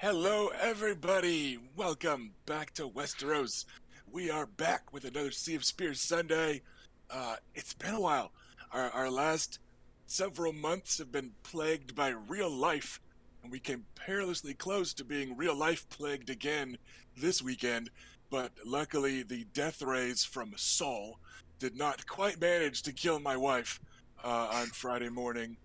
Hello, everybody. Welcome back to Westeros. We are back with another Sea of Spears Sunday. It's been a while. Our last several months have been plagued by real life, and we came perilously close to being real life plagued again this weekend. But luckily, the death rays from Saul did not quite manage to kill my wife on Friday morning.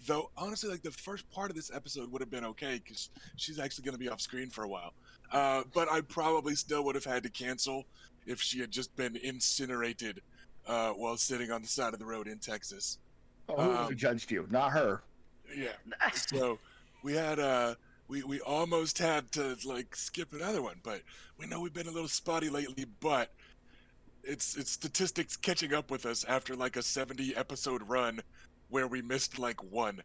Though honestly, like the first part of this episode would have been okay because she's actually going to be off screen for a while. But I probably still would have had to cancel if she had just been incinerated while sitting on the side of the road in Texas. Oh, who would have judged you? Not her. Yeah. So we had we almost had to like skip another one, but we know we've been a little spotty lately. But it's statistics catching up with us after like a 70 episode run where we missed like one,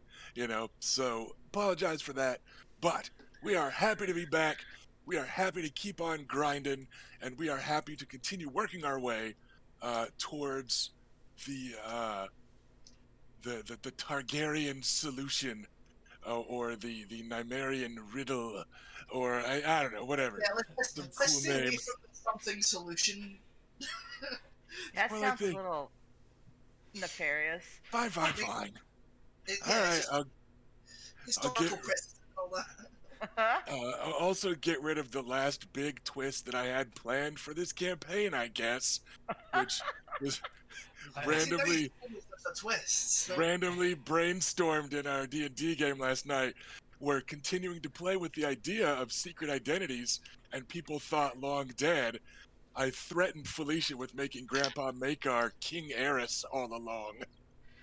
so apologize for that, but we are happy to be back. We are happy to keep on grinding, and we are happy to continue working our way towards the Targaryen solution, or the Nymerian riddle, or I don't know, whatever. Yeah, let's stay away from the something solution. That Well, sounds a little nefarious. Fine. All right, historical precedent and all that. I'll also get rid of the last big twist that I had planned for this campaign, I guess, which was randomly brainstormed in our D&D game last night. We're continuing to play with the idea of secret identities, and people thought long dead. I threatened Felicia with making Grandpa Makar King Eris all along.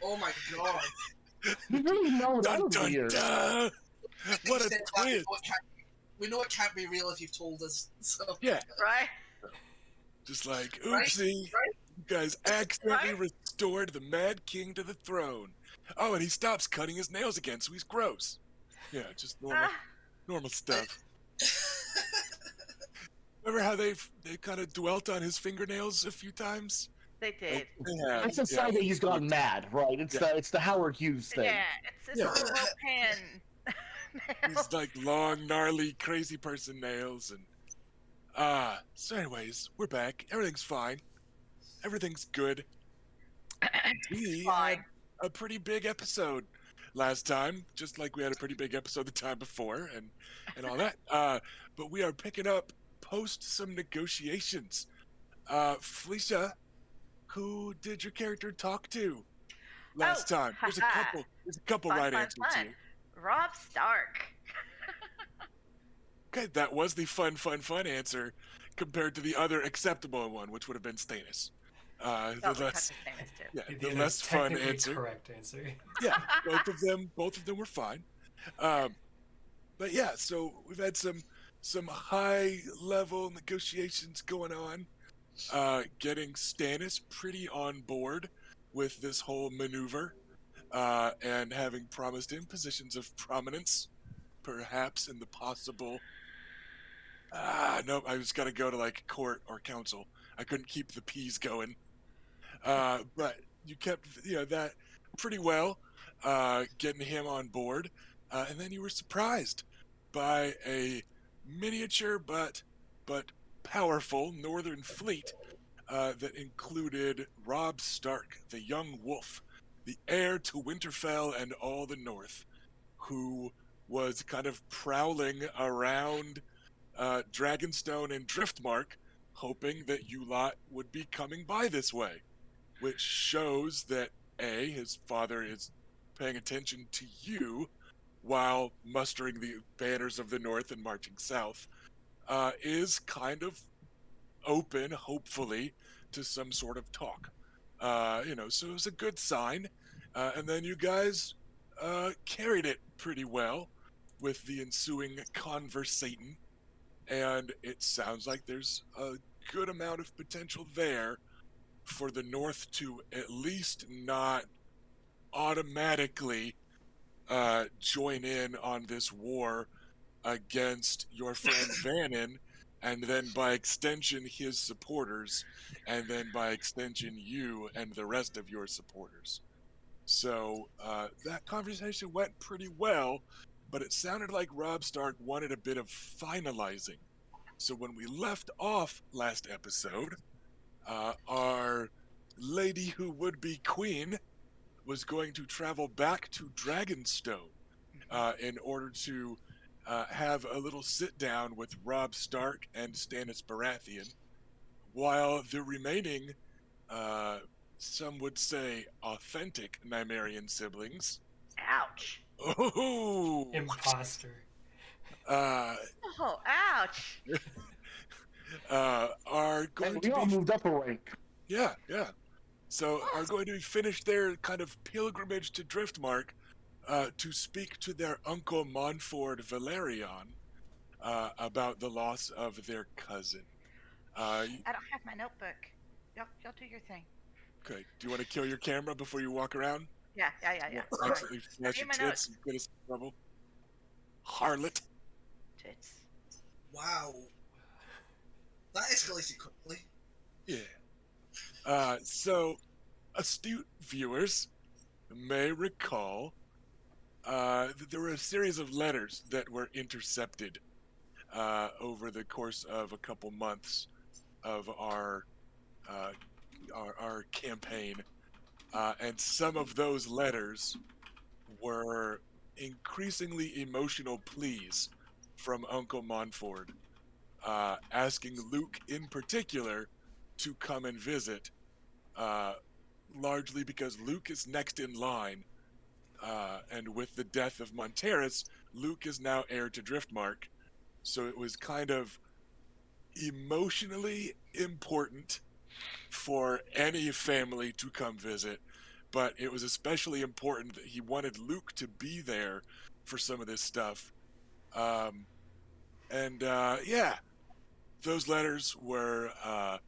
Oh my god. You really know that Dun, was dun, weird. dun. What a twist! We know it can't be real if you've told us. So. Yeah. Right? Just like, oopsie, Right? you guys accidentally restored the Mad King to the throne. Oh, and he stops cutting his nails again, so he's gross. Yeah, just normal stuff. Remember how they kind of dwelt on his fingernails a few times? They did. It's a sign that he's gone mad, right? It's the Howard Hughes thing. Yeah, it's little pan. These like long, gnarly, crazy person nails, and so anyways, we're back. Everything's fine. Everything's good. We had a pretty big episode last time, just like we had a pretty big episode the time before, and all that. But we are picking up post some negotiations. Felicia, who did your character talk to last time? There's a couple right answers here. Robb Stark. Okay, that was the fun answer compared to the other acceptable one, which would have been Stannis. The less fun answer. Correct answer. Yeah, both of them were fine. But yeah, so we've had some high level negotiations going on, getting Stannis pretty on board with this whole maneuver, and having promised him positions of prominence, perhaps in the possible. Nope, I was gotta go to like court or council. I couldn't keep the P's going. But you kept that pretty well, getting him on board, and then you were surprised by a miniature but powerful northern fleet that included Robb Stark, the young wolf, the heir to Winterfell and all the North, who was kind of prowling around Dragonstone and Driftmark, hoping that you lot would be coming by this way, which shows that his father is paying attention to you while mustering the banners of the North and marching south, is kind of open, hopefully, to some sort of talk. So it was a good sign. And then you guys carried it pretty well with the ensuing conversating. And it sounds like there's a good amount of potential there for the North to at least not automatically join in on this war against your friend Vannon, and then by extension his supporters, and then by extension you and the rest of your supporters. So that conversation went pretty well, but it sounded like Robb Stark wanted a bit of finalizing. So when we left off last episode, our lady who would be queen was going to travel back to Dragonstone in order to have a little sit down with Robb Stark and Stannis Baratheon, while the remaining, some would say, authentic Nymerian siblings. Ouch. Oh, Imposter. uh, Oh, ouch. are going We to all be moved up a rank. yeah. So are going to be finished their kind of pilgrimage to Driftmark to speak to their uncle Montford Valyrian about the loss of their cousin. I don't have my notebook. Y'all do your thing. Okay. Do you want to kill your camera before you walk around? Yeah. Sorry. Accidentally flash your my tits notes. and get us in trouble. Harlot. Tits. Wow. That escalated quickly. Yeah. So, astute viewers may recall that there were a series of letters that were intercepted over the course of a couple months of our campaign, and some of those letters were increasingly emotional pleas from Uncle Montford, asking Luke in particular to come and visit, largely because Luke is next in line, and with the death of Monteris, Luke is now heir to Driftmark, so it was kind of emotionally important for any family to come visit, but it was especially important that he wanted Luke to be there for some of this stuff. Yeah, those letters were a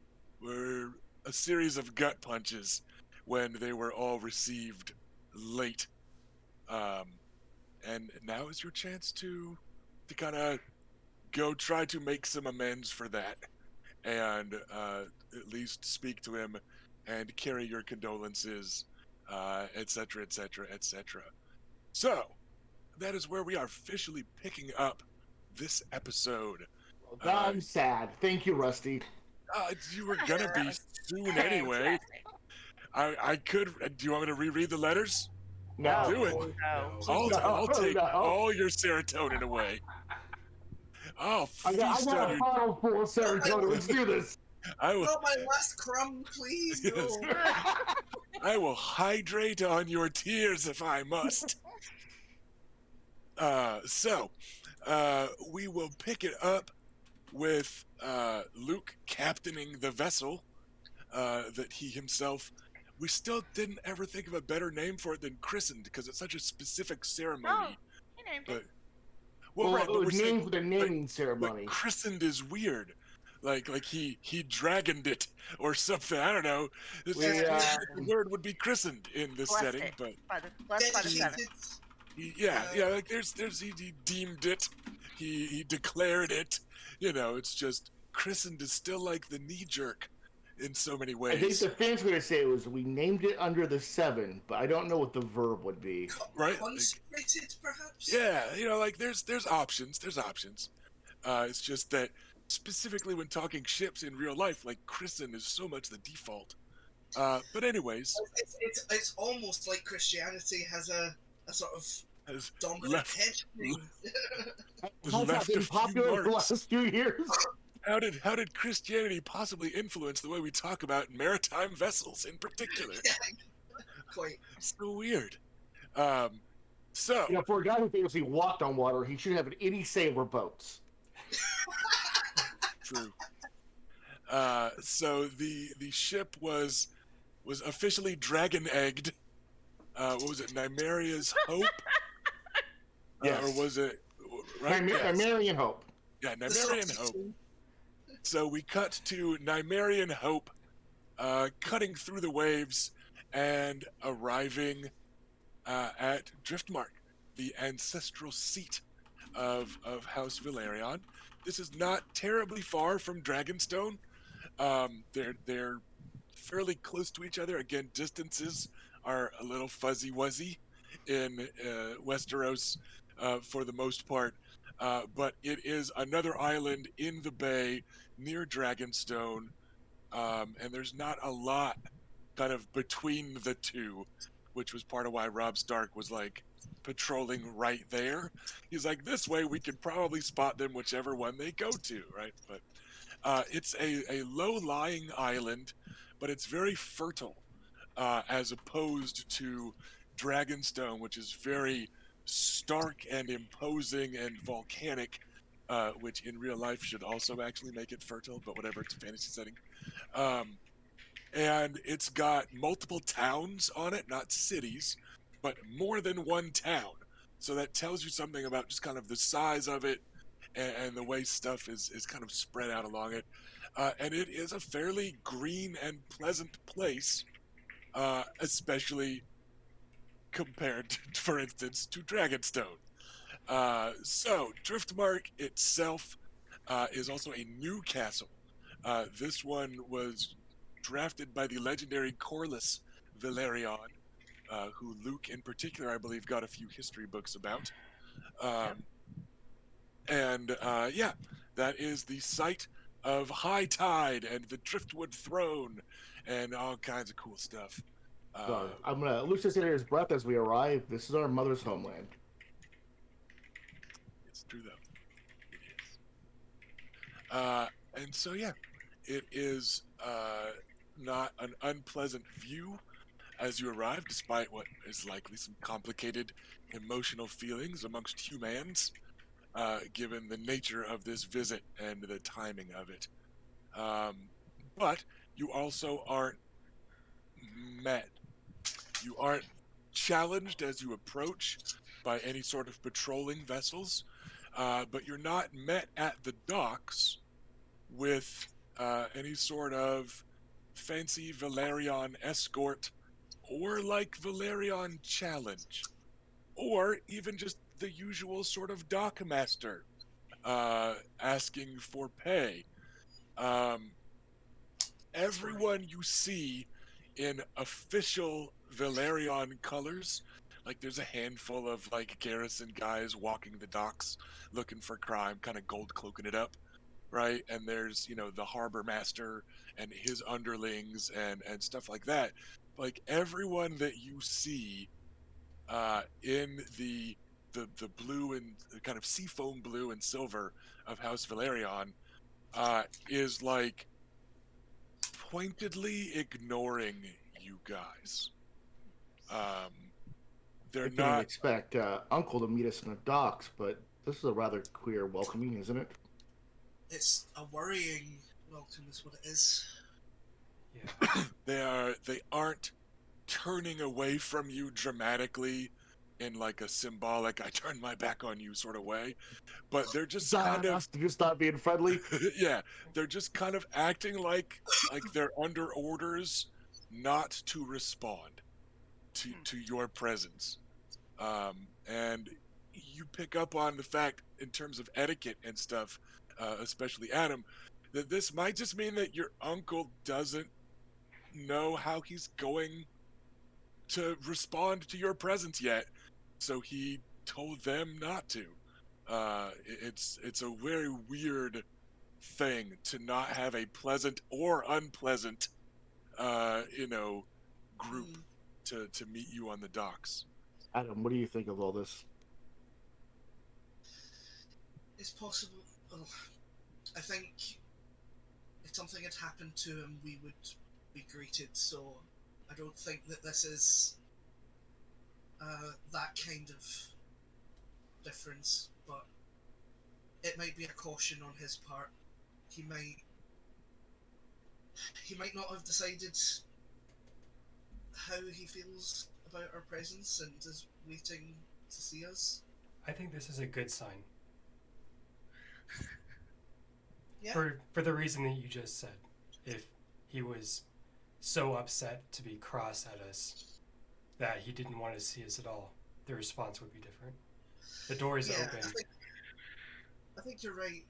series of gut punches when they were all received late. And now is your chance to kind of go try to make some amends for that, and at least speak to him and carry your condolences, etc., etc., etc. So, that is where we are officially picking up this episode. Well, I'm sad. Thank you, Rusty. You were gonna be soon anyway. Fantastic. I could. Do you want me to reread the letters? No. Do it. No. I'll take No. all your serotonin away. I'll I feast got on a you. bottle full of serotonin. Let's do this. I will. Not my last crumb, please. Yes. No. I will hydrate on your tears if I must. So, we will pick it up with Luke captaining the vessel that he himself. We still didn't ever think of a better name for it than christened, because it's such a specific ceremony. He named But it. well, right, it but we're was saying, named for the naming ceremony. like christened is weird. Like he dragoned it or something. I don't know. It's just the word would be christened in this Blessed setting, it. but Blessed by the seven. yeah. Like there's he deemed it, he declared it. It's just christened is still like the knee jerk in so many ways. I think the fans were going to say it was we named it under the 7, but I don't know what the verb would be. Right? Consecrated, perhaps? Yeah, like there's options. It's just that specifically when talking ships in real life, like christen is so much the default. But anyways, it's almost like Christianity has a sort of has dominant left hegemony. How's that left a been few popular for the marks. last few years? How did Christianity possibly influence the way we talk about maritime vessels in particular? Quite. So weird. So For a guy who famously walked on water, he should have any say over boats. true. So the ship was officially dragon egged. What was it? Nymeria's Hope? Yes. Or was it right? Yes. Nymerian Hope. Yeah, Nymerian Hope. So we cut to Nymerian Hope cutting through the waves and arriving at Driftmark, the ancestral seat of House Valyrian. This is not terribly far from Dragonstone. They're fairly close to each other. Again, distances are a little fuzzy-wuzzy in Westeros for the most part. But it is another island in the bay near Dragonstone, and there's not a lot kind of between the two, which was part of why Robb Stark was like patrolling right there. He's like, this way we can probably spot them whichever one they go to, right? But it's a low-lying island, but it's very fertile, as opposed to Dragonstone, which is very stark and imposing and volcanic, which in real life should also actually make it fertile, but whatever, it's a fantasy setting. Um, and it's got multiple towns on it, not cities, but more than one town. So that tells you something about just kind of the size of it and the way stuff is kind of spread out along it. And it is a fairly green and pleasant place, especially compared, for instance, to Dragonstone. So, Driftmark itself is also a new castle. This one was drafted by the legendary Corlys Valyrian, who Luke in particular, I believe, got a few history books about. And yeah, that is the site of High Tide and the Driftwood Throne and all kinds of cool stuff. I'm gonna Lucius in his breath as we arrive. This is our mother's homeland. It's true though. It is. And so yeah, it is not an unpleasant view as you arrive, despite what is likely some complicated emotional feelings amongst humans, given the nature of this visit and the timing of it. But you also aren't met. You aren't challenged as you approach by any sort of patrolling vessels, but you're not met at the docks with any sort of fancy Valyrian escort or like Valyrian challenge, or even just the usual sort of dockmaster asking for pay. Everyone you see in official Valyrian colors, like there's a handful of like garrison guys walking the docks looking for crime, kind of gold cloaking it up, right? And there's, you know, the harbor master and his underlings and stuff like that. Like everyone that you see in the blue and kind of seafoam blue and silver of House Valyrian is like pointedly ignoring you guys. They're I didn't not expect Uncle to meet us in the docks, but this is a rather queer welcoming, isn't it? It's a worrying welcome, is what it is. Yeah. they aren't turning away from you dramatically in like a symbolic I turn my back on you sort of way, but they're just kind of just not being friendly. yeah, they're just kind of acting like they're under orders not to respond to your presence. And you pick up on the fact in terms of etiquette and stuff, especially Adam, that this might just mean that your uncle doesn't know how he's going to respond to your presence yet, so he told them not to. It's a very weird thing to not have a pleasant or unpleasant, group to meet you on the docks. Adam, what do you think of all this? It's possible. Oh, I think if something had happened to him, we would be greeted. So I don't think that this is that kind of difference. But it might be a caution on his part. He might not have decided how he feels about our presence and is waiting to see us. I think this is a good sign. Yeah. For the reason that you just said. If he was so upset to be cross at us that he didn't want to see us at all, the response would be different. The door is open. I think you're right.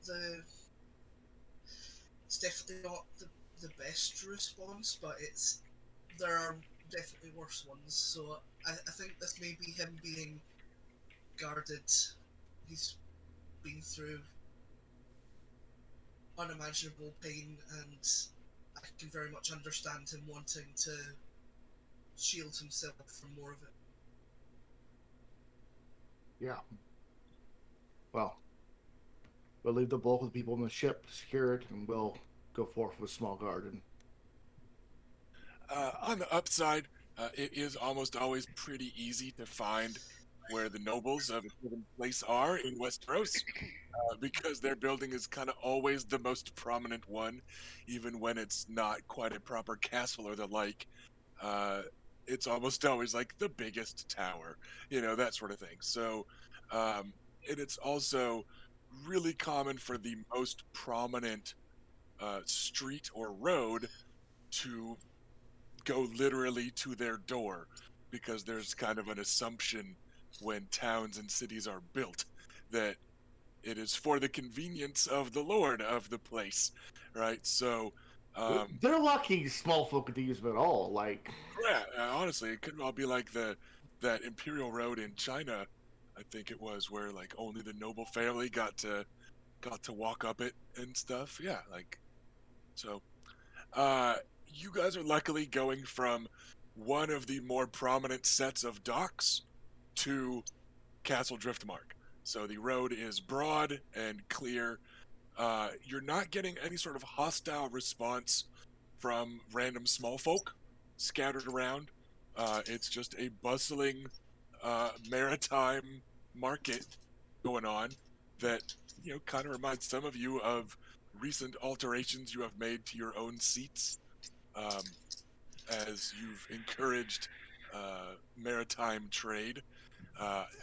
It's definitely not the best response, but there are definitely worse ones. So I think this may be him being guarded he's been through unimaginable pain, and I can very much understand him wanting to shield himself from more of it. Yeah. Well, we'll leave the bulk of the people on the ship to secure it, and we'll go forth with a small garden. On the upside, it is almost always pretty easy to find where the nobles of a given place are in Westeros, because their building is kind of always the most prominent one, even when it's not quite a proper castle or the like. It's almost always like the biggest tower, that sort of thing. So, and it's also really common for the most prominent street or road to go literally to their door, because there's kind of an assumption when towns and cities are built that it is for the convenience of the lord of the place, right? So They're lucky small folk to use them at all. Like, yeah, honestly, it could all be like that imperial road in China, I think it was, where like only the noble family got to walk up it and stuff. Yeah, like, so you guys are luckily going from one of the more prominent sets of docks to Castle Driftmark. So the road is broad and clear. You're not getting any sort of hostile response from random small folk scattered around. It's just a bustling maritime market going on that, kind of reminds some of you of recent alterations you have made to your own seats, as you've encouraged maritime trade.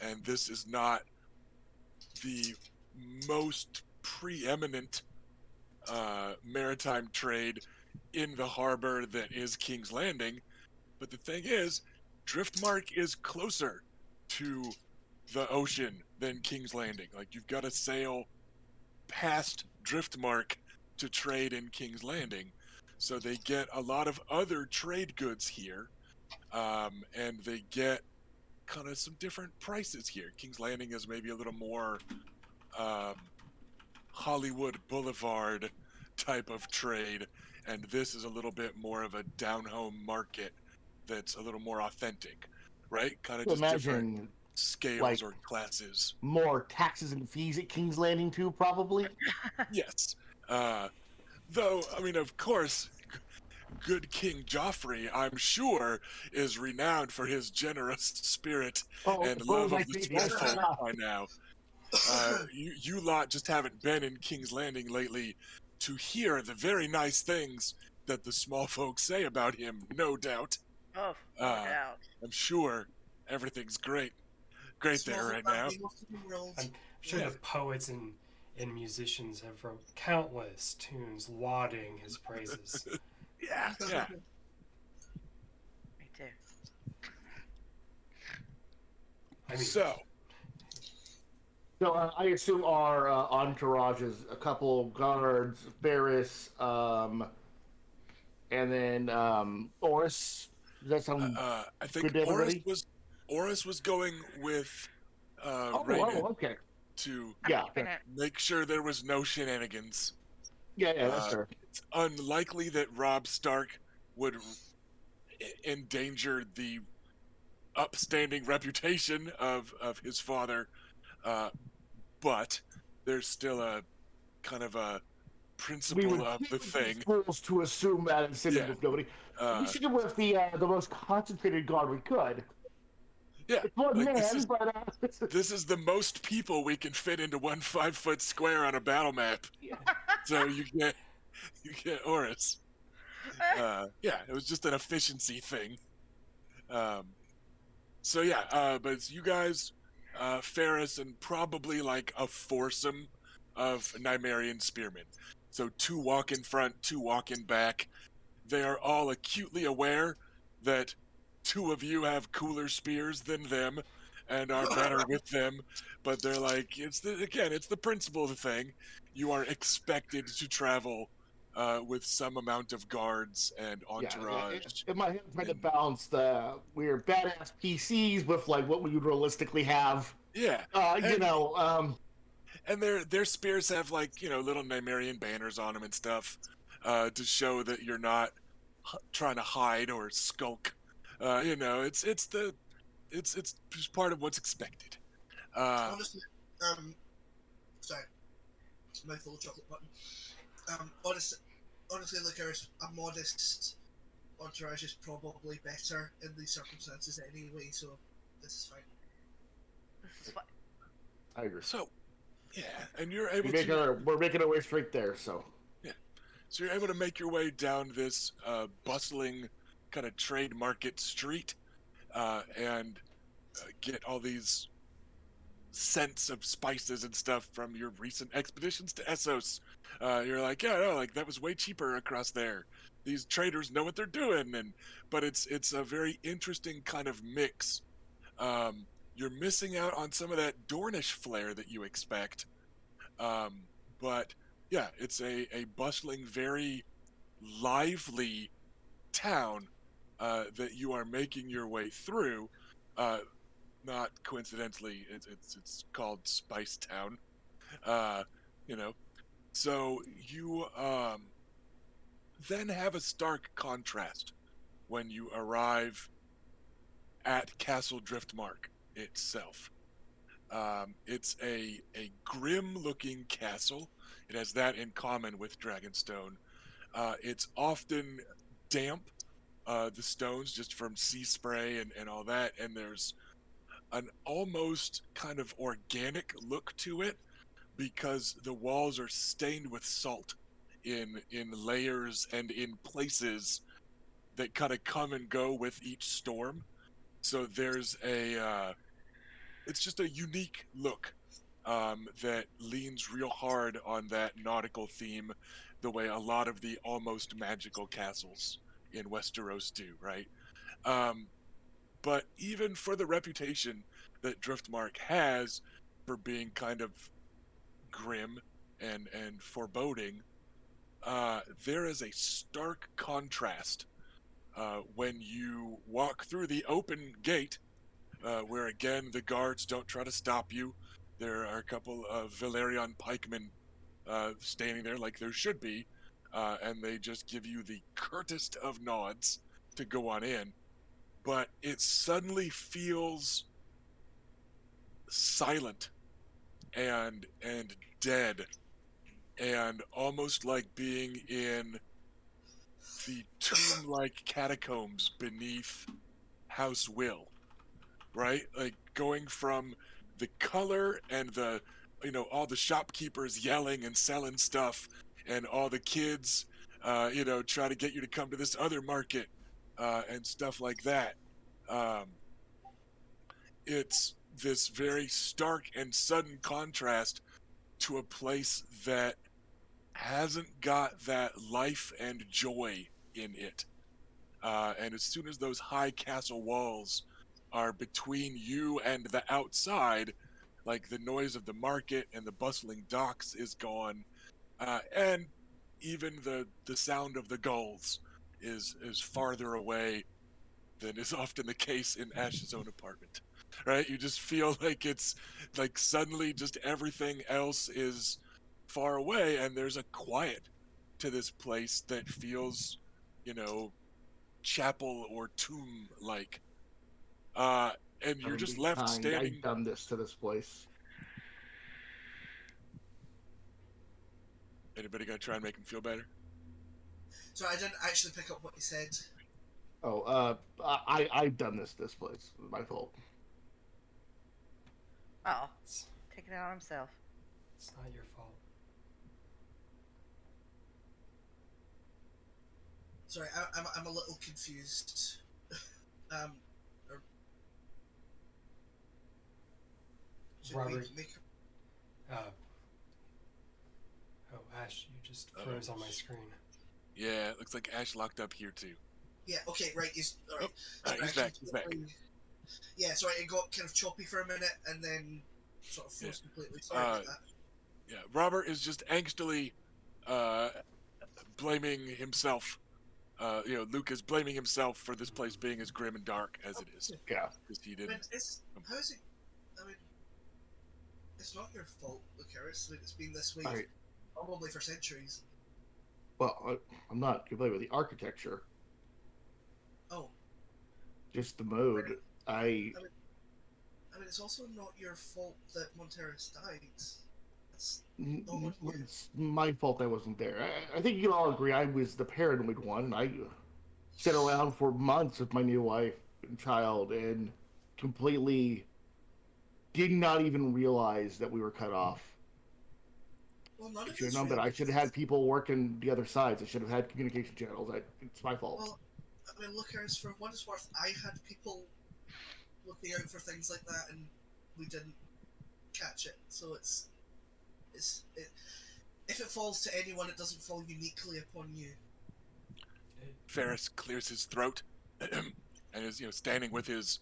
And this is not the most preeminent maritime trade in the harbor that is King's Landing. But the thing is, Driftmark is closer to the ocean than King's Landing. Like, you've got to sail past Driftmark to trade in King's Landing. So they get a lot of other trade goods here, and they get kind of some different prices here. King's Landing is maybe a little more Hollywood Boulevard type of trade, and this is a little bit more of a down-home market that's a little more authentic, right? Kind of just different imagine scales like or classes. more taxes and fees at King's Landing too, probably. Yes. Though, I mean, of course, good King Joffrey, I'm sure, is renowned for his generous spirit and love of the small folk by now. You lot just haven't been in King's Landing lately to hear the very nice things that the small folk say about him, no doubt. Oh, no doubt. I'm sure everything's great there right now. I'm sure the poets and musicians have wrote countless tunes lauding his praises. Yeah. Me too. I mean, So I assume our entourage is a couple guards, Ferris, and then Oris. Does that sound I think good to everybody? Oris was going with Raymond okay. to Yeah, make sure there was no shenanigans. yeah, that's fair. It's unlikely that Robb Stark would endanger the upstanding reputation of his father, but there's still a kind of a principle of the thing. Fools to assume that and sitting with nobody. We should have with the most concentrated guard we could. Yeah, It's one like, man, but this is the most people we can fit into one 5-foot square on a battle map. So you get Oris. Yeah, it was just an efficiency thing. So yeah, but it's you guys, Ferris, and probably like a foursome of Nymerian spearmen. So 2 walk in front, 2 walk in back. They are all acutely aware that 2 of you have cooler spears than them and are better with them, but they're like, it's the principle of the thing. You are expected to travel with some amount of guards and entourage. in my head, I'm trying to balance the we're badass PCs with like what we would realistically have. Yeah, You know, and their spears have like little Nymerian banners on them and stuff, to show that you're not trying to hide or skulk. It's just part of what's expected. Honestly, sorry, my full chocolate button. Honestly, look, a modest entourage is probably better in these circumstances anyway, so this is fine. This is what. I agree. So, yeah, and you're able We're making our way straight there, so. So you're able to make your way down this bustling kind of trade market street, and get all these scents of spices and stuff from your recent expeditions to Essos. You're like, yeah, no, like that was way cheaper across there. These traders know what they're doing, but it's a very interesting kind of mix. You're missing out on some of that Dornish flair that you expect, but yeah, it's a bustling, very lively town that you are making your way through. Not coincidentally, it's called Spice Town. Uh, you know, so you then have a stark contrast when you arrive at Castle Driftmark itself. It's a grim-looking castle. It has that in common with Dragonstone. It's often damp, the stones, just from sea spray and all that, and there's an almost kind of organic look to it because the walls are stained with salt in layers and in places that kind of come and go with each storm. So there's it's just a unique look, that leans real hard on that nautical theme, the way a lot of the almost magical castles in Westeros do, right? Um, but even for the reputation that Driftmark has for being kind of grim and foreboding, there is a stark contrast when you walk through the open gate, where again the guards don't try to stop you. There are a couple of Valyrian pikemen standing there like there should be, and they just give you the curtest of nods to go on in. But it suddenly feels silent and dead, and almost like being in the tomb-like catacombs beneath House Will, right? Like going from the color and the all the shopkeepers yelling and selling stuff, and all the kids try to get you to come to this other market, and stuff like that. um, it's this very stark and sudden contrast to a place that hasn't got that life and joy in it. And as soon as those high castle walls are between you and the outside, like the noise of the market and the bustling docks is gone, and even the sound of the gulls is farther away than is often the case in Ash's own apartment. Right? You just feel like it's like suddenly just everything else is far away, and there's a quiet to this place that feels, you know, chapel or tomb like. And you're just left standing. I've done this to this place. Anybody gonna try and make him feel better? So I didn't actually pick up what you said. Oh, I've done this place. My fault. Oh, taking it on himself. It's not your fault. Sorry, I'm a little confused. Or... Should Robert. we make... Oh, Ash, you just froze on my screen. Yeah, it looks like Ash locked up here too. Yeah, okay, right, he's... Alright. He's back, he's back. Yeah, sorry, it got kind of choppy for a minute, and then sort of froze completely. Sorry about that. Yeah, Robert is just angstily blaming himself. Luke is blaming himself for this place being as grim and dark as it is. Yeah. Because he I mean, didn't. how is it... I mean, It's not your fault, Lucaris. I mean, it's been this way I, probably for centuries. well, I'm not complaining with the architecture, Oh, just the mood. I mean, it's also not your fault that Monteris died. It's not on you. It's my fault I wasn't there. I think you can all agree I was the paranoid one. I sat around for months with my new wife and child and completely did not even realize that we were cut off. Well, none I of should have us known that. I should have realized. had people working the other sides. I should have had communication channels. It's my fault. Well, I mean, Lucaris, for what it's worth, I had people looking out for things like that, and we didn't catch it. So if it falls to anyone, it doesn't fall uniquely upon you. Ferris clears his throat and is, standing with his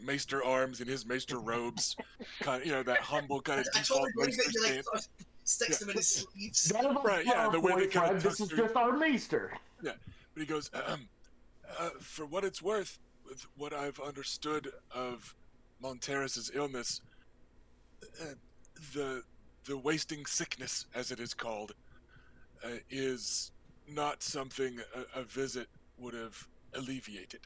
maester arms and his maester robes, kind of, that humble kind of I default totally believe that maester he like stance. sort of sticks them in his sleeves. None of us Right, yeah, are the way they kinda boyfriend. This tuck is their- just our maester. Yeah, but he goes, for what it's worth, with what I've understood of Monteris's illness, the wasting sickness, as it is called, is not something a visit would have alleviated.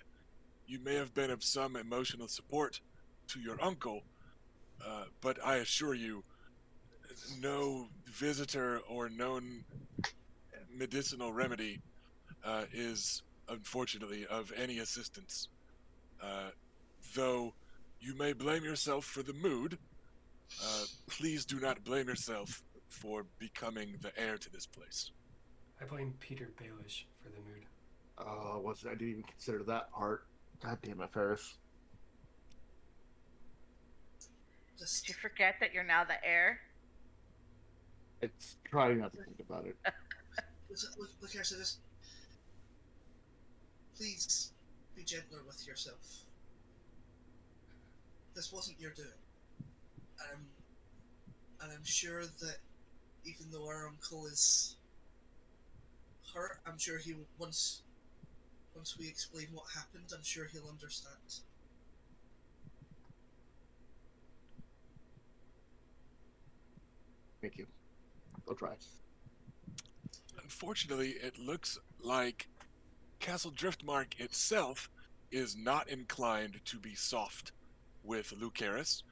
You may have been of some emotional support to your uncle, but I assure you, no visitor or known medicinal remedy is unfortunately of any assistance. Though you may blame yourself for the mood, please do not blame yourself for becoming the heir to this place. I blame Peter Baelish for the mood. I didn't even consider that part. God damn it, Ferris. Just Did you forget that you're now the heir? It's trying not to think about it. look here, so just please be gentler with yourself. This wasn't your doing. And I'm sure that even though our uncle is hurt, I'm sure he will, once we explain what happened, I'm sure he'll understand. Thank you. I'll try. Unfortunately, it looks like Castle Driftmark itself is not inclined to be soft with Lucaris,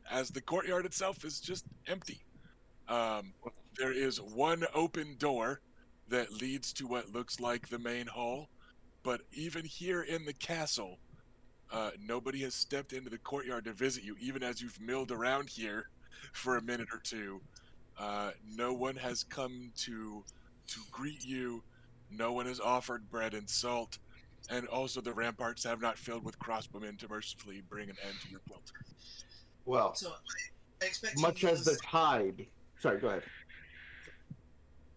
as the courtyard itself is just empty. There is one open door that leads to what looks like the main hall, but even here in the castle, nobody has stepped into the courtyard to visit you, even as you've milled around here for a minute or two. No one has come to greet you. No one has offered bread and salt, and also the ramparts have not filled with crossbowmen to mercifully bring an end to your guilt. Well, So I expect much as the tide. Sorry, go ahead.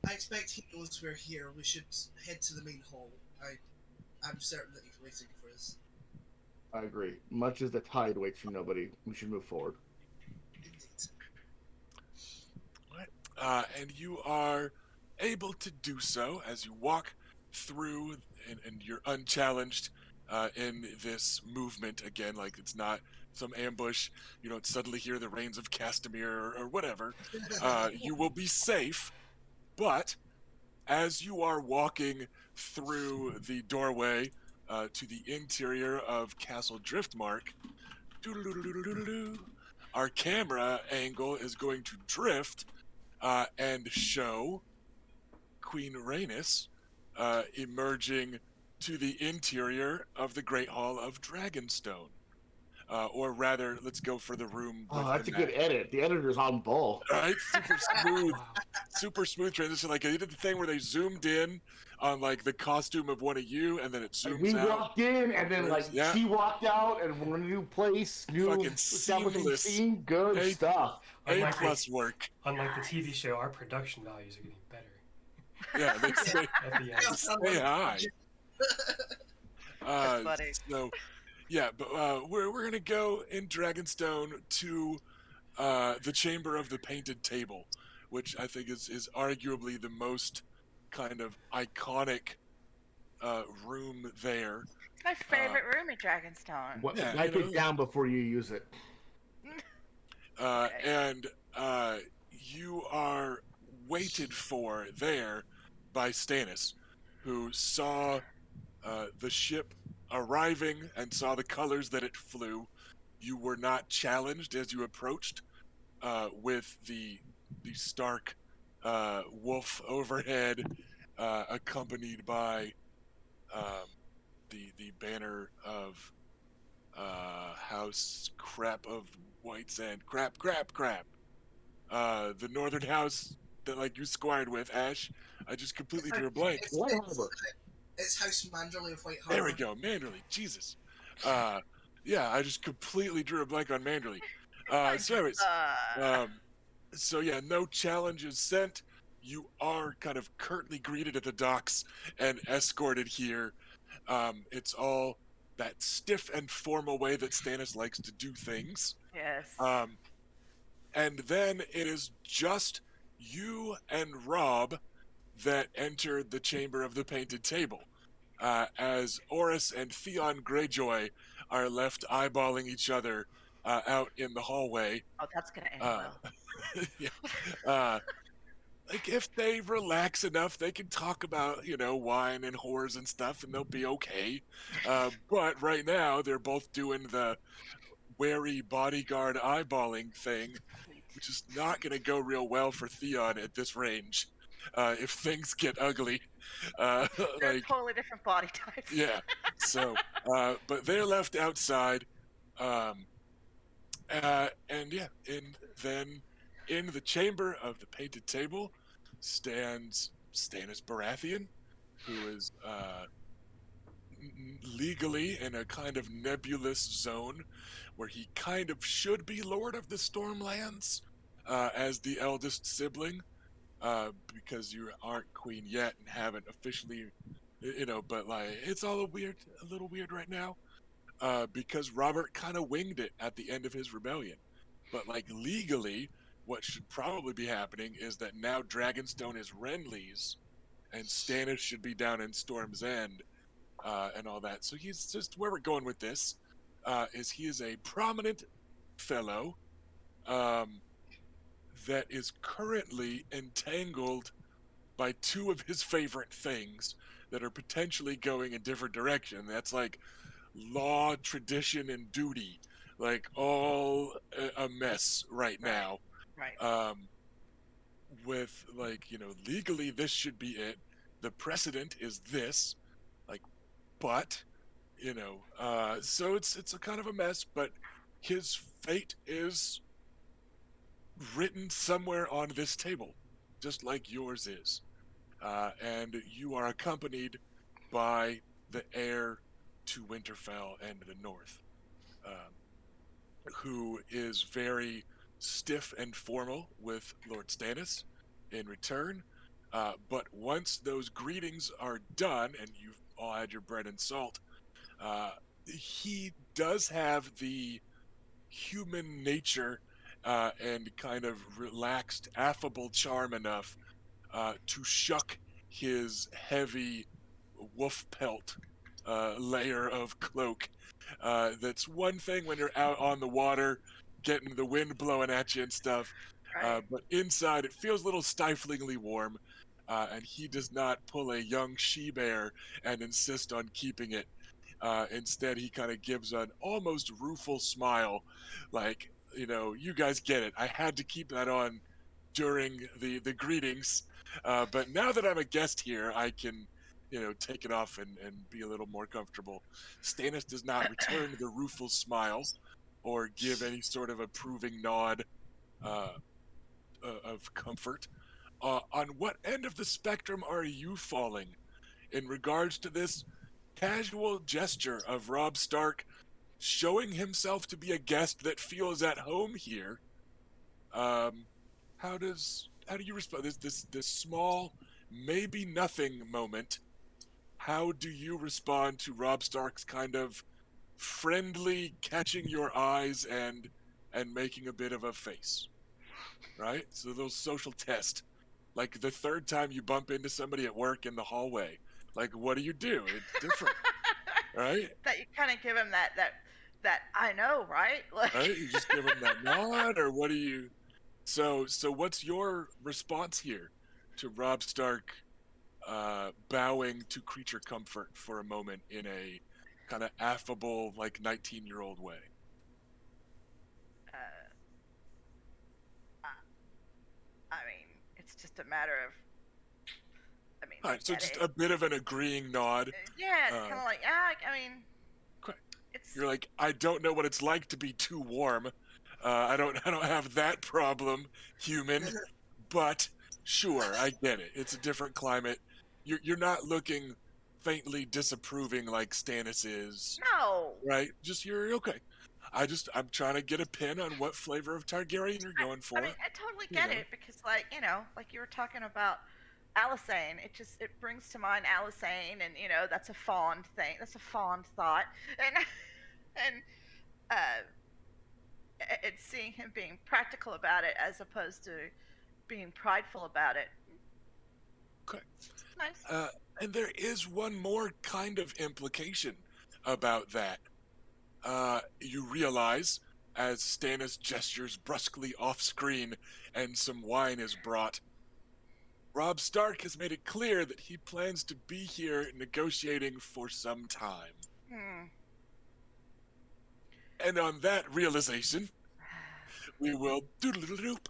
I expect he knows we're here. We should head to the main hall. I'm certain that he's waiting for us. I agree. Much as the tide waits for nobody, we should move forward. Indeed. And you are able to do so as you walk through, and you're unchallenged in this movement again. Like, it's not some ambush. You don't suddenly hear the rains of Castamere or whatever. You will be safe, but as you are walking through the doorway to the interior of Castle Driftmark, our camera angle is going to drift and show Queen Rhaenys emerging to the interior of the Great Hall of Dragonstone. Or rather, let's go for the room. Oh, that's a good edit. The editor's on ball. Right? Super smooth. Wow. Super smooth transition. Like, they did the thing where they zoomed in on, like, the costume of one of you, and then it zooms We out. walked in, and then Yeah. she walked out, and we're in a new place, new Fucking establishing seamless. scene. Good Hey. stuff. A+ work. Unlike the TV show, our production values are getting better Yeah, they say, at the end. stay high. That's funny. So, yeah, but we're gonna go in Dragonstone to the Chamber of the Painted Table, which I think is arguably the most kind of iconic room there. It's my favorite room in Dragonstone. What, Yeah, write it down before you use it. and you are waited for there by Stannis, who saw the ship arriving and saw the colors that it flew. You were not challenged as you approached, with the Stark wolf overhead, accompanied by the banner of House Crap of White Sand. Crap. The Northern House that like you squired with, Ash. I just completely drew a blank. It's House Manderley of White Harbor. There we go, Manderley. Jesus. Yeah, I just completely drew a blank on Manderley. So anyways, so yeah, no challenges sent. You are kind of curtly greeted at the docks and escorted here. It's all that stiff and formal way that Stannis likes to do things. Yes. And then it is just you and Robb that enter the chamber of the painted table, as Oris and Theon Greyjoy are left eyeballing each other out in the hallway. Oh, that's gonna end well. Yeah. Like if they relax enough, they can talk about, wine and whores and stuff, and they'll be okay. But right now, they're both doing the wary bodyguard eyeballing thing, which is not going to go real well for Theon at this range. If things get ugly, They're totally different body types. Yeah. So, but they're left outside, and yeah, then in the chamber of the painted table stands Stannis Baratheon, who is legally in a kind of nebulous zone where he kind of should be Lord of the Stormlands, as the eldest sibling, because you aren't queen yet and haven't officially, but like it's all a little weird right now, because Robert kind of winged it at the end of his rebellion. But like legally, what should probably be happening is that now Dragonstone is Renly's, and Stannis should be down in Storm's End, and all that. So he's just where we're going with this, is he is a prominent fellow, that is currently entangled by two of his favorite things that are potentially going in different direction. That's like law, tradition, and duty, like all a mess right now. Right. With like, legally this should be it. The precedent is this, like, but, so it's a kind of a mess, but his fate is written somewhere on this table, just like yours is. And you are accompanied by the heir to Winterfell and the North, who is very stiff and formal with Lord Stannis in return. But once those greetings are done and you've all had your bread and salt, he does have the human nature and kind of relaxed, affable charm enough to shuck his heavy wolf pelt layer of cloak. That's one thing when you're out on the water, getting the wind blowing at you and stuff. Right. But inside, it feels a little stiflingly warm, and he does not pull a young she-bear and insist on keeping it. Instead, he kind of gives an almost rueful smile, like, you guys get it. I had to keep that on during the greetings, but now that I'm a guest here, I can, take it off and be a little more comfortable. Stannis does not return the rueful smile or give any sort of approving nod of comfort. On what end of the spectrum are you falling in regards to this casual gesture of Robb Stark showing himself to be a guest that feels at home here? How do you respond? This small, maybe nothing moment. How do you respond to Robb Stark's kind of friendly catching your eyes and making a bit of a face? Right? So those social test. Like the third time you bump into somebody at work in the hallway. Like, what do you do? It's different. Right? That you kind of give him that that I know, right? Like, Right? You just give him that nod, or what do you? So what's your response here to Robb Stark bowing to creature comfort for a moment in a kind of affable, like 19-year-old way? uh, I mean, it's just a matter of. I mean, All I right, so get just it. a bit of an agreeing nod. Yeah, it's Uh, kind of like, yeah. I mean, okay. it's You're like, I don't know what it's like to be too warm. I don't have that problem, human. But sure, I get it. It's a different climate. You're not looking faintly disapproving like Stannis is, no. right? Just you're okay. I'm trying to get a pin on what flavor of Targaryen you're going I mean, for. I totally You get know, it because, like, like you were talking about Alisane, it brings to mind Alisane, and that's a fond thing. That's a fond thought, and and uh, it's seeing him being practical about it as opposed to being prideful about it. okay. Nice. And there is one more kind of implication about that. You realize as Stannis gestures brusquely off screen and some wine is brought, Robb Stark has made it clear that he plans to be here negotiating for some time. Hmm. And on that realization, we will doodle-doop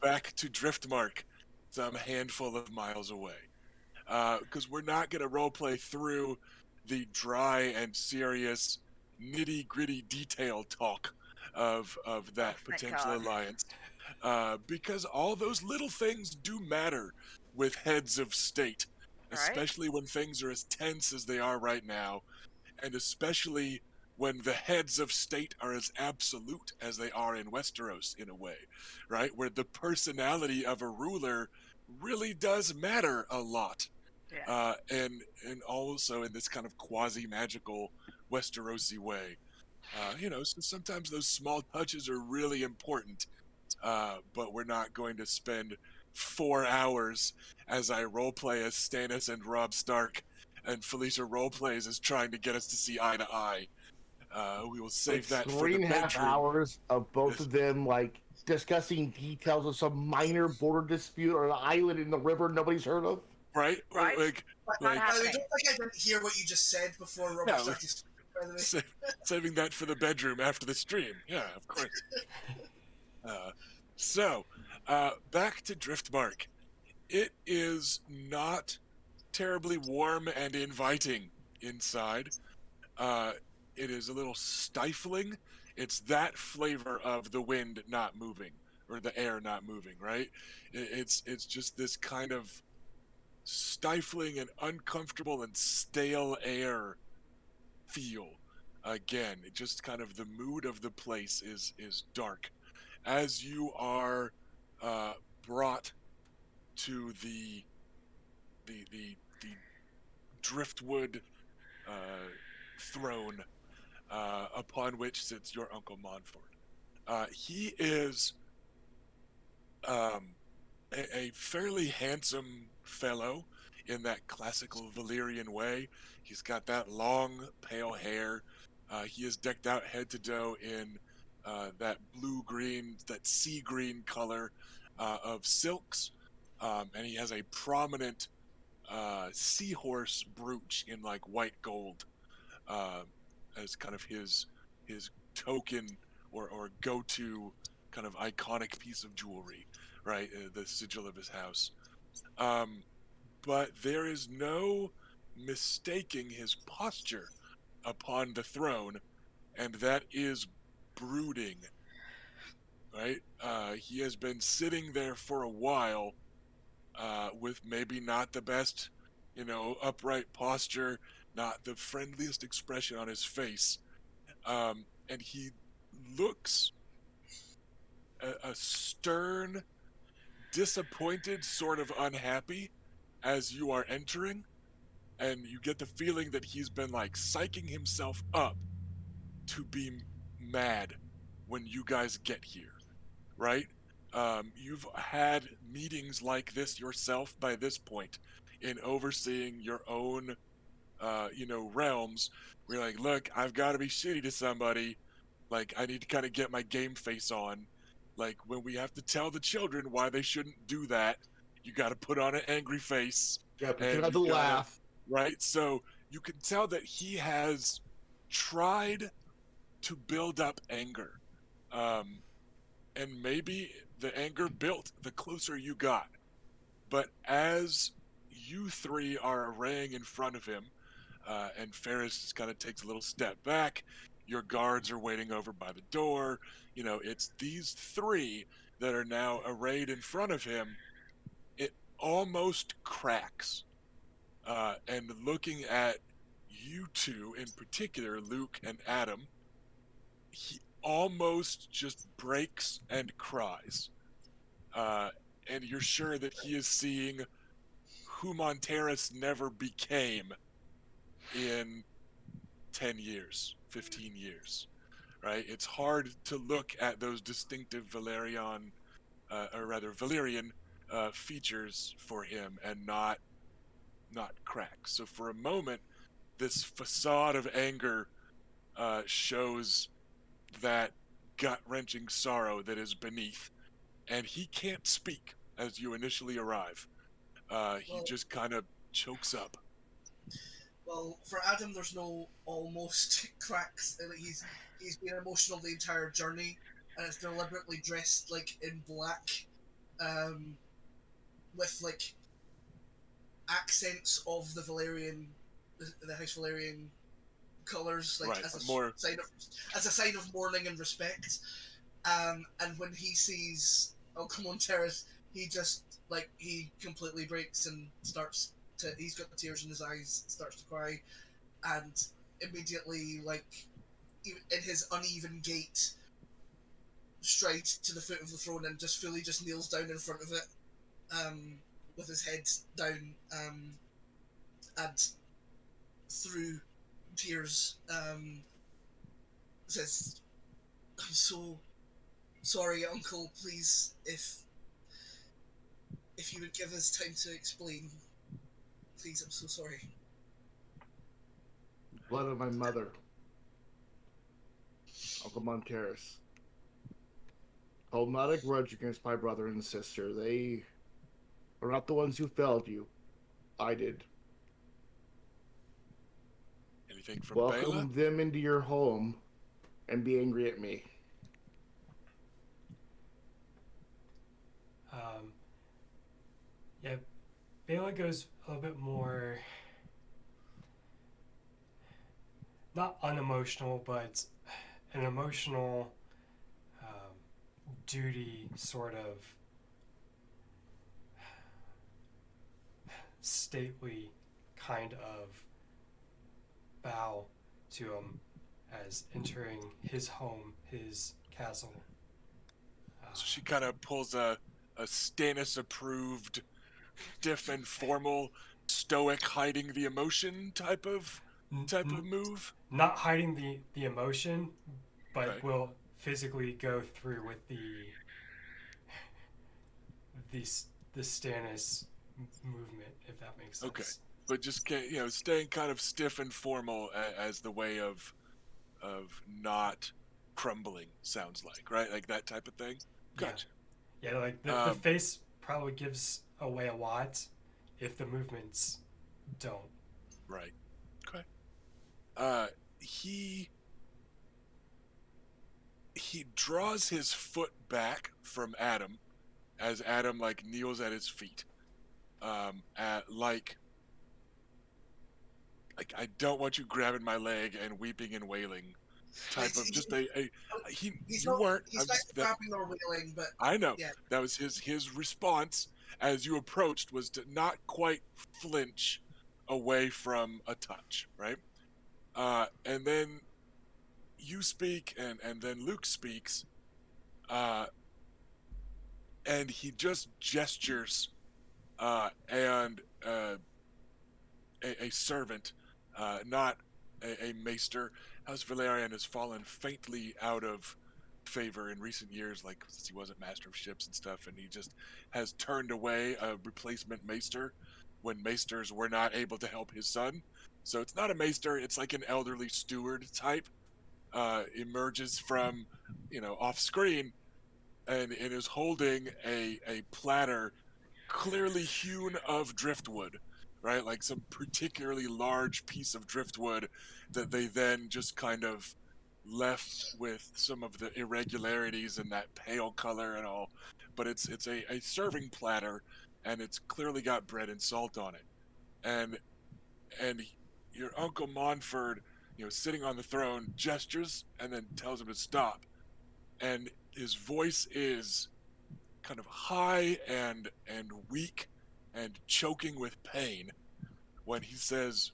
back to Driftmark, some handful of miles away. Because we're not going to roleplay through the dry and serious, nitty-gritty detail talk of Oh, that thank potential God. alliance. Because all those little things do matter with heads of state, Right? especially when things are as tense as they are right now, and especially when the heads of state are as absolute as they are in Westeros in a way, right? Where the personality of a ruler really does matter a lot. Yeah. And also in this kind of quasi-magical Westerosi way. So sometimes those small touches are really important, but we're not going to spend 4 hours as I roleplay as Stannis and Robb Stark, and Felicia roleplays as trying to get us to see eye to eye. We will Like save that for three the and a half bedroom. hours of both of them like discussing details of some minor border dispute or an island in the river nobody's heard of. Right? Right? Like, But, Not like, by the way, happening. don't think I didn't hear what you just said before Robert yeah, started speaking, by the way. saving that for the bedroom after the stream. Yeah, of course. Uh, so, back to Driftmark. It is not terribly warm and inviting inside. Uh, it is a little stifling. It's that flavor of the wind not moving or the air not moving, right? It's just this kind of stifling and uncomfortable and stale air feel. Again, it just kind of the mood of the place is dark. As you are brought to the driftwood throne upon which sits your Uncle Montfort. He is um, a fairly handsome fellow in that classical Valyrian way. He's got that long, pale hair. He is decked out head to toe in that blue-green, that sea-green color of silks. And he has a prominent seahorse brooch in like white gold uh, as kind of his token or go-to kind of iconic piece of jewelry, right? The sigil of his house. Um, but there is no mistaking his posture upon the throne, and that is brooding, right? He has been sitting there for a while with maybe not the best, upright posture, not the friendliest expression on his face. And he looks a stern, disappointed, sort of unhappy as you are entering. And you get the feeling that he's been like psyching himself up to be mad when you guys get here, right? You've had meetings like this yourself by this point in overseeing your own realms where you're like, look, I've got to be shitty to somebody. Like, I need to kind of get my game face on. Like, when we have to tell the children why they shouldn't do that, you got to put on an angry face. Yeah, but you And have to you've gotta, laugh. right? So you can tell that he has tried to build up anger. And maybe the anger built the closer you got. But as you three are arraying in front of him, and Ferris just kind of takes a little step back, your guards are waiting over by the door. It's these three that are now arrayed in front of him. It almost cracks. And looking at you two in particular, Luke and Adam, he almost just breaks and cries. And you're sure that he is seeing who Monteris never became in 10 years, 15 years, right? It's hard to look at those distinctive Valyrian features for him and not crack. So for a moment, this facade of anger shows that gut-wrenching sorrow that is beneath, and he can't speak as you initially arrive. He Well- just kind of chokes up. Well, for Adam, there's no almost cracks. He's been emotional the entire journey, and it's deliberately dressed like in black, with like accents of the House Valyrian colors, like Right, as more- a sign of mourning and respect. And when he sees Uncle Monteris, he completely breaks and he's got tears in his eyes, starts to cry, and immediately, in his uneven gait, strides to the foot of the throne and just fully just kneels down in front of it, with his head down, and through tears, says, "I'm so sorry, Uncle. Please, if you would give us time to explain, please. I'm so sorry." Blood of my mother, Uncle Monteris. Hold not a grudge against my brother and sister. They are not the ones who failed you. I did. Anything from Welcome Bela? them into your home and be angry at me. Yeah, Bela goes a little bit more, not unemotional, but an emotional duty sort of stately kind of bow to him as entering his home, his castle. So she kind of pulls a Stannis approved, stiff and formal, stoic, hiding the emotion type of move. Not hiding the emotion, but Okay. will physically go through with the Stannis movement, if that makes sense. Okay. But just staying kind of stiff and formal as the way of not crumbling, sounds like, right? Like that type of thing. Gotcha. Yeah, like the face probably gives away a lot if the movements don't. Right. Okay. He draws his foot back from Adam as Adam kneels at his feet. Like I don't want you grabbing my leg and weeping and wailing type of just He's you not, weren't. he's not grabbing or wailing, but I know. yeah. That was his response as you approached, was to not quite flinch away from a touch, right? And then you speak, and then Luke speaks, and he just gestures, and a servant, not a maester. House Valyrian has fallen faintly out of favor in recent years, since he wasn't master of ships and stuff, and he just has turned away a replacement maester when maesters were not able to help his son. So it's not a maester, it's like an elderly steward type, emerges from, off screen and is holding a platter clearly hewn of driftwood, right? Like some particularly large piece of driftwood that they then just kind of left with some of the irregularities and that pale color and all. But it's a serving platter, and it's clearly got bread and salt on it. And your Uncle Monford, sitting on the throne, gestures and then tells him to stop. And his voice is kind of high and weak and choking with pain when he says,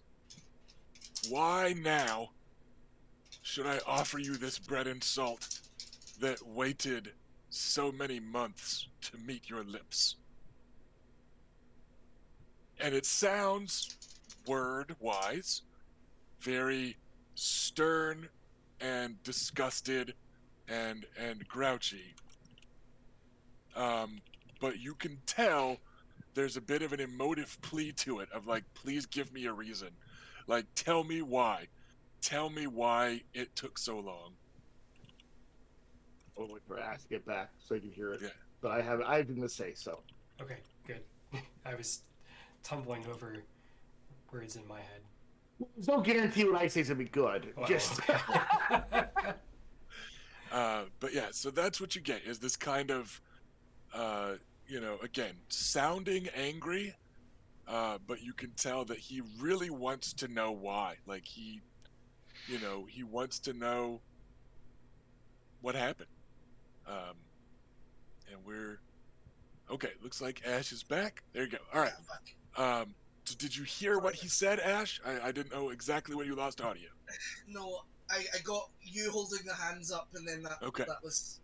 "Why now should I offer you this bread and salt that waited so many months to meet your lips?" And it sounds, word-wise, very stern and disgusted and grouchy. But you can tell there's a bit of an emotive plea to it of like, please give me a reason. Like, tell me why. Tell me why it took so long. I'll wait for Ash to get back so you can hear it. Yeah. But I have anything to say, so. Okay, good. I was tumbling over words in my head. There's no guarantee what I say is going to be good. Wow. Just. But yeah, so that's what you get, is this kind of, again, sounding angry, but you can tell that he really wants to know why. Like, he wants to know what happened. And we're... Okay, looks like Ash is back. There you go. All right. So did you hear what he said, Ash? I didn't know exactly when you lost audio. No, I got you holding the hands up, and then that Okay. that was.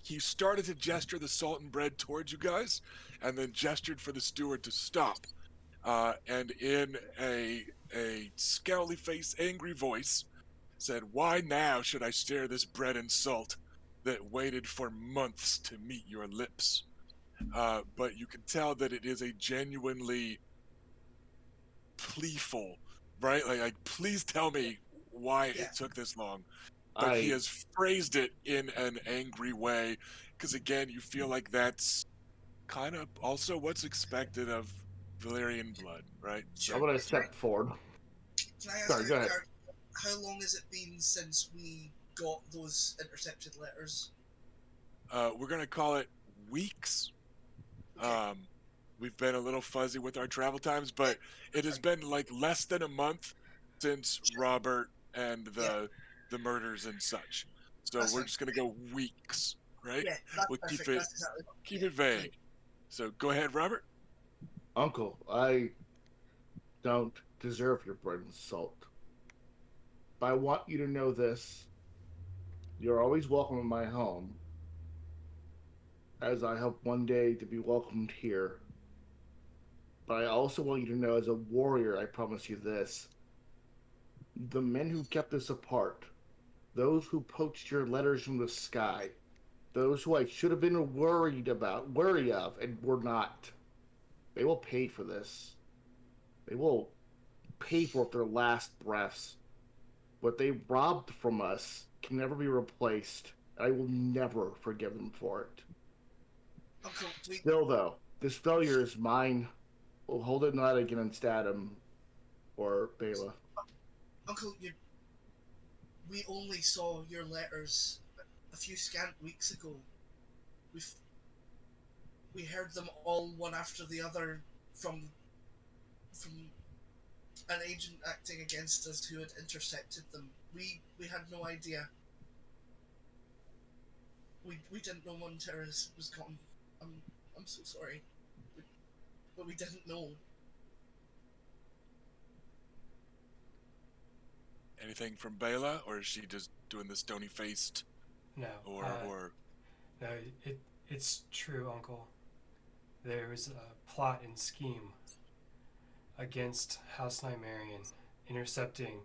He started to gesture the salt and bread towards you guys, and then gestured for the steward to stop. And in a scowly face, angry voice, said, "Why now should I share this bread and salt that waited for months to meet your lips?" But you can tell that it is a genuinely pleaful, right? Like please tell me why it took this long. But he has phrased it in an angry way, because again, you feel like that's kind of also what's expected of Valyrian blood, right? Sure. I'm going to step forward. Can I ask Sorry, you, go ahead. how long has it been since we got those intercepted letters? We're going to call it weeks. Okay. We've been a little fuzzy with our travel times, but it has been like less than a month since Robert and the murders and such. So That's we're fine. just going to go weeks, right? Yeah, that's We'll perfect. keep it That's exactly. keep it vague. So go ahead, Robert. Uncle, I don't deserve your bread and salt. But I want you to know this. You're always welcome in my home, as I hope one day to be welcomed here. But I also want you to know, as a warrior, I promise you this. The men who kept us apart, those who poached your letters from the sky, those who I should have been wary of, and were not, they will pay for this. They will pay for it with their last breaths. What they robbed from us can never be replaced. I will never forgive them for it. Uncle, Still, though, this failure is mine. We'll hold it not against Adam or Bela. Uncle, we only saw your letters a few scant weeks ago. We heard them all one after the other from an agent acting against us who had intercepted them. We had no idea. We didn't know Monteris was gone. I'm so sorry. But we didn't know. Anything from Bela, or is she just doing the stony faced? No. Or No, it's true, Uncle. There was a plot and scheme against House Nymerian, intercepting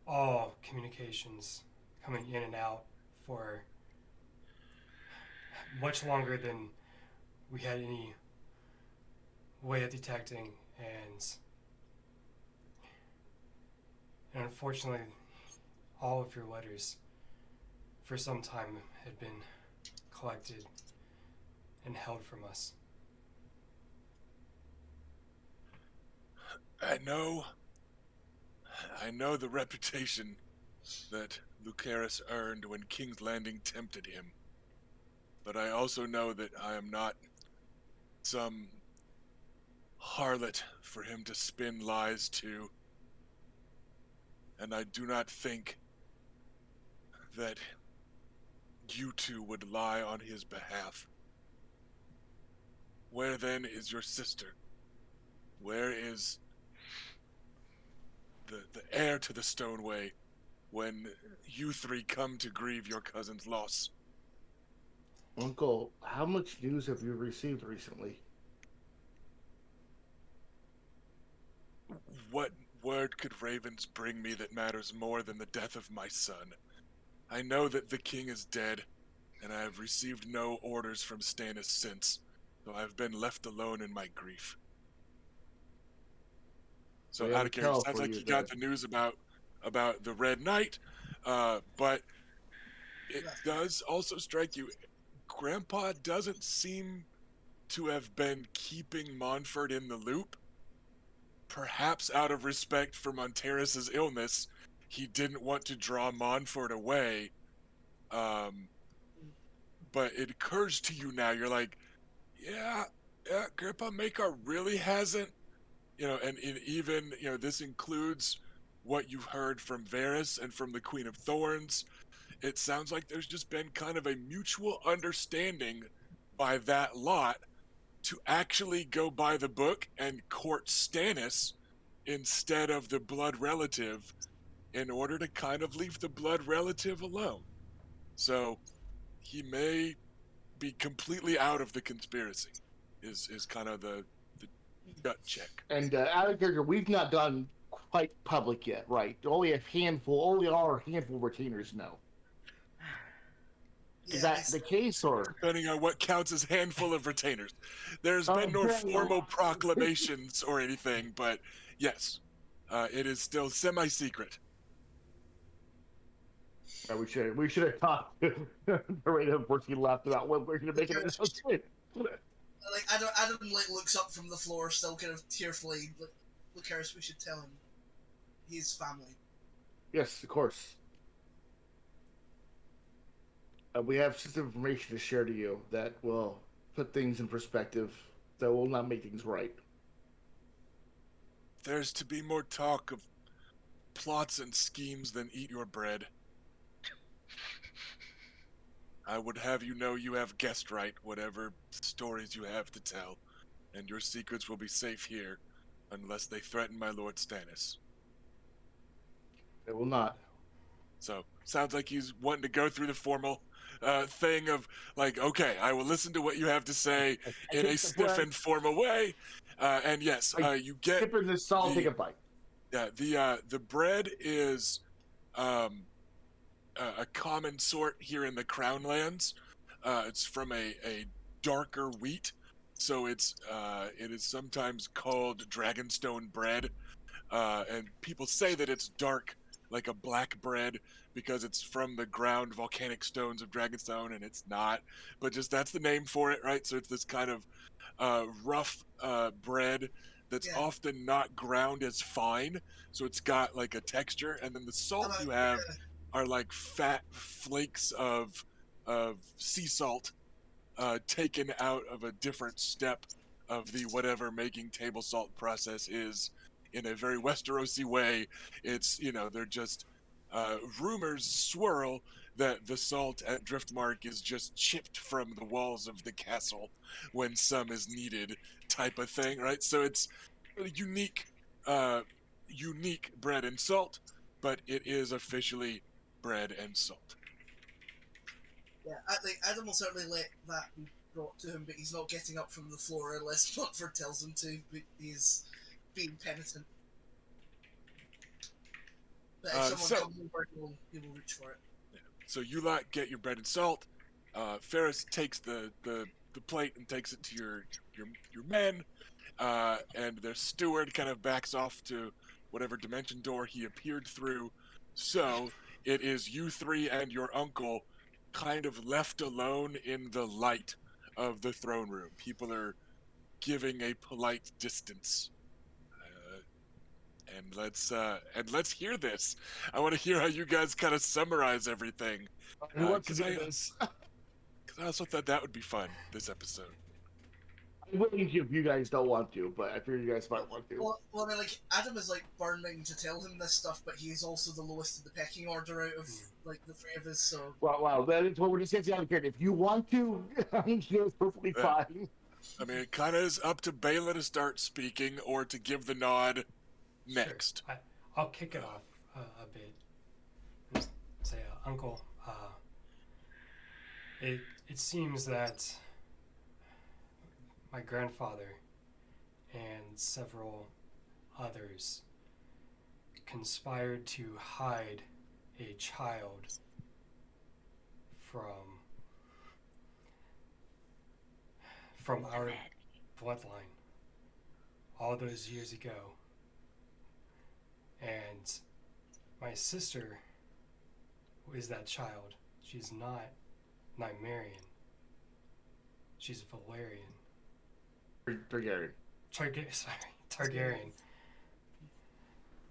all communications coming in and out for much longer than we had any way of detecting, and And unfortunately, all of your letters for some time had been collected and held from us. I know the reputation that Lucaris earned when King's Landing tempted him. But I also know that I am not some harlot for him to spin lies to. And I do not think that you two would lie on his behalf. Where then is your sister? Where is the heir to the Stoneway when you three come to grieve your cousin's loss? Uncle, how much news have you received recently? What word could ravens bring me that matters more than the death of my son? I know that the king is dead, and I have received no orders from Stannis since, so I've been left alone in my grief. So We out have of a character, tell sounds for like you you got there. the news about the Red Knight, but it does also strike you, Grandpa doesn't seem to have been keeping Montfort in the loop. Perhaps out of respect for Monteris's illness, he didn't want to draw Montfort away. But it occurs to you now, you're like, yeah, Grandpa Makar really hasn't, and even, this includes what you've heard from Varys and from the Queen of Thorns. It sounds like there's just been kind of a mutual understanding by that lot to actually go by the book and court Stannis instead of the blood relative in order to kind of leave the blood relative alone. So he may be completely out of the conspiracy is kind of the gut check. And out of character, we've not gone quite public yet, right? Only our handful of retainers know. Is that the case, or? Depending on what counts as handful of retainers. There's been no very formal well. proclamations or anything, but yes, it is still semi-secret. We should have talked. Narrator unfortunately laughed about when we're going to make an announcement. Like Adam like looks up from the floor, still kind of tearfully. Like, look, Harris, we should tell him he's family. Yes, of course. We have some information to share to you that will put things in perspective, that will not make things right. There's to be more talk of plots and schemes than eat your bread. I would have you know you have guessed right whatever stories you have to tell, and your secrets will be safe here, unless they threaten my Lord Stannis. They will not. So, sounds like he's wanting to go through the formal thing of, like, okay, I will listen to what you have to say in a stiff and formal way, and yes, you get... Dip in the salt, take a bite. Yeah, the bread is a common sort here in the Crown Lands. It's from a darker wheat, so it is sometimes called Dragonstone bread, and people say that it's dark like a black bread because it's from the ground volcanic stones of Dragonstone, and it's not, but just that's the name for it, right? So it's this kind of rough bread that's often not ground as fine, so it's got like a texture, and then the salt you have are like fat flakes of sea salt taken out of a different step of the whatever making table salt process is. In a very Westerosi way, it's, they're just rumors swirl that the salt at Driftmark is just chipped from the walls of the castle when some is needed, type of thing, right? So it's really unique bread and salt, but it is officially bread and salt. Yeah, Adam will certainly let that be brought to him, but he's not getting up from the floor unless Montfort tells him to. But he's being penitent. But if someone comes over, he will reach for it. Yeah. So you lot get your bread and salt. Ferris takes the plate and takes it to your men, and their steward kind of backs off to whatever dimension door he appeared through. So it is you three and your uncle kind of left alone in the light of the throne room. People are giving a polite distance. And let's hear this. I want to hear how you guys kind of summarize everything. Who wants to 'Cause do this? I also thought that would be fun this episode. I'm willing to if you guys don't want to, but I figure you guys might want to. Well, I mean, like Adam is like burning to tell him this stuff, but he's also the lowest in the pecking order out of like the three of us. So Wow, that is what we're just getting out of here. If you want to, I'm sure it's perfectly fine. I mean, it kind of is up to Bela to start speaking or to give the nod next. Sure. I'll kick it off a bit. And say, Uncle, it seems that my grandfather and several others conspired to hide a child from our bloodline all those years ago. And my sister is that child. She's not Nymerian. She's Valyrian. Targaryen. Targaryen.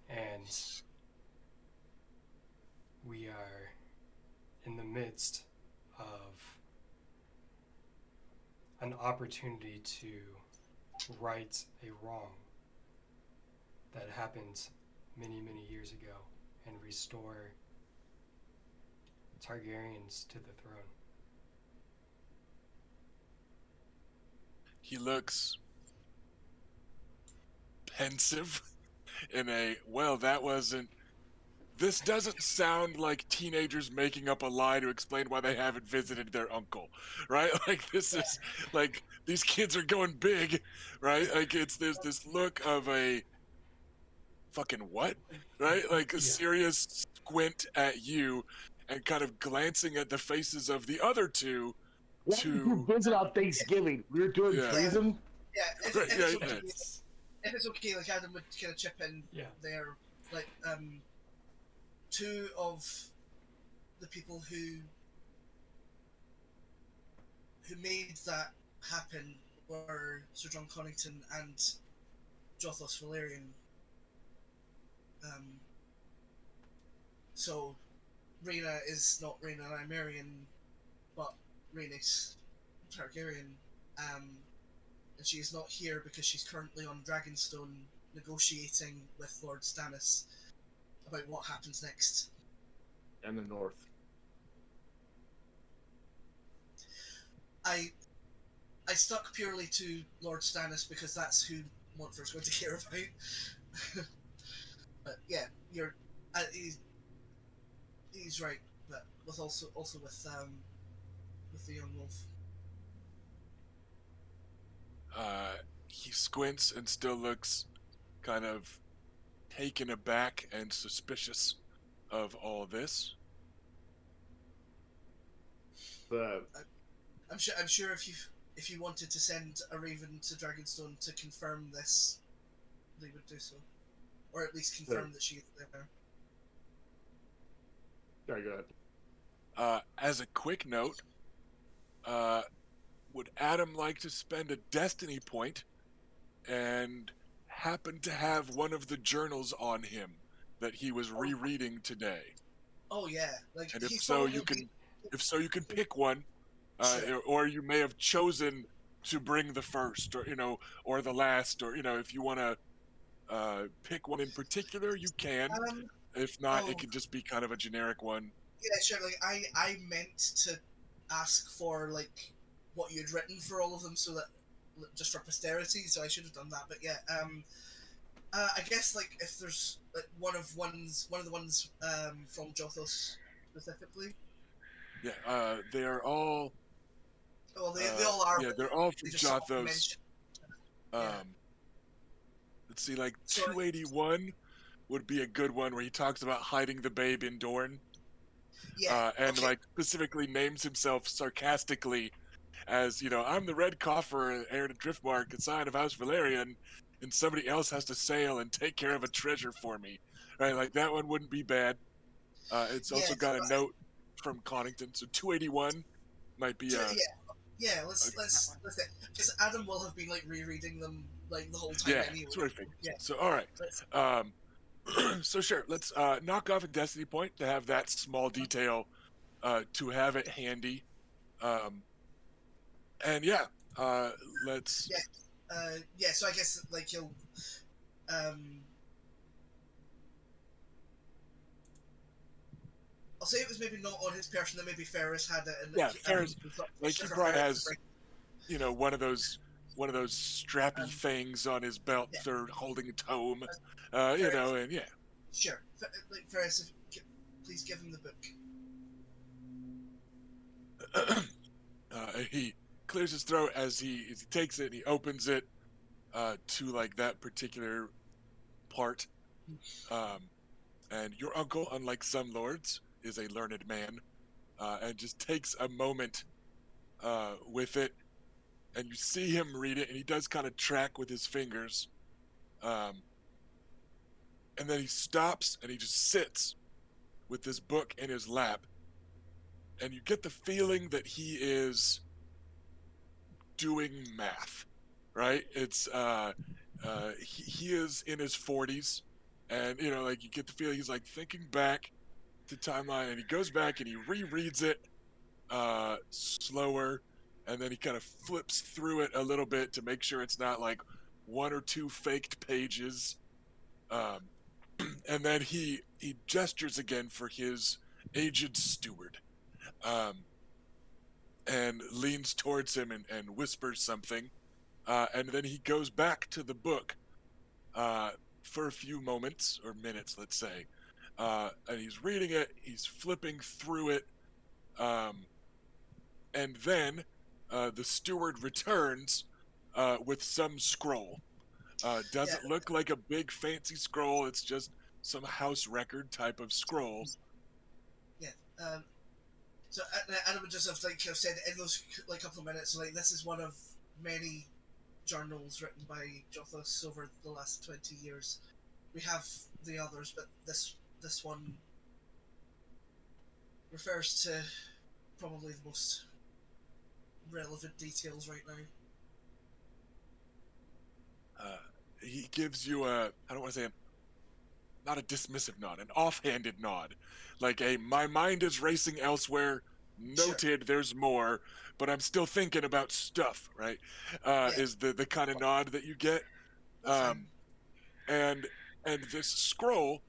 And we are in the midst of an opportunity to right a wrong that happened many, many years ago and restore Targaryens to the throne. He looks pensive in a, well, this doesn't sound like teenagers making up a lie to explain why they haven't visited their uncle, right? Like, this is, like, these kids are going big, right? Like, there's this look of a fucking what, right? Like a serious squint at you and kind of glancing at the faces of the other two. To visit on Thanksgiving. We were doing treason. Yeah, if it's okay, like Adam would kind of chip in there. Like, two of the people who made that happen were Sir John Connington and Jothos Valyrian. So Rhaena is not Rhaena Nymerian, but Rhaenys Targaryen, and she is not here because she's currently on Dragonstone negotiating with Lord Stannis about what happens next. And the North. I stuck purely to Lord Stannis because that's who Montfort's going to care about. But yeah, he's right, but with also with the young wolf. He squints and still looks kind of taken aback and suspicious of all this. I'm sure if you wanted to send a raven to Dragonstone to confirm this, they would do so, or at least confirm that she is there. Very good. As a quick note, would Adam like to spend a destiny point and happen to have one of the journals on him that he was rereading today? Oh yeah, like, and if so, you can pick one, Sure. or you may have chosen to bring the first, or or the last, or if you want to pick one in particular, you can. If not, it could just be kind of a generic one. Yeah, sure. Like I meant to ask for like what you'd written for all of them, so that just for posterity. So I should have done that. But yeah, I guess like if there's like one of the ones from Jothos specifically. Yeah, they're all. Well, they all are. Yeah, they're all from they just sort of Jothos. mention- Let's see, like 281 would be a good one where he talks about hiding the babe in Dorne. Yeah, And okay. like specifically names himself sarcastically as, I'm the Red Coffer, heir to Driftmark, and sign of House Valyrian. and somebody else has to sail and take care of a treasure for me, right? Like that one wouldn't be bad. It's also Yeah, got a note from Connington, so 281 might be let's because Adam will have been like rereading them like the whole time yeah, anyway. that's what I figured. Yeah. So all right, Let's, so sure, let's knock off a destiny point to have that small detail, to have it handy, and yeah, let's. so I guess like he'll I'll say it was maybe not on his person, that maybe Ferris had it, and Yeah, Ferris, like he probably has, Ferris, one of those strappy things on his belt yeah. for holding a tome, Ferris, and yeah. Sure, like Ferris, please give him the book. He clears his throat as he takes it and he opens it to like that particular part. And your uncle, unlike some lords, is a learned man, and just takes a moment with it, and you see him read it, and he does kind of track with his fingers, and then he stops and he just sits with this book in his lap, and you get the feeling that he is doing math, right? It's he is in his 40s, and like you get the feeling he's like thinking back to timeline, and he goes back and he rereads it slower, and then he kind of flips through it a little bit to make sure it's not like one or two faked pages, and then he gestures again for his aged steward, and leans towards him and whispers something, and then he goes back to the book for a few moments or minutes, let's say, and he's reading it, he's flipping through it, and then the steward returns with some scroll. Doesn't look like a big fancy scroll, it's just some house record type of scroll. Yeah. So Adam would just have said in those like couple of minutes, like this is one of many journals written by Jothos over the last 20 years. We have the others, but this one refers to probably the most relevant details right now. He gives you I don't want to say not a dismissive nod, an offhanded nod, like my mind is racing elsewhere. Noted, sure. There's more, but I'm still thinking about stuff. Right, is the kind of nod that you get, and this scroll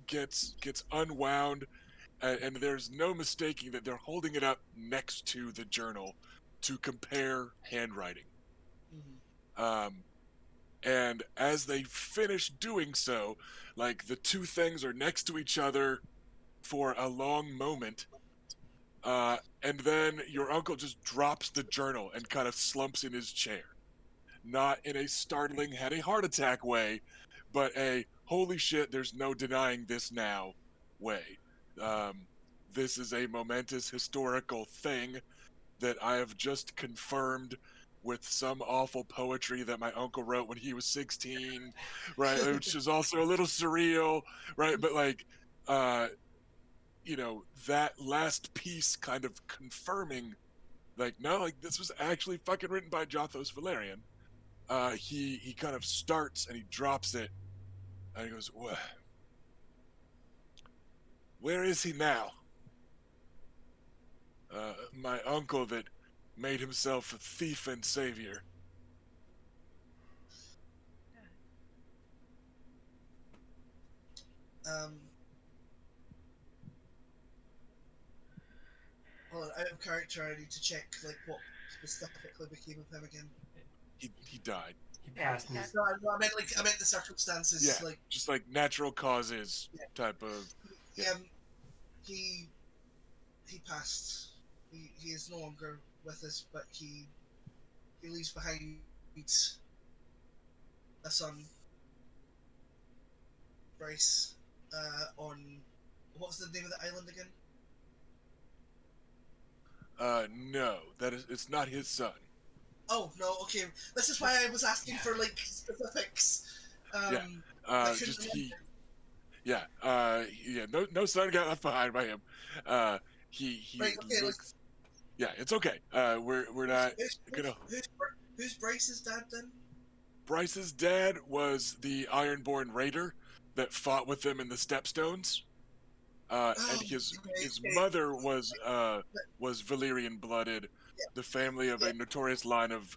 gets unwound, and there's no mistaking that they're holding it up next to the journal to compare handwriting. Mm-hmm. And as they finish doing so, like the two things are next to each other for a long moment, and then your uncle just drops the journal and kind of slumps in his chair. Not in a startling, had a heart attack way, but a holy shit, there's no denying this now way. This is a momentous historical thing that I have just confirmed with some awful poetry that my uncle wrote when he was 16, right? Which is also a little surreal, right? But like, that last piece kind of confirming, like, no, like this was actually fucking written by Jothos Valyrian. He kind of starts and he drops it, and he goes, "What? Where is he now? My uncle that made himself a thief and savior." Hold on, out of character, I need to check like what specifically became of him again. He died. He passed me. No, I meant the circumstances. Yeah, like just like natural causes type of. Yeah. He passed. He is no longer with us, but he leaves behind a son, Bryce, on what was the name of the island again? No, it's not his son. Oh no, okay. This is why I was asking for like specifics. Yeah. I couldn't Just remember. no son got left behind by him. He Right, okay, like looks. Yeah, it's okay. We're who's not who's gonna. who's, who's, who's Bryce's dad then? Bryce's dad was the Ironborn raider that fought with them in the Stepstones, and Oh, his okay. mother was Valyrian blooded, the family of Yeah, a notorious line of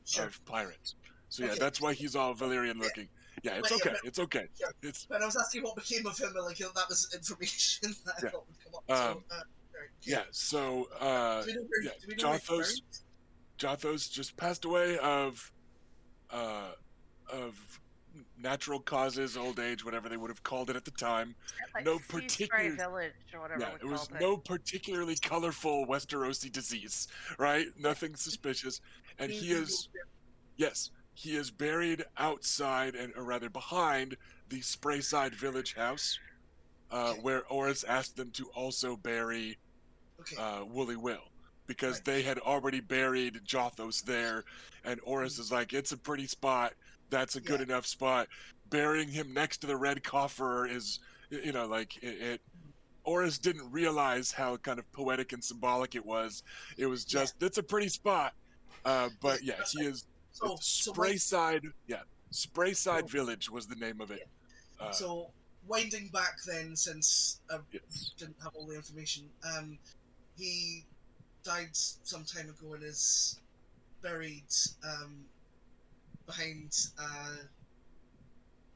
sure. pirates. So yeah, Okay. that's why he's all Valyrian Yeah, looking. Yeah, it's but yeah, okay. It's okay. sure. It's When I was asking what became of him, like that was information that I yeah. thought would come up. Um, So, right, okay. yeah. So yeah, Do we know where he's buried? Jothos just passed away uh of natural causes, old age, whatever they would have called it at the time. Like No Sea Spray particular Village or whatever Yeah, we it was called it. no particularly colorful Westerosi disease, right? Nothing suspicious. And he is buried outside, or rather behind, the Sprayside village house, Okay. where Oris asked them to also bury Okay. Woolly Will, because Right. they had already buried Jothos there, and Oris is like, it's a pretty spot, that's a good Yeah. enough spot. Burying him next to the red coffer is, like it Oris didn't realize how kind of poetic and symbolic it was. It was Yeah. just, it's a pretty spot. Yeah. But yeah, That's he right. is. So, It's so wait. Sprayside. Yeah, Sprayside So, Village was the name of it. so winding back then, since I Yes. didn't have all the information, he died some time ago and is buried behind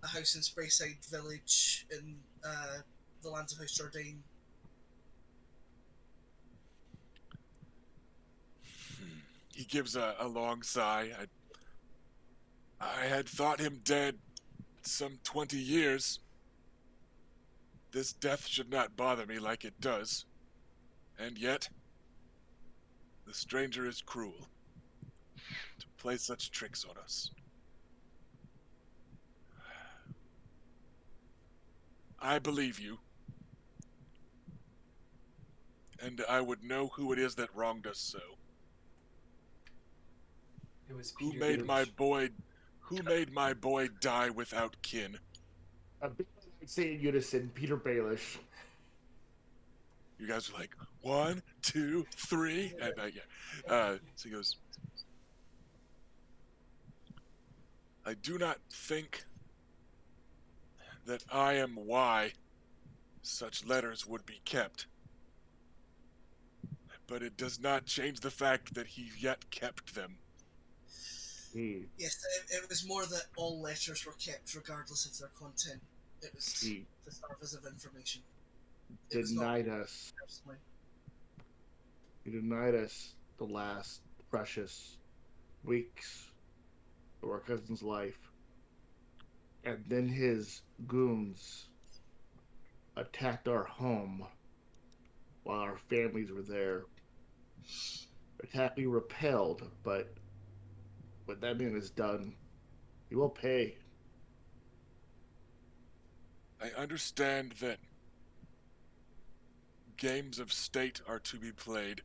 a house in Sprayside Village in the lands of House Jourdain. He gives a long sigh. I had thought him dead some 20 years. This death should not bother me like it does. And yet, the stranger is cruel to play such tricks on us. I believe you. And I would know who it is that wronged us so. It was Who Peter made Baelish. my boy die without kin? A big say in unison, Peter Baelish. You guys are like, 1, 2, 3, and so he goes, I do not think that I am why such letters would be kept. But it does not change the fact that he yet kept them. Yes, it was more that all letters were kept regardless of their content. It was He the service of information. It was not denied us. personally. He denied us the last precious weeks of our cousin's life. And then his goons attacked our home while our families were there. Attack we repelled, but what that man has done, he will pay. I understand that games of state are to be played,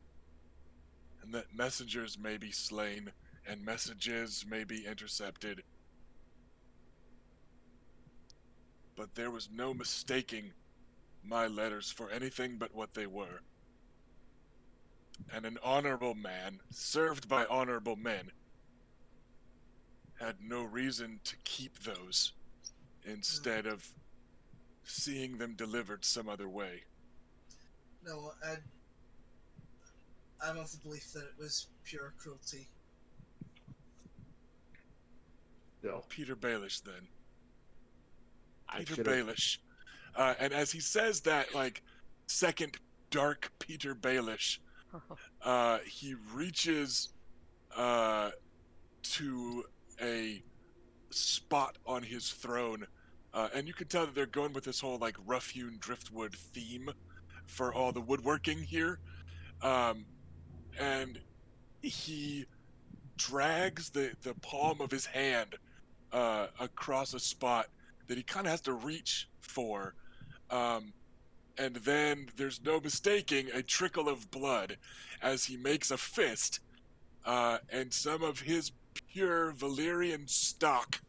and that messengers may be slain, and messages may be intercepted. But there was no mistaking my letters for anything but what they were. And an honorable man, served by honorable men, had no reason to keep those instead of seeing them delivered some other way. No, I'm of the belief that it was pure cruelty. No, Peter Baelish, then. I Peter should've- Baelish. And as he says that, like, second dark Peter Baelish, he reaches to a spot on his throne, and you can tell that they're going with this whole, like, rough-hewn driftwood theme for all the woodworking here. And he drags the palm of his hand across a spot that he kind of has to reach for. And then there's no mistaking a trickle of blood as he makes a fist and some of his pure Valyrian stock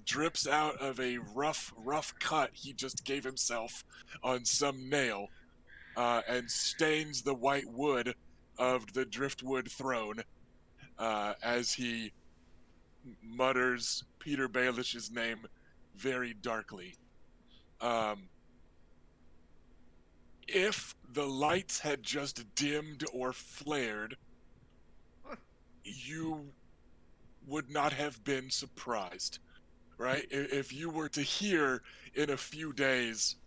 drips out of a rough cut he just gave himself on some nail, and stains the white wood of the driftwood throne, as he mutters Peter Baelish's name very darkly. If the lights had just dimmed or flared, you would not have been surprised, right? If you were to hear in a few days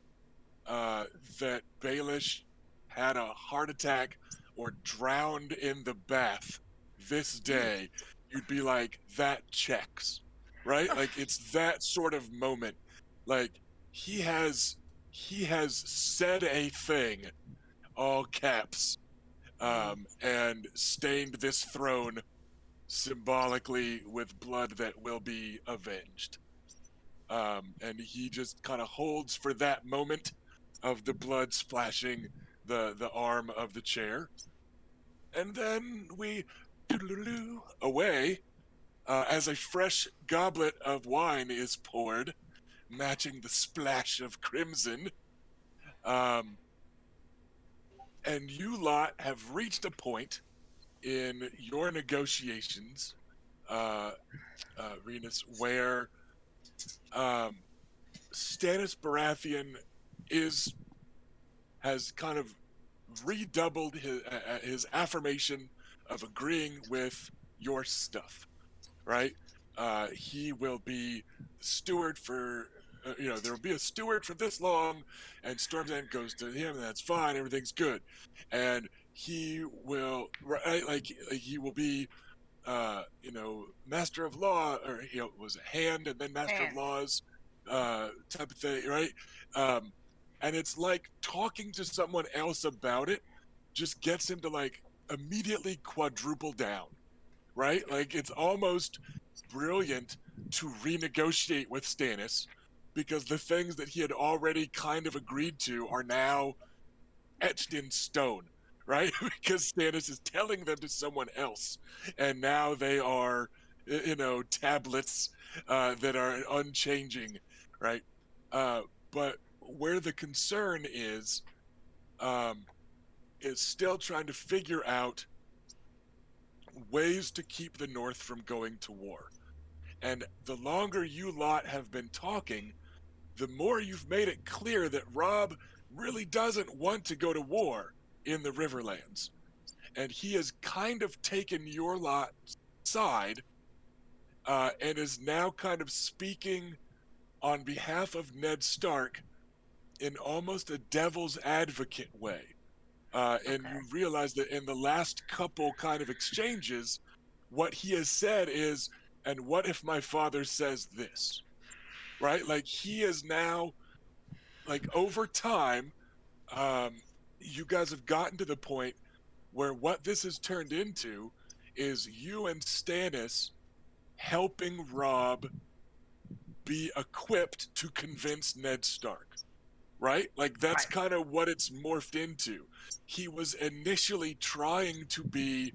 that Baelish had a heart attack or drowned in the bath this day, you'd be like, that checks, right? Like, it's that sort of moment. Like, he has said a thing, all caps, and stained this throne symbolically with blood that will be avenged. And he just kind of holds for that moment of the blood splashing the arm of the chair. And then we away as a fresh goblet of wine is poured, matching the splash of crimson. And you lot have reached a point in your negotiations, Renus, where Stannis Baratheon has kind of redoubled his affirmation of agreeing with your stuff, right? He will be steward for, there will be a steward for this long, and Storm's End goes to him, and that's fine, everything's good. And he will, right, like he will be, master of law, or was a hand and then master of laws, type of thing, right? And it's like talking to someone else about it just gets him to like immediately quadruple down, right? Like, it's almost brilliant to renegotiate with Stannis because the things that he had already kind of agreed to are now etched in stone, right? Because Stannis is telling them to someone else, and now they are, tablets that are unchanging, right? But where the concern is still trying to figure out ways to keep the North from going to war. And the longer you lot have been talking, the more you've made it clear that Robb really doesn't want to go to war in the Riverlands. And he has kind of taken your lot's side, and is now kind of speaking on behalf of Ned Stark in almost a devil's advocate way. And you realize that in the last couple kind of exchanges, what he has said is, and what if my father says this? Right? Like, he is now, like, over time, you guys have gotten to the point where what this has turned into is you and Stannis helping Robb be equipped to convince Ned Stark. Right? Like, that's kind of what it's morphed into. He was initially trying to be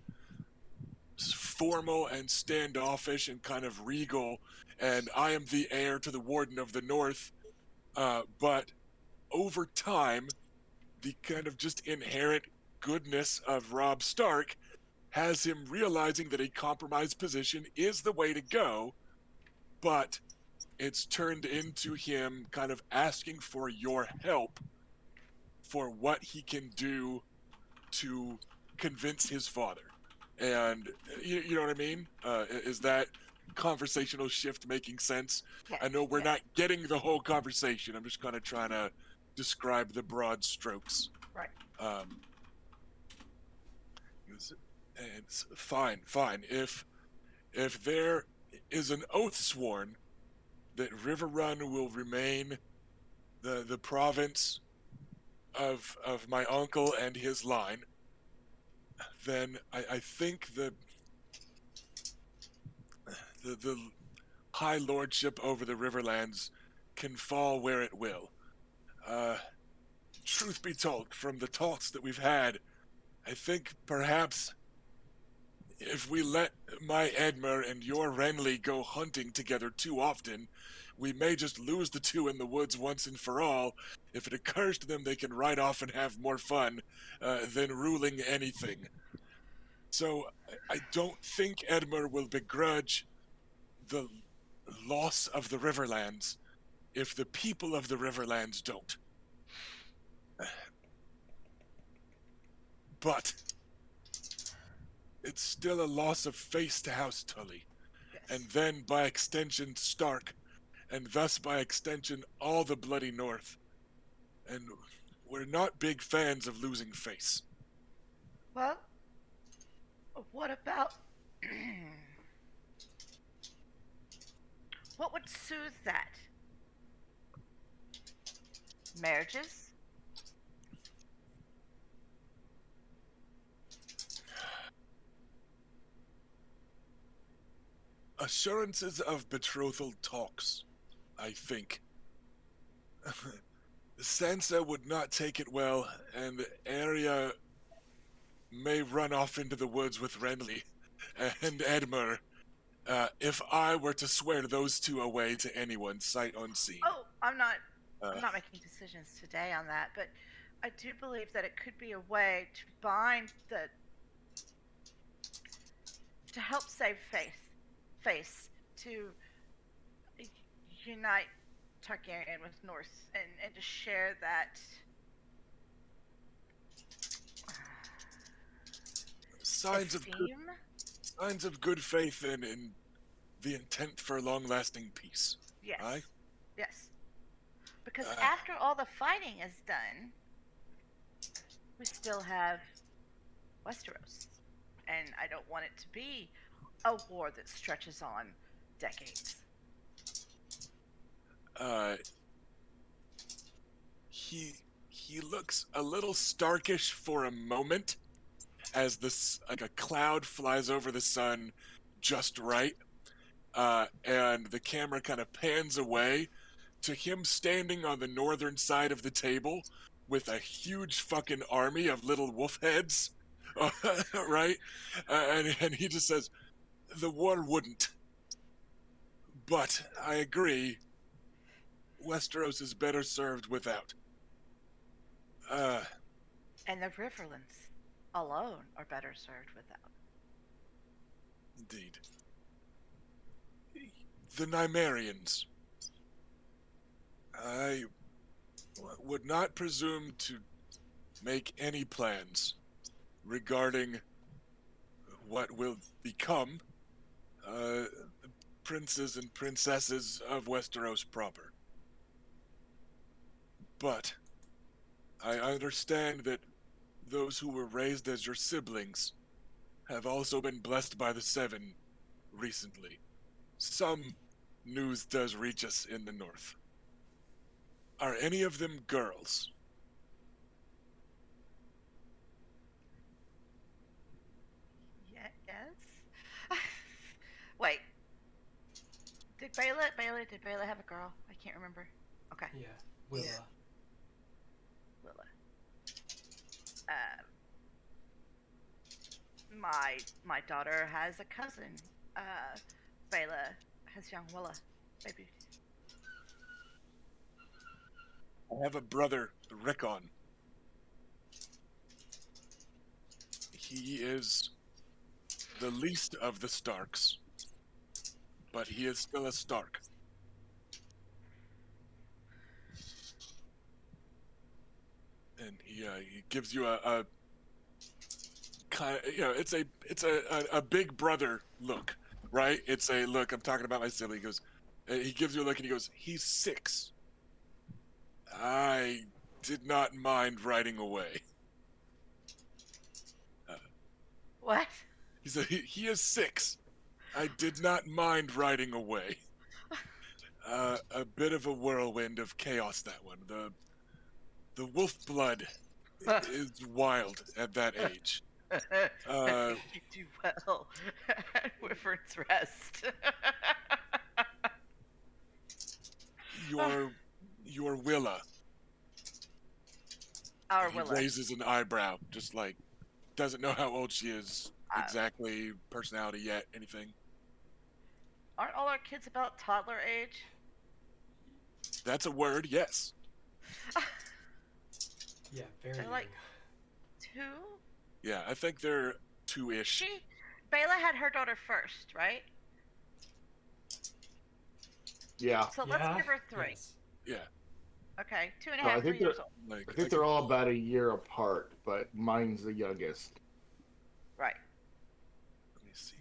formal and standoffish and kind of regal, and I am the heir to the Warden of the North. But over time, the kind of just inherent goodness of Robb Stark has him realizing that a compromised position is the way to go, but it's turned into him kind of asking for your help for what he can do to convince his father. And you know what I mean? Is that conversational shift making sense? Yes, I know we're not getting the whole conversation. I'm just kind of trying to describe the broad strokes. Right. And fine. If there is an oath sworn that Riverrun will remain the province of my uncle and his line, then I think the high lordship over the Riverlands can fall where it will. Truth be told, from the talks that we've had, I think perhaps if we let my Edmer and your Renly go hunting together too often, we may just lose the two in the woods once and for all. If it occurs to them they can ride off and have more fun than ruling anything. So I don't think Edmer will begrudge the loss of the Riverlands if the people of the Riverlands don't. But it's still a loss of face to House Tully, Yes. and then by extension Stark, and thus by extension all the bloody North. And we're not big fans of losing face. Well, what about what would soothe that? Marriages? Assurances of betrothal talks, I think. Sansa would not take it well, and Arya may run off into the woods with Renly and Edmer if I were to swear those two away to anyone, sight unseen. Oh, I'm not Uh, making decisions today on that, but I do believe that it could be a way to bind to help save face, to unite Targaryen with North, and to share that signs of good faith and the intent for long-lasting peace. Yes. Aye? Yes. Because after all the fighting is done, we still have Westeros. And I don't want it to be a war that stretches on decades. He looks a little Starkish for a moment as this like a cloud flies over the sun just right. And the camera kind of pans away to him standing on the northern side of the table with a huge fucking army of little wolf heads, right? And he just says, the war wouldn't. But I agree, Westeros is better served without. And the Riverlands alone are better served without. Indeed. The Nymerians. I would not presume to make any plans regarding what will become the princes and princesses of Westeros proper. But I understand that those who were raised as your siblings have also been blessed by the Seven recently. Some news does reach us in the north. Are any of them girls? Yes. Wait. Did Bayla have a girl? I can't remember. Okay. Yeah, Willa. Yeah. Willa. My daughter has a cousin. Bayla has young Willa, baby. I have a brother, Rickon. He is the least of the Starks, but he is still a Stark. And he gives you a kind of, it's a big brother look, right? It's a look. I'm talking about my sibling. He goes, he gives you a look and he goes, he's 6. I did not mind riding away. What? He said he is 6. I did not mind riding away. A bit of a whirlwind of chaos, that one. The wolf blood is wild at that age. I think you do well at Wyvern's Rest. Your Willa. Our He Willa. raises an eyebrow, just like doesn't know how old she is exactly personality yet. Anything? Aren't all our kids about toddler age? That's a word. Yes. Yeah, very They're young. like 2? Yeah, I think they're 2-ish. Bela had her daughter first, right? Yeah. So let's give her 3. Yes. Yeah. Okay, 2 and a No, I half, think 3 years old. Like I think they're all about a year apart, but mine's the youngest. Right. Let me see.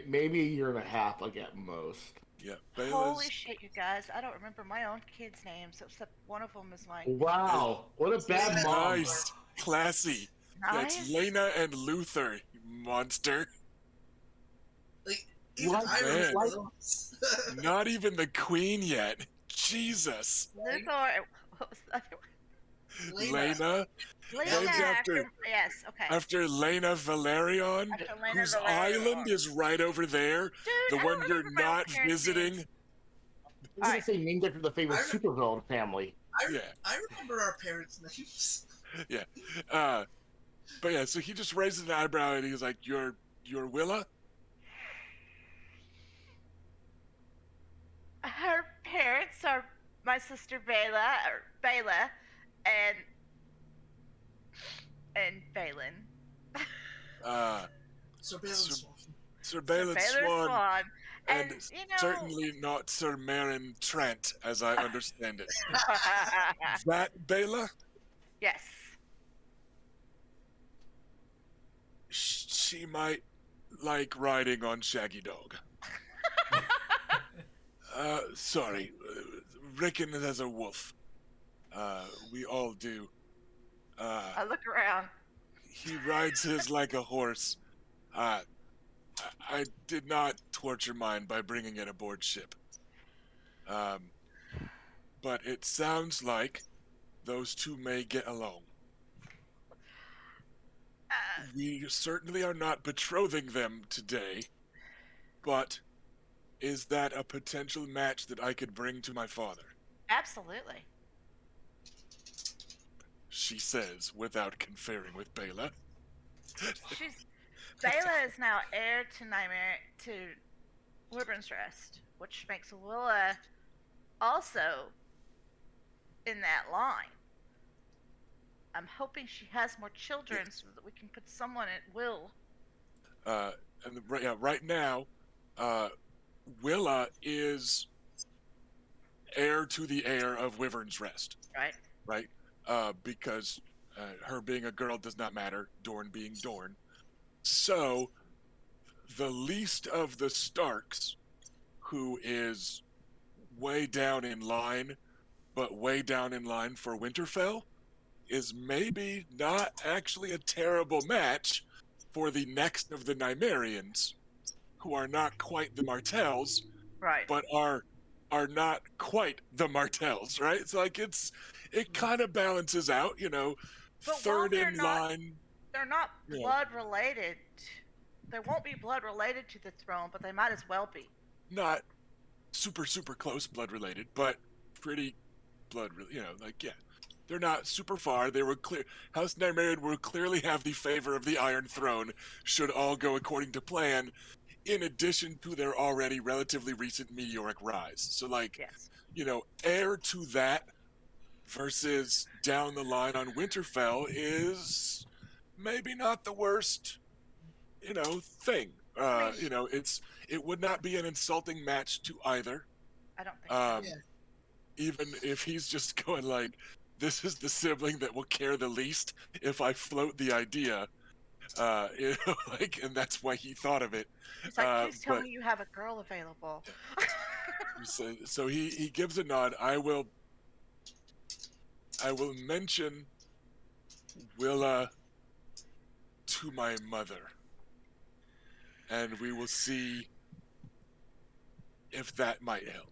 Maybe a year and a half, like at most. Yeah. Holy Bela's. shit, you guys. I don't remember my own kids' names, except one of them is my... Wow, what a bad mom! Nice. Classy. That's Nice. Lena and Luther, you monster. Like, even What? I Man. remember those. Not even the queen yet. Jesus. Luthor... What was the other one? Lena. Lena Named after- Yes, okay. After Lena Valerion, After Lena whose Valerion. island is right over there. Dude, The I one don't you're remember my own not parents' visiting. names. I'm gonna say named after the famous I- supervillain family. Yeah. I remember our parents' names. But yeah, so he just raises an eyebrow and he's like, You're Willa? Her parents are my sister Bela, and Balin. So Balin Sir- Swan. Sir Balin Baylor Swan, And, and you know... certainly not Sir Meryn Trent, as I understand it. Is that Bela? Yes. She might like riding on Shaggy Dog. Sorry. Reckon as a wolf. We all do. I look around. He rides his like a horse. I did not torture mine by bringing it aboard ship. But it sounds like those two may get along. We certainly are not betrothing them today, but is that a potential match that I could bring to my father? Absolutely. She says, without conferring with Bela. Bela is now heir to Wyvern's Rest, which makes Willa also in that line. I'm hoping she has more children so that we can put someone at will. Right now, Willa is heir to the heir of Wyvern's Rest. Right. Because her being a girl does not matter, Dorne being Dorne. So, the least of the Starks, who is way down in line, but way down in line for Winterfell, is maybe not actually a terrible match for the next of the Nymerians, who are not quite the Martells, Right. but are not quite the Martells, right? It's like it kind of balances out, But third while in line. they're not Yeah. blood related. There won't be blood related to the throne, but they might as well be. Not super close blood related, but pretty blood, yeah. They're not super far. They were clear. House Nymeria will clearly have the favor of the Iron Throne, should all go according to plan, in addition to their already relatively recent meteoric rise. So, Yes. heir to that versus down the line on Winterfell is maybe not the worst, thing. It would not be an insulting match to either. I don't think so. Yeah. Even if he's just going like, this is the sibling that will care the least if I float the idea, and that's why he thought of it. It's like, please tell me you have a girl available. So he gives a nod. I will mention Willa to my mother, and we will see if that might help.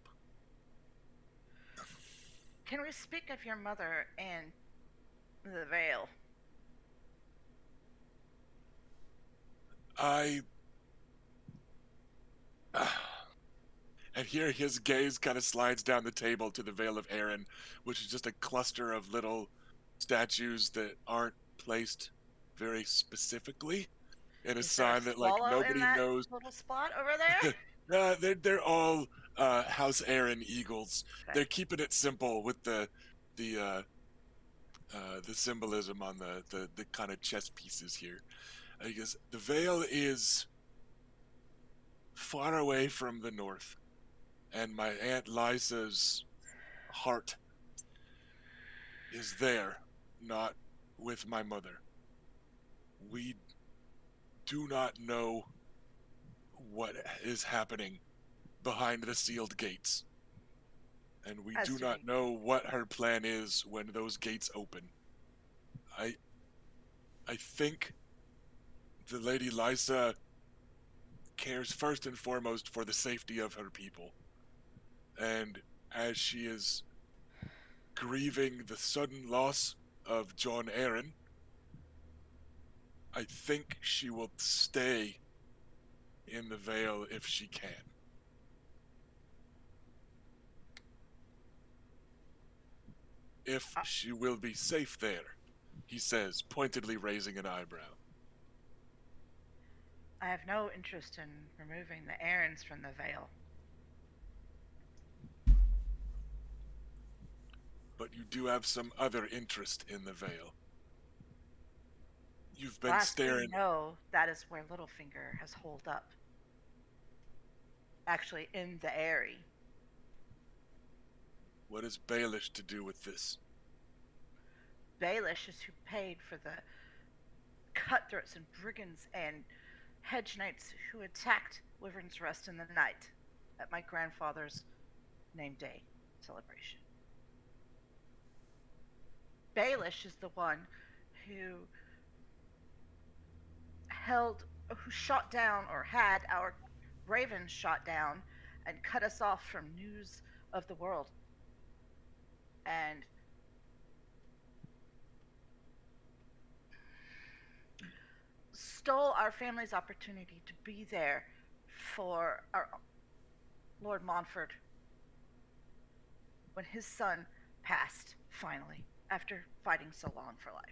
Can we speak of your mother and the veil? And here his gaze kind of slides down the table to the Veil of Aaron, which is just a cluster of little statues that aren't placed very specifically. and a Is there a sign that like swallow in nobody that knows. little spot over there? They're all House Aaron Eagles. Okay. They're keeping it simple with the symbolism on the kind of chess pieces here. Because the Vale is far away from the north, and my Aunt Liza's heart is there, not with my mother. We do not know what is happening behind the sealed gates. And we As do do not we. know what her plan is when those gates open. I think the Lady Lysa cares first and foremost for the safety of her people. And as she is grieving the sudden loss of John Aaron, I think she will stay in the Vale if she can. If she will be safe there, he says, pointedly raising an eyebrow. I have no interest in removing the Aarons from the Vale. But you do have some other interest in the Vale. You've been Last staring. we know, that is where Littlefinger has holed up. Actually, in the Eyrie. What has Baelish to do with this? Baelish is who paid for the cutthroats and brigands and hedge knights who attacked Wyvern's Rest in the night at my grandfather's name day celebration. Baelish is the one who shot down or had our ravens shot down and cut us off from news of the world. And stole our family's opportunity to be there for our Lord Montfort when his son passed, finally, after fighting so long for life.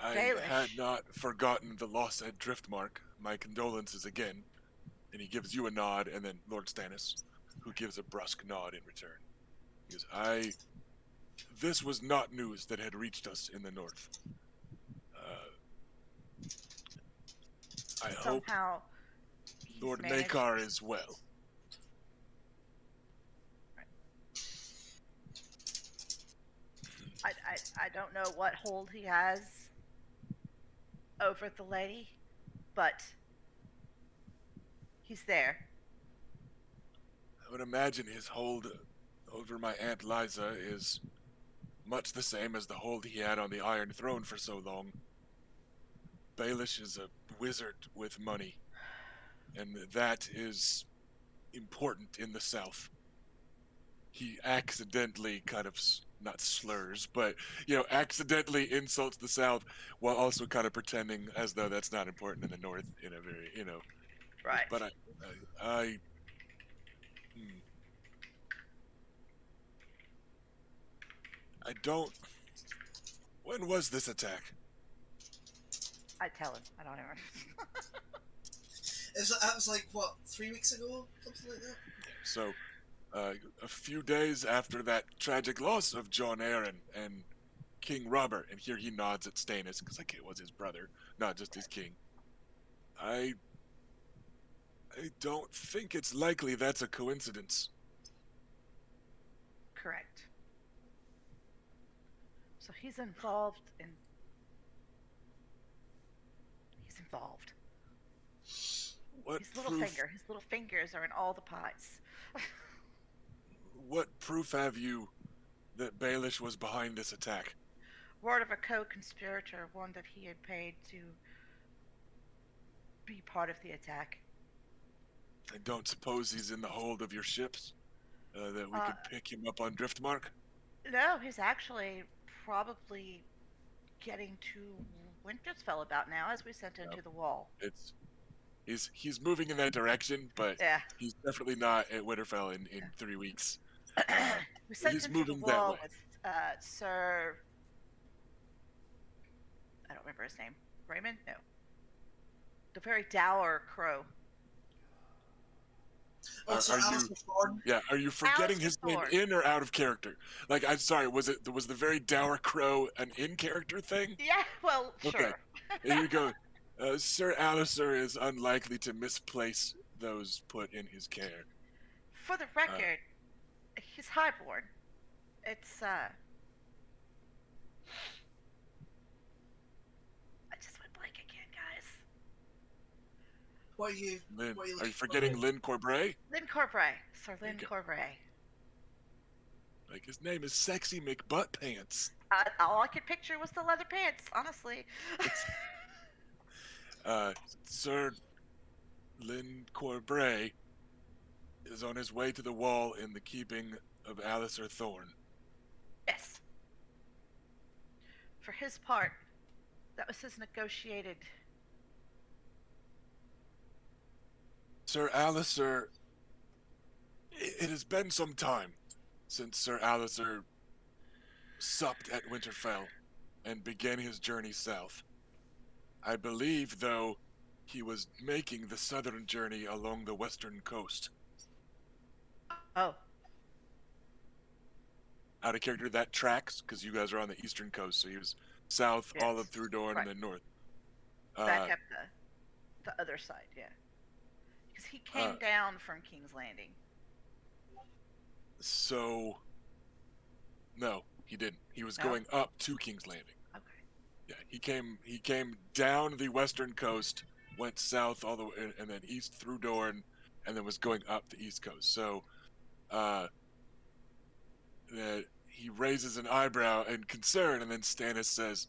I Baelish. had not forgotten the loss at Driftmark. My condolences again. And he gives you a nod, and then Lord Stannis, who gives a brusque nod in return. Because this was not news that had reached us in the north. I hope Somehow Lord managed- Maekar is well. I don't know what hold he has over the lady, but he's there. I would imagine his hold over my Aunt Liza is much the same as the hold he had on the Iron Throne for so long. Baelish is a wizard with money, and that is important in the South. He accidentally kind of, not slurs, but, accidentally insults the South while also kind of pretending as though that's not important in the North in a very, Right. But I don't. When was this attack? I tell him. I don't even. That was like, what, 3 weeks ago? Something like that? So, a few days after that tragic loss of John Aaron and King Robert, and here he nods at Stannis, because it was his brother, not just his king. I don't think it's likely that's a coincidence. Correct. So he's involved. What His little proof? finger. His little fingers are in all the pies. What proof have you that Baelish was behind this attack? Word of a co-conspirator, one that he had paid to be part of the attack. I don't suppose he's in the hold of your ships? That we could pick him up on Driftmark? No, he's actually probably getting to Winterfell about now as we sent him to the wall. He's moving in that direction, but Yeah. he's definitely not at Winterfell in 3 weeks. We sent he's him to the moving that wall way. with Sir I don't remember his name. Raymond? No. The very dour crow. Oh, Sir Are you- Alistair Thorne. Yeah, are you forgetting Alistair his name Thorne. in or out of character? Like, I'm sorry, was the very dour crow an in-character thing? Yeah, well, Okay. sure. Here you go. Sir Alistair is unlikely to misplace those put in his care. For the record, he's highborn. It's, I just went blank again, guys. What are you? Lynn, What are you are looking you for? forgetting Lynn Corbray? Lynn Corbray. Sir Lynn Okay. Corbray. Like, his name is Sexy McButt Pants. All I could picture was the leather pants, honestly. Sir Lynn Corbray is on his way to the wall in the keeping of Alistair Thorne. Yes. For his part, that was his negotiated. Sir Alistair, it has been some time since Sir Alistair supped at Winterfell and began his journey south. I believe, though, he was making the southern journey along the western coast. Oh, Out of character, that tracks, because you guys are on the eastern coast, so he was south, all Yes. up through Dorne, Right. and then north. back up the other side, yeah. Because he came down from King's Landing. So, no, he didn't. He was No? going up to King's Landing. Okay. Yeah, he came down the western coast, went south all the way, and then east through Dorne, and then was going up the east coast. So, he raises an eyebrow in concern, and then Stannis says,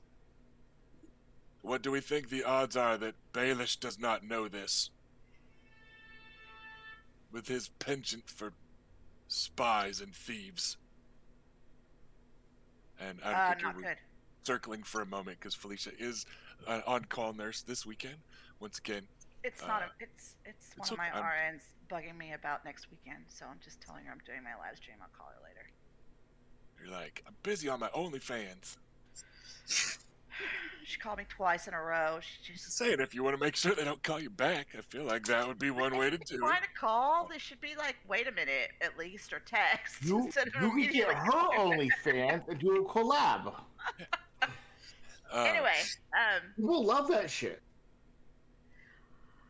"What do we think the odds are that Baelish does not know this? With his penchant for spies and thieves." And out of character, Not good. circling for a moment because Felicia is an on-call nurse this weekend. Once again, It's not a. It's one it's of my okay. RNs bugging me about next weekend, so I'm just telling her I'm doing my live stream. I'll call her later. you're like, "I'm busy on my OnlyFans." She called me twice in a row. She just Saying if you want to make sure they don't call you back, I feel like that would be one way to do trying it. to call. They should be like, wait a minute, at least, or text You instead of can get immediately her OnlyFans and do a collab. Anyway, We'll love that shit.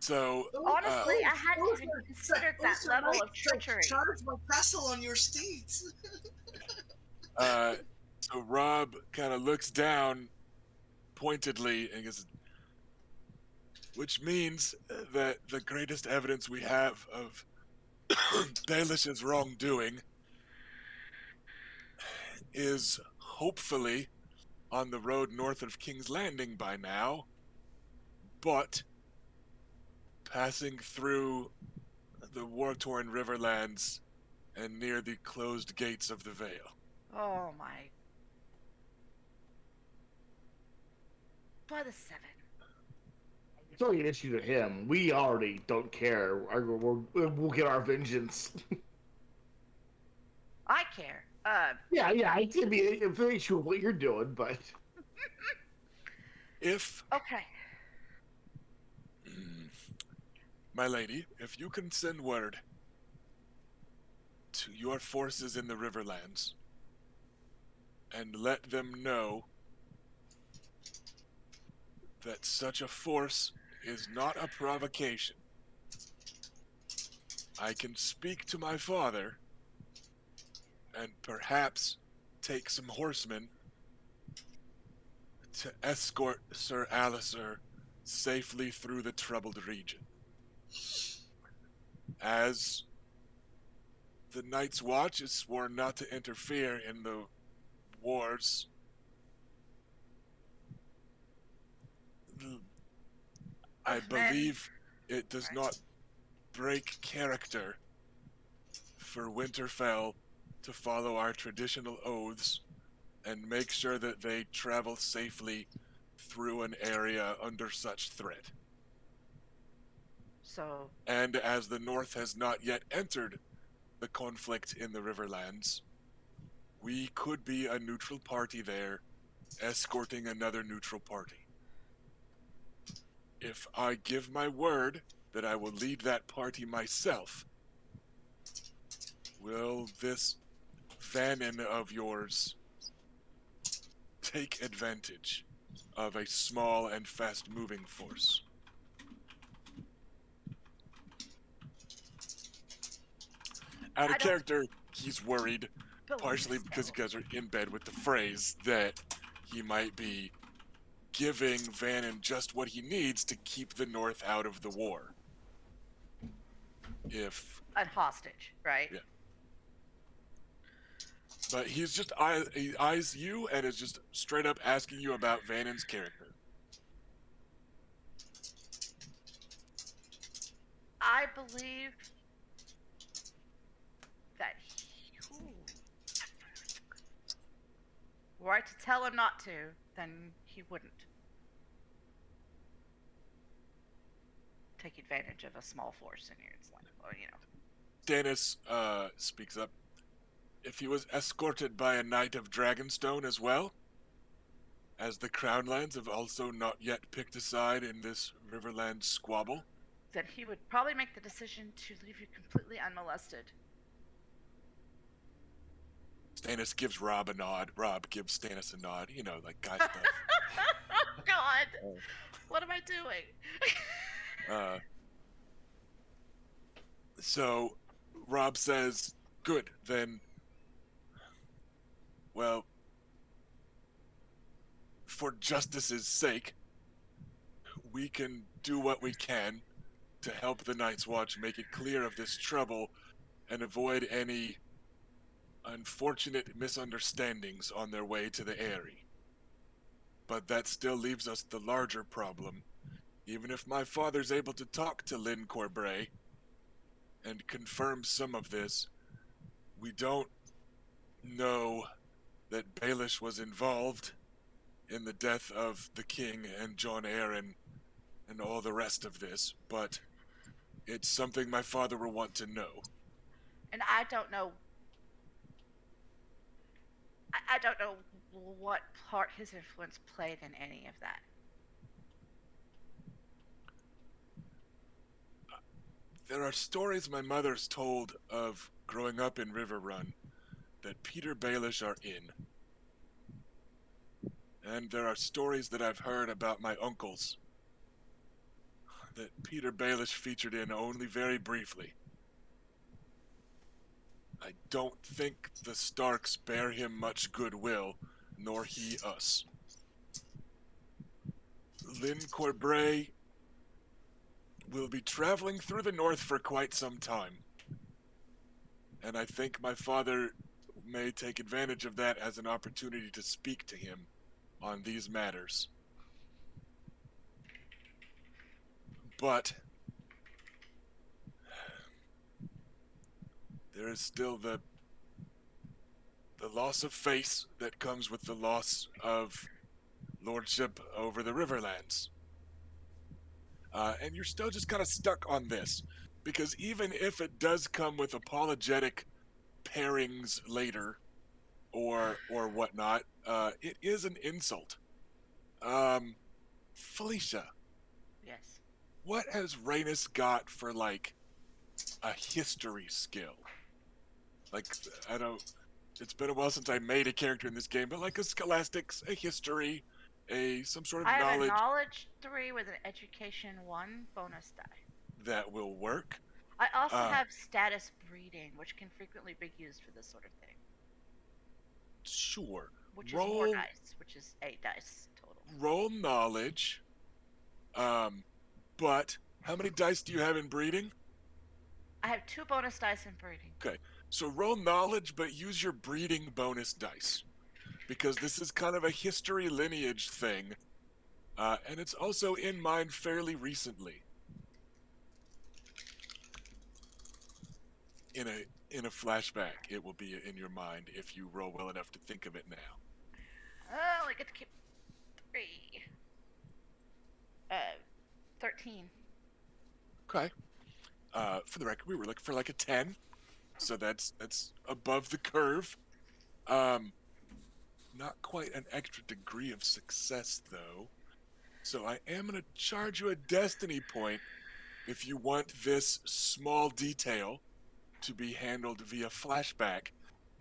So honestly, I hadn't Oh, even sir, considered oh, that sir, level Mike, of treachery. Charge my castle on your steeds. so Rob kind of looks down pointedly and goes, which means that the greatest evidence we have of Baelish's wrongdoing is hopefully on the road north of King's Landing by now, but passing through the war-torn riverlands and near the closed gates of the Vale. Oh my. By the 7. It's only an issue to him. We already don't care. We'll get our vengeance. I care. Yeah, I can be very sure what you're doing, but If, Okay. my lady, if you can send word to your forces in the Riverlands and let them know that such a force is not a provocation, I can speak to my father and perhaps take some horsemen to escort Sir Alistair safely through the troubled region. As the Night's Watch is sworn not to interfere in the wars, I Those men- believe it does Right. not break character for Winterfell to follow our traditional oaths and make sure that they travel safely through an area under such threat. So, And as the North has not yet entered the conflict in the Riverlands, we could be a neutral party there, escorting another neutral party. if I give my word that I will lead that party myself, will this Vannon of yours take advantage of a small and fast-moving force? Out I of don't character, he's worried, believe partially so. because you guys are in bed with the phrase that he might be giving Vannon just what he needs to keep the North out of the war. If And hostage, right? Yeah. But he's just he eyes you and is just straight up asking you about Vannon's character. I believe that were I to tell him not to, then he wouldn't take advantage of a small force in here. It's like, well, Stannis speaks up. If he was escorted by a knight of Dragonstone as well, as the Crownlands have also not yet picked a side in this Riverland squabble, then he would probably make the decision to leave you completely unmolested. Stannis gives Robb a nod. Robb gives Stannis a nod. You know, like guy stuff. Oh, God. What am I doing? So Robb says, good, then, well, for justice's sake, we can do what we can to help the Night's Watch make it clear of this trouble and avoid any unfortunate misunderstandings on their way to the Eyrie. But that still leaves us the larger problem. Even if my father's able to talk to Lynn Corbray and confirm some of this, we don't know that Baelish was involved in the death of the king and Jon Arryn and all the rest of this, but it's something my father will want to know. And I don't know. I don't know what part his influence played in any of that. There are stories my mother's told of growing up in Riverrun that Peter Baelish are in. And there are stories that I've heard about my uncles that Peter Baelish featured in only very briefly. I don't think the Starks bear him much goodwill, nor he us. Lynn Corbray will be traveling through the north for quite some time. And I think my father may take advantage of that as an opportunity to speak to him on these matters. But there is still the loss of face that comes with the loss of lordship over the Riverlands. And you're still just kind of stuck on this, because even if it does come with apologetic pairings later, or whatnot, it is an insult. Felicia, Yes. what has Rhaenys got for, like, a history skill? Like, I don't... It's been a while since I made a character in this game, but like a scholastics, a history, some sort of I have knowledge a knowledge 3 with an education 1 bonus die. that will work. I also have status breeding, which can frequently be used for this sort of thing. Sure. Which is more dice, which is 8 dice total. Roll knowledge. But how many dice do you have in breeding? I have 2 bonus dice in breeding. Okay. So roll knowledge, but use your breeding bonus dice. Because this is kind of a history lineage thing. And it's also in mind fairly recently. In a flashback, it will be in your mind if you roll well enough to think of it now. Oh, I get to keep 3. 13. Okay. For the record, we were looking for like a 10. So that's above the curve. Not quite an extra degree of success, though. So I am going to charge you a destiny point if you want this small detail to be handled via flashback.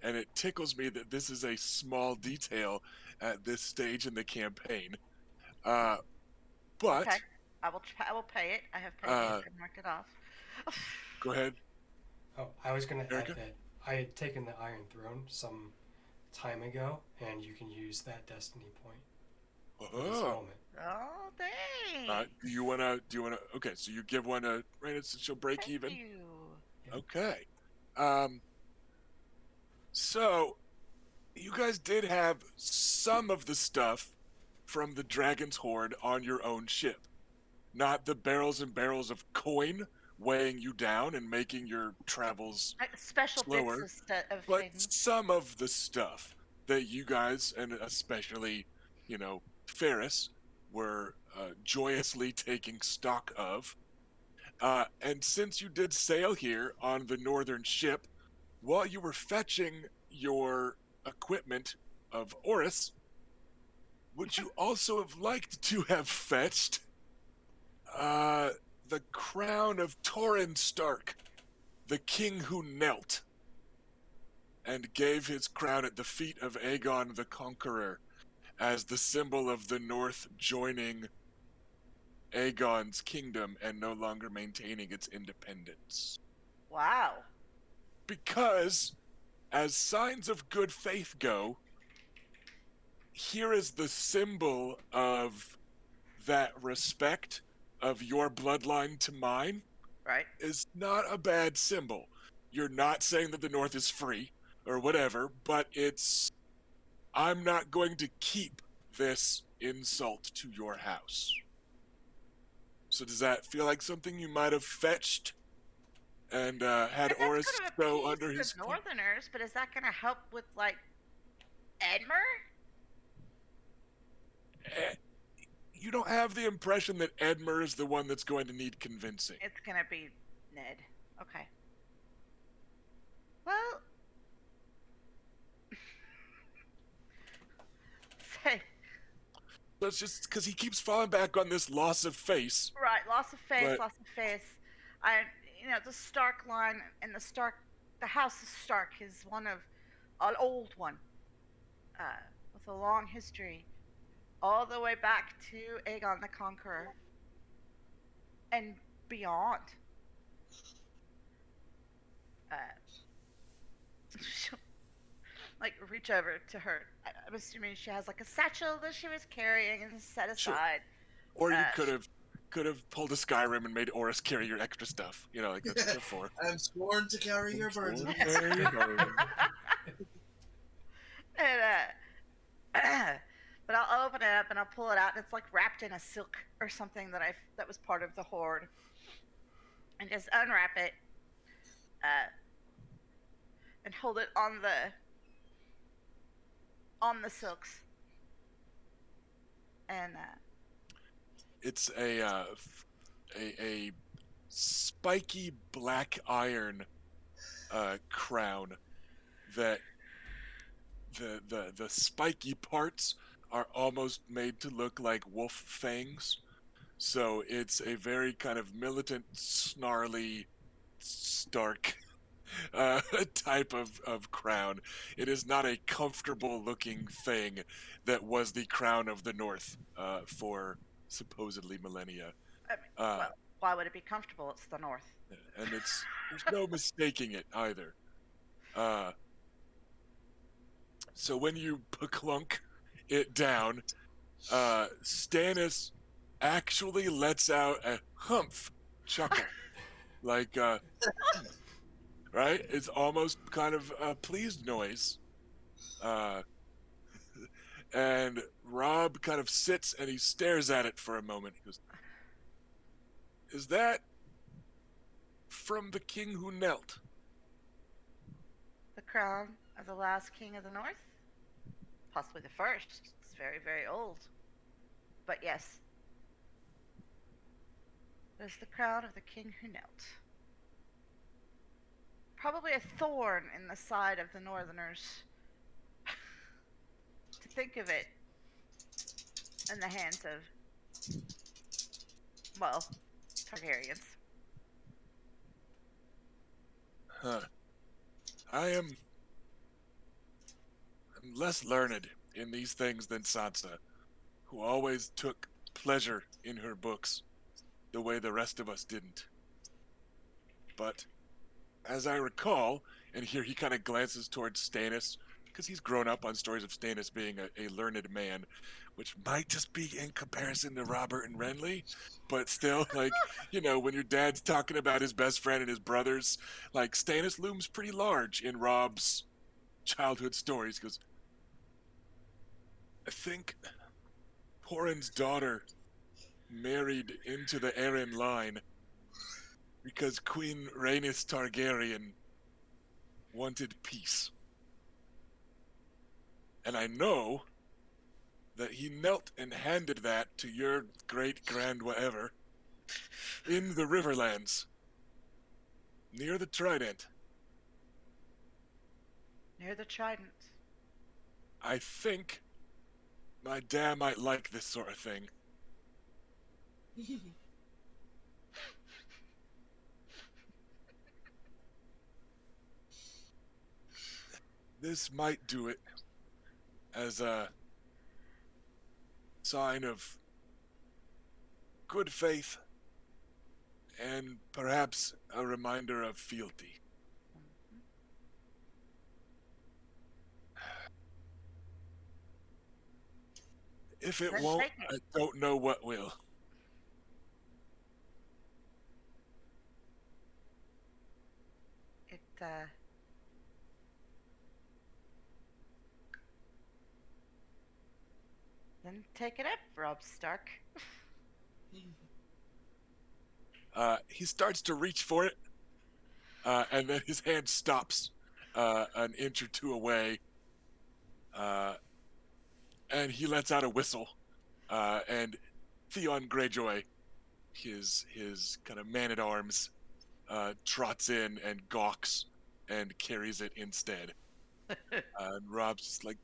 And it tickles me that this is a small detail at this stage in the campaign. But Okay. I will pay it. I have paid it and marked it off. Oh, I was going to add Erica? that I had taken the Iron Throne some time ago, and you can use that destiny point for this moment. Oh, thanks. Do you wanna? Okay, so you give one a right. She'll break Thank even. you. Okay. So you guys did have some of the stuff from the Dragon's Hoard on your own ship, not the barrels and barrels of coin weighing you down and making your travels Like special slower, bits of but things. some of the stuff that you guys, and especially, Ferris, were joyously taking stock of. And since you did sail here on the northern ship, while you were fetching your equipment of Oris, would you also have liked to have fetched the crown of Tywin Stark, the king who knelt and gave his crown at the feet of Aegon the Conqueror as the symbol of the North joining Aegon's kingdom and no longer maintaining its independence? Wow. Because, as signs of good faith go, here is the symbol of that respect of your bloodline to mine. Right. Is not a bad symbol. You're not saying that the North is free or whatever, but I'm not going to keep this insult to your house. So does that feel like something you might have fetched and had Oris go under his the Northerners, but is that going to help with like Edmer? You don't have the impression that Edmer is the one that's going to need convincing. It's going to be Ned. Okay. Well, say. So it's just because he keeps falling back on this loss of face. Right, loss of face, But- loss of face. The Stark line and the House of Stark is an old one, with a long history, all the way back to Aegon the Conqueror and beyond. She'll, like, reach over to her. I'm assuming she has like a satchel that she was carrying and set aside. Or you could have pulled a Skyrim and made Oris carry your extra stuff. Like that's what they're for. I'm sworn to carry your burden. And but I'll open it up and I'll pull it out, and it's like wrapped in a silk or something that was part of the hoard, and just unwrap it, and hold it on the silks, and It's a spiky black iron crown that the spiky parts are almost made to look like wolf fangs. So it's a very kind of militant, snarly, stark type of crown. It is not a comfortable looking thing that was the crown of the North for supposedly millennia. well, why would it be comfortable? It's the North. And there's no mistaking it either. So when you clunk it down, Stannis actually lets out a humph chuckle. Like, right? It's almost kind of a pleased noise. And Robb kind of sits and he stares at it for a moment. He goes, "Is that from the king who knelt?" The crown of the last king of the North? Possibly the first. It's very, very old. But yes. It is the crown of the king who knelt. Probably a thorn in the side of the Northerners. To think of it in the hands of Well, Targaryens. Huh. I'm less learned in these things than Sansa, who always took pleasure in her books the way the rest of us didn't. But as I recall, and here he kind of glances towards Stannis, because he's grown up on stories of Stannis being a learned man, which might just be in comparison to Robert and Renly, but still, like, when your dad's talking about his best friend and his brothers, like, Stannis looms pretty large in Rob's childhood stories, because I think Porin's daughter married into the Arryn line because Queen Rhaenys Targaryen wanted peace. And I know that he knelt and handed that to your great-grand whatever in the Riverlands, near the Trident. Near the Trident. I think my dad might like this sort of thing. This might do it as a sign of good faith and perhaps a reminder of fealty. If it Then won't, take I it. don't know what will. It, Then take it up, Robb Stark. He starts to reach for it, and then his hand stops an inch or two away, and he lets out a whistle, and Theon Greyjoy, his kind of man-at-arms, trots in and gawks and carries it instead. And Rob's just like,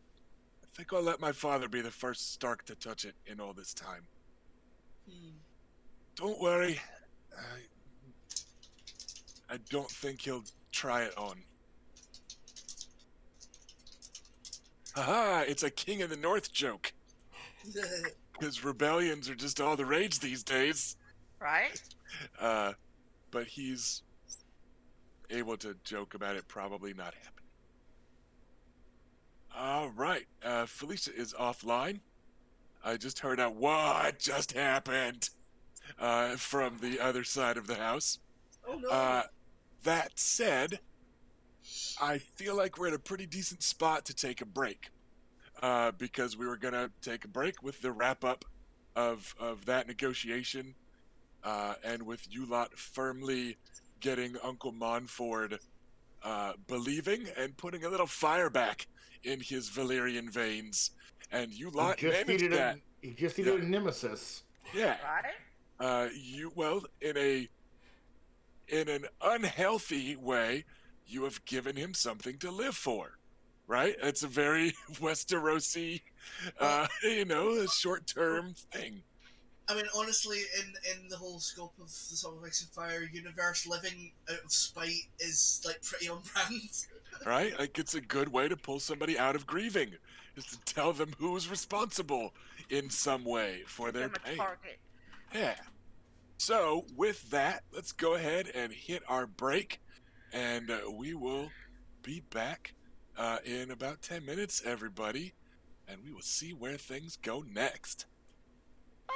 I think I'll let my father be the first Stark to touch it in all this time. Don't worry. I don't think he'll try it on. Haha, it's a King of the North joke. Because rebellions are just all the rage these days. Right? But he's able to joke about it probably not happening. All right, Felicia is offline. I just heard a "what just happened" from the other side of the house. Oh no. That said, I feel like we're at a pretty decent spot to take a break, because we were gonna take a break with the wrap up of that negotiation, and with you lot firmly getting Uncle Monford believing and putting a little fire back in his Valyrian veins, and you lot managed that. He just Yeah. needed a nemesis. Yeah. Right? In an unhealthy way, you have given him something to live for, right? It's a very Westerosi, a short-term thing. I mean, honestly, in the whole scope of the Song of Ice and Fire universe, living out of spite is like pretty on brand. Right? Like, it's a good way to pull somebody out of grieving, is to tell them who's responsible in some way for Give their them a pain. target. Yeah. So, with that, let's go ahead and hit our break, and we will be back in about 10 minutes, everybody, and we will see where things go next. Bye.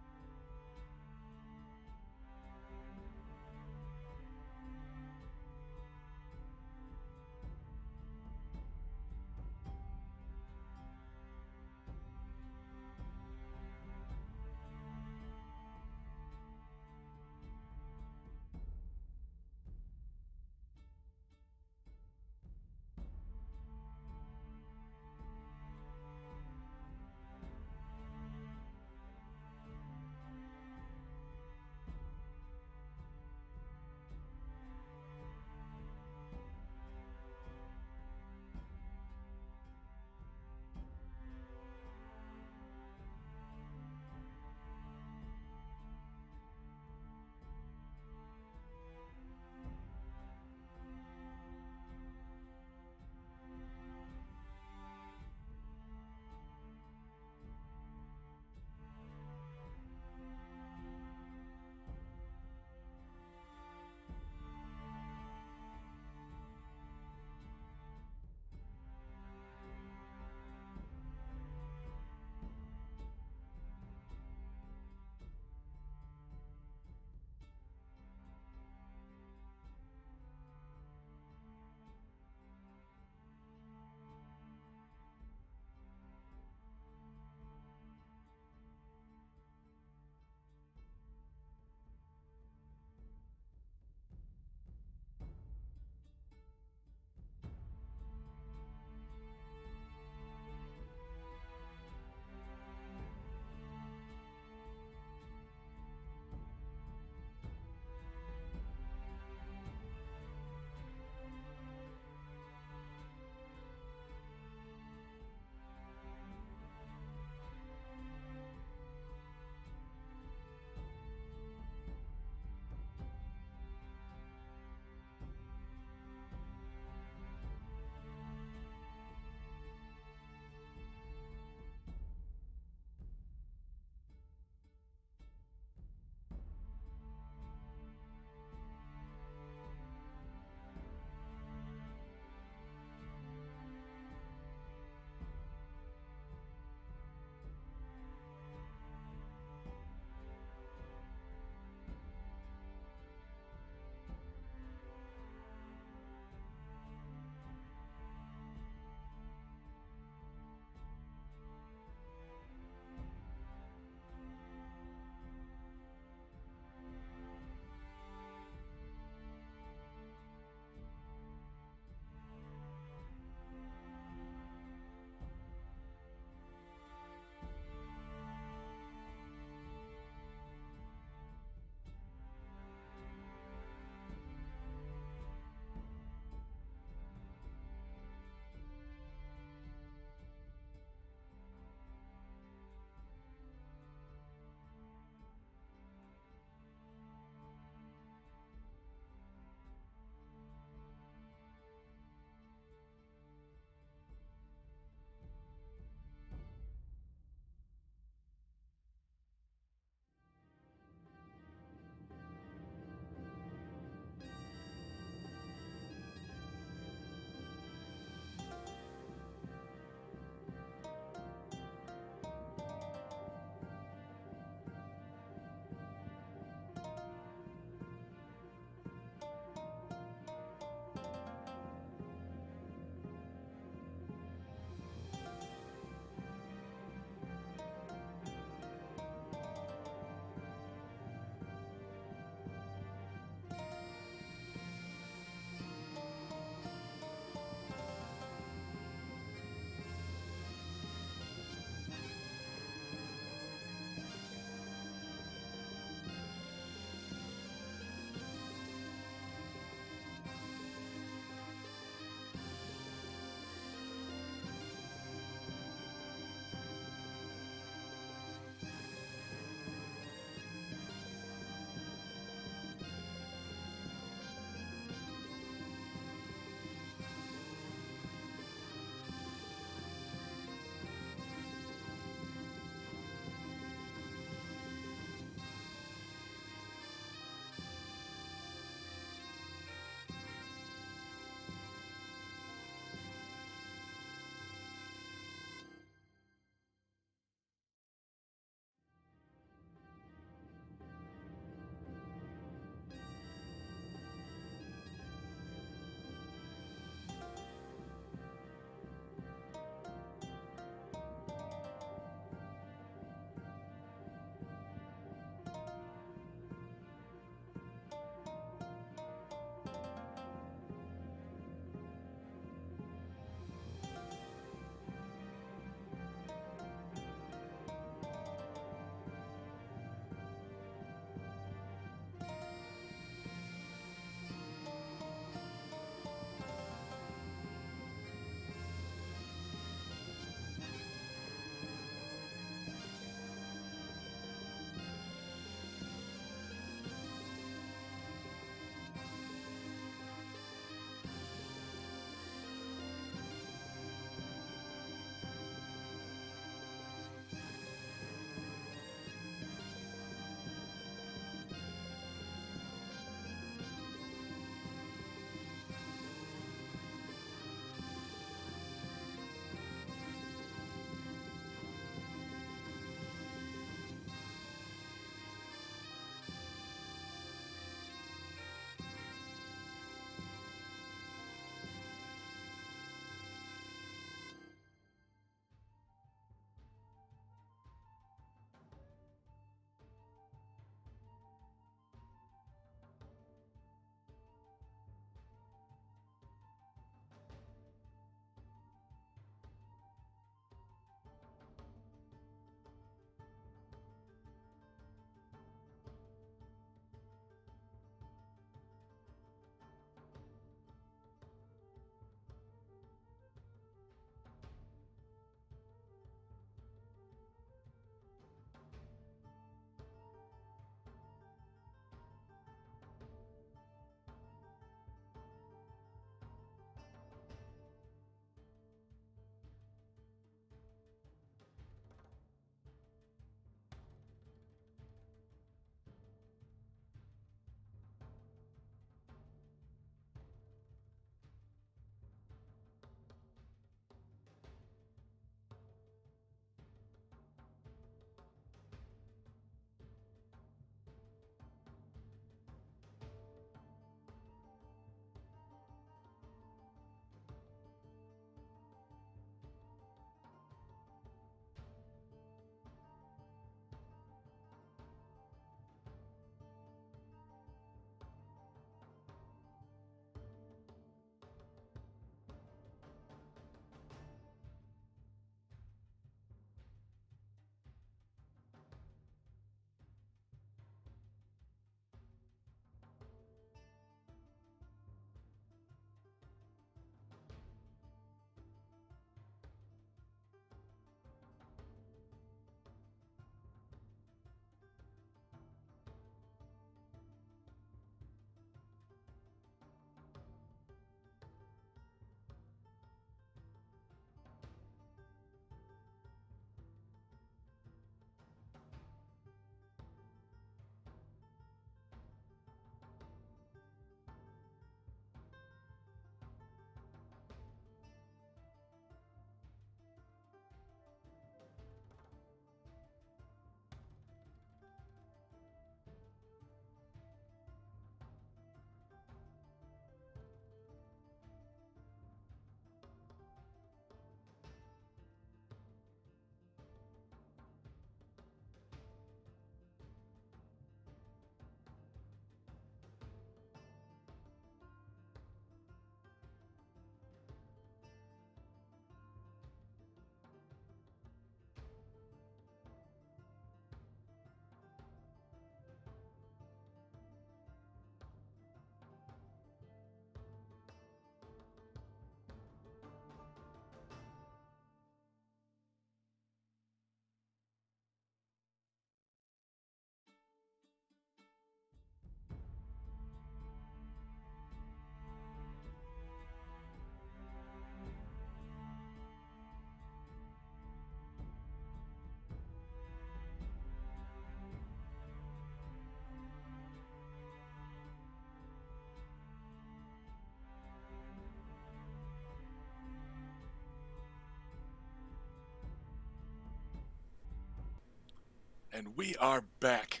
and we are back.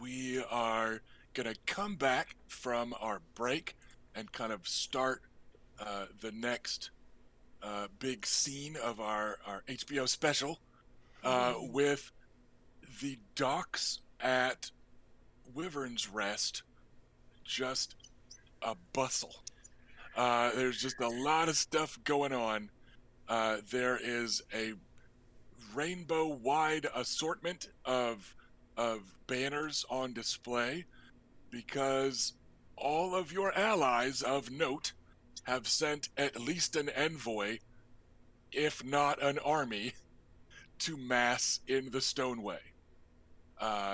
We are gonna come back from our break and kind of start the next big scene of our HBO special with the docks at Wyvern's Rest, just a bustle. There's just a lot of stuff going on. There is a rainbow-wide assortment of banners on display because all of your allies of note have sent at least an envoy, if not an army, to mass in the Stoneway.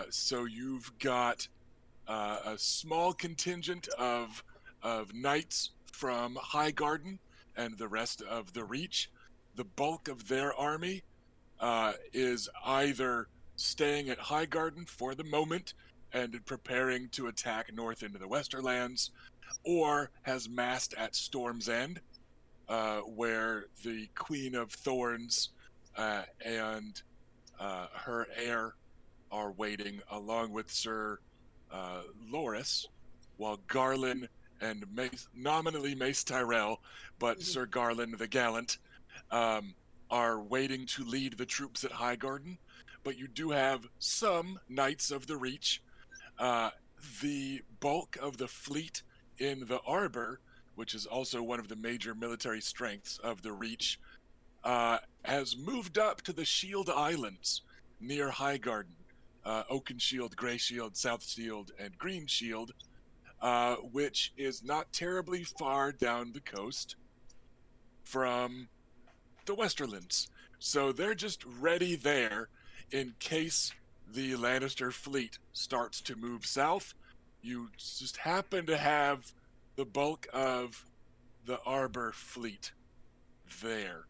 So you've got a small contingent of knights from Highgarden and the rest of the Reach. The bulk of their army is either staying at Highgarden for the moment and preparing to attack north into the Westerlands, or has massed at Storm's End, where the Queen of Thorns and her heir are waiting, along with Sir Loras, while Garland and nominally Mace Tyrell, but Sir Garland the Gallant, are waiting to lead the troops at Highgarden. But you do have some Knights of the Reach. The bulk of the fleet in the Arbor, which is also one of the major military strengths of the Reach, has moved up to the Shield Islands near Highgarden. Oaken Shield, Grey Shield, South Shield, and Green Shield, which is not terribly far down the coast from the Westerlands. So they're just ready there in case the Lannister fleet starts to move south. You just happen to have the bulk of the Arbor fleet there,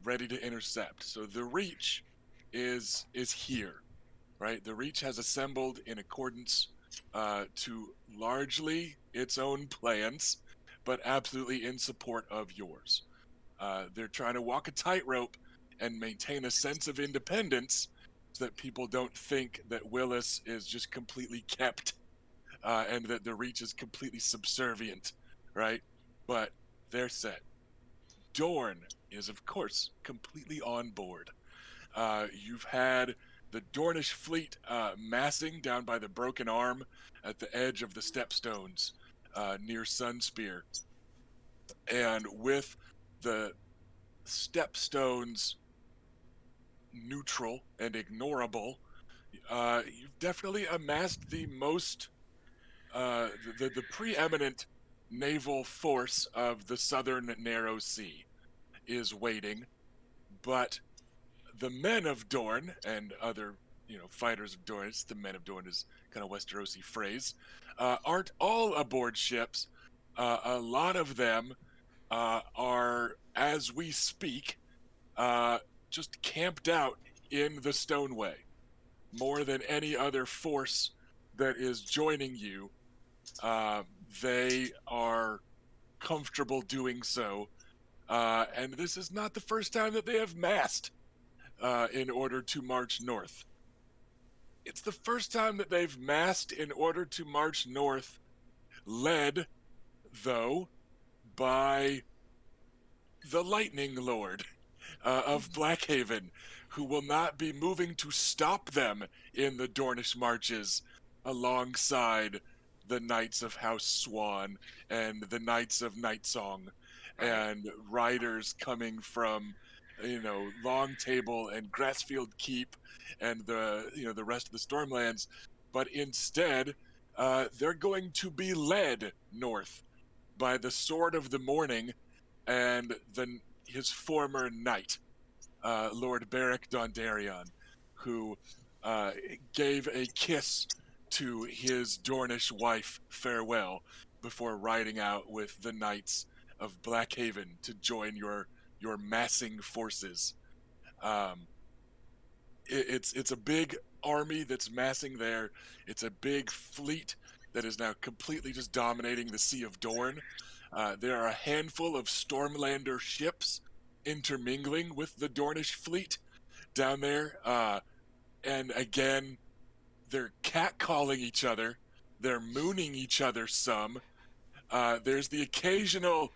ready to intercept. So the Reach is here, right? The Reach has assembled in accordance to largely its own plans, but absolutely in support of yours. They're trying to walk a tightrope and maintain a sense of independence so that people don't think that Willis is just completely kept and that the Reach is completely subservient, right? But they're set. Dorne is, of course, completely on board. You've had the Dornish fleet massing down by the Broken Arm at the edge of the Stepstones near Sunspear. And with the Stepstones neutral and ignorable, you've definitely amassed the most, the preeminent naval force of the southern Narrow Sea is waiting, but the men of Dorne and other, fighters of Dorne, the men of Dorne is kind of Westerosi phrase, aren't all aboard ships. A lot of them are, as we speak, just camped out in the Stoneway. More than any other force that is joining you, they are comfortable doing so. And this is not the first time that they have massed in order to march north. It's the first time that they've massed in order to march north, led, though, by the Lightning Lord of Blackhaven, who will not be moving to stop them in the Dornish marches alongside the Knights of House Swan and the Knights of Nightsong and riders coming from, Long Table and Grassfield Keep and the rest of the Stormlands. But instead, they're going to be led north by the Sword of the Morning and his former knight, Lord Beric Dondarrion, who gave a kiss to his Dornish wife farewell before riding out with the Knights of Blackhaven to join your massing forces. It's a big army that's massing there. It's a big fleet that is now completely just dominating the Sea of Dorne. There are a handful of Stormlander ships intermingling with the Dornish fleet down there. and again, they're catcalling each other. They're mooning each other some. There's the occasional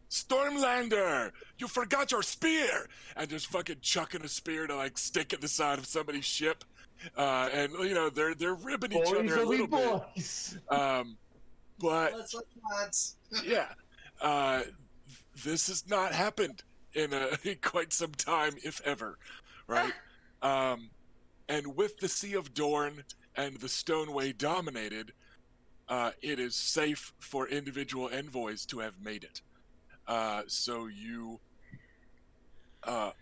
Stormlander, you forgot your spear, and just fucking chucking a spear to like stick at the side of somebody's ship, and they're ribbing each Boys other a will be little bit. boys. But Let's let lads. yeah, this has not happened in quite some time, if ever, right? And with the Sea of Dorne and the Stoneway dominated, it is safe for individual envoys to have made it. So you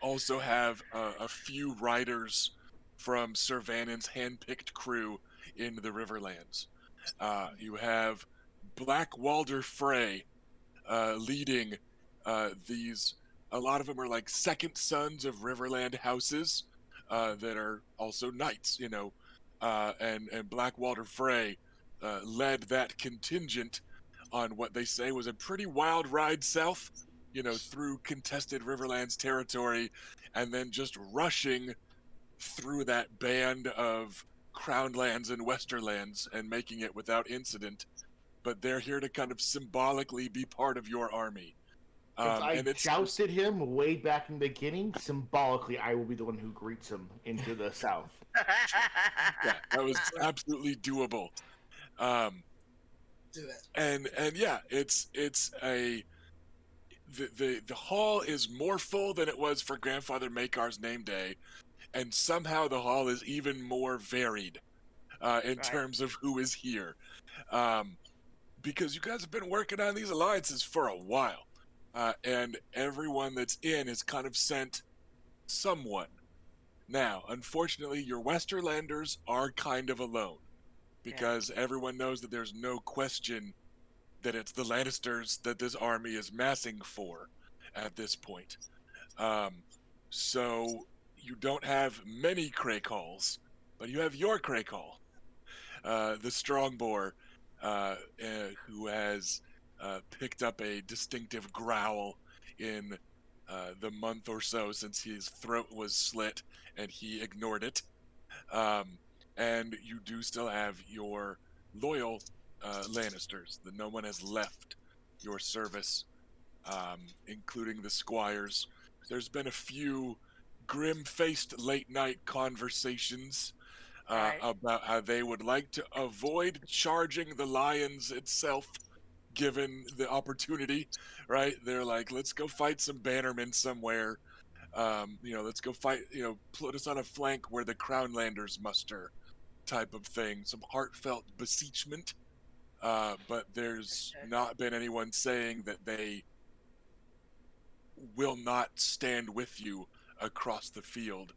also have a few riders from Sir Vanon's hand-picked crew in the Riverlands. You have Black Walder Frey leading these. A lot of them are like second sons of Riverland houses that are also knights, and Black Walder Frey led that contingent on what they say was a pretty wild ride south, through contested Riverlands territory, and then just rushing through that band of Crownlands and Westerlands and making it without incident. But they're here to kind of symbolically be part of your army. If I jousted him way back in the beginning, symbolically, I will be the one who greets him into the south. Yeah, that was absolutely doable. Do it. And yeah, it's a the hall is more full than it was for Grandfather Makar's name day, and somehow the hall is even more varied in terms of who is here, because you guys have been working on these alliances for a while, and everyone that's in is kind of sent someone. Now, unfortunately, your Westerlanders are kind of alone, because everyone knows that there's no question that it's the Lannisters that this army is massing for at this point. So you don't have many Craycalls, but you have your Craycall, the Strongboar, who has picked up a distinctive growl in the month or so since his throat was slit and he ignored it. And you do still have your loyal Lannisters, that no one has left your service, including the squires. There's been a few grim-faced late-night conversations about how they would like to avoid charging the Lions itself, given the opportunity, right? They're like, let's go fight some bannermen somewhere. Let's go fight, put us on a flank where the Crownlanders muster, type of thing. Some heartfelt beseechment. But there's not been anyone saying that they will not stand with you across the field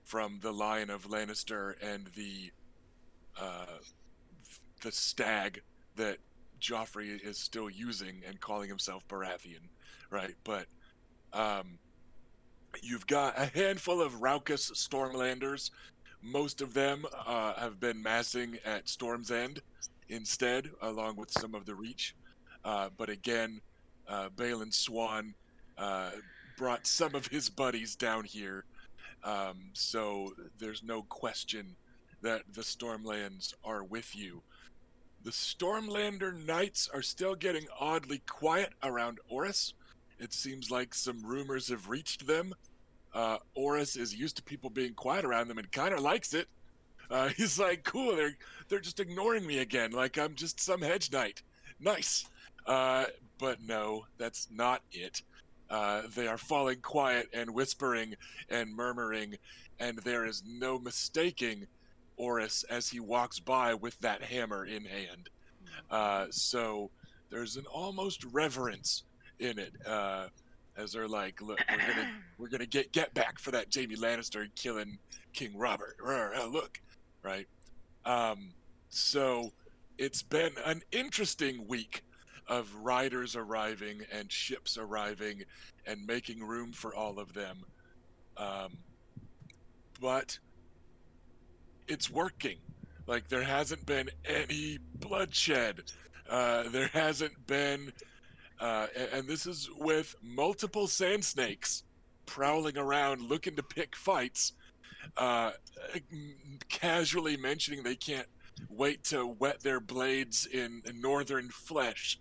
from the Lion of Lannister and the stag that Joffrey is still using and calling himself Baratheon, right? But you've got a handful of raucous Stormlanders. Most of them have been massing at Storm's End instead, along with some of the Reach. But again, Balin Swan brought some of his buddies down here. So there's no question that the Stormlands are with you. The Stormlander Knights are still getting oddly quiet around Orys. It seems like some rumors have reached them. Orys is used to people being quiet around them and kind of likes it. He's like, cool, they're just ignoring me again, like I'm just some hedge knight. Nice. But no, that's not it. They are falling quiet and whispering and murmuring, and there is no mistaking Orys as he walks by with that hammer in hand. So there's an almost reverence in it, as they're like, look, we're gonna get back for that Jaime Lannister killing King Robert. Look, right? So it's been an interesting week of riders arriving and ships arriving and making room for all of them. But it's working. Like, there hasn't been any bloodshed. There hasn't been, and this is with multiple sand snakes prowling around looking to pick fights. uh, casually mentioning they can't wait to wet their blades in northern flesh.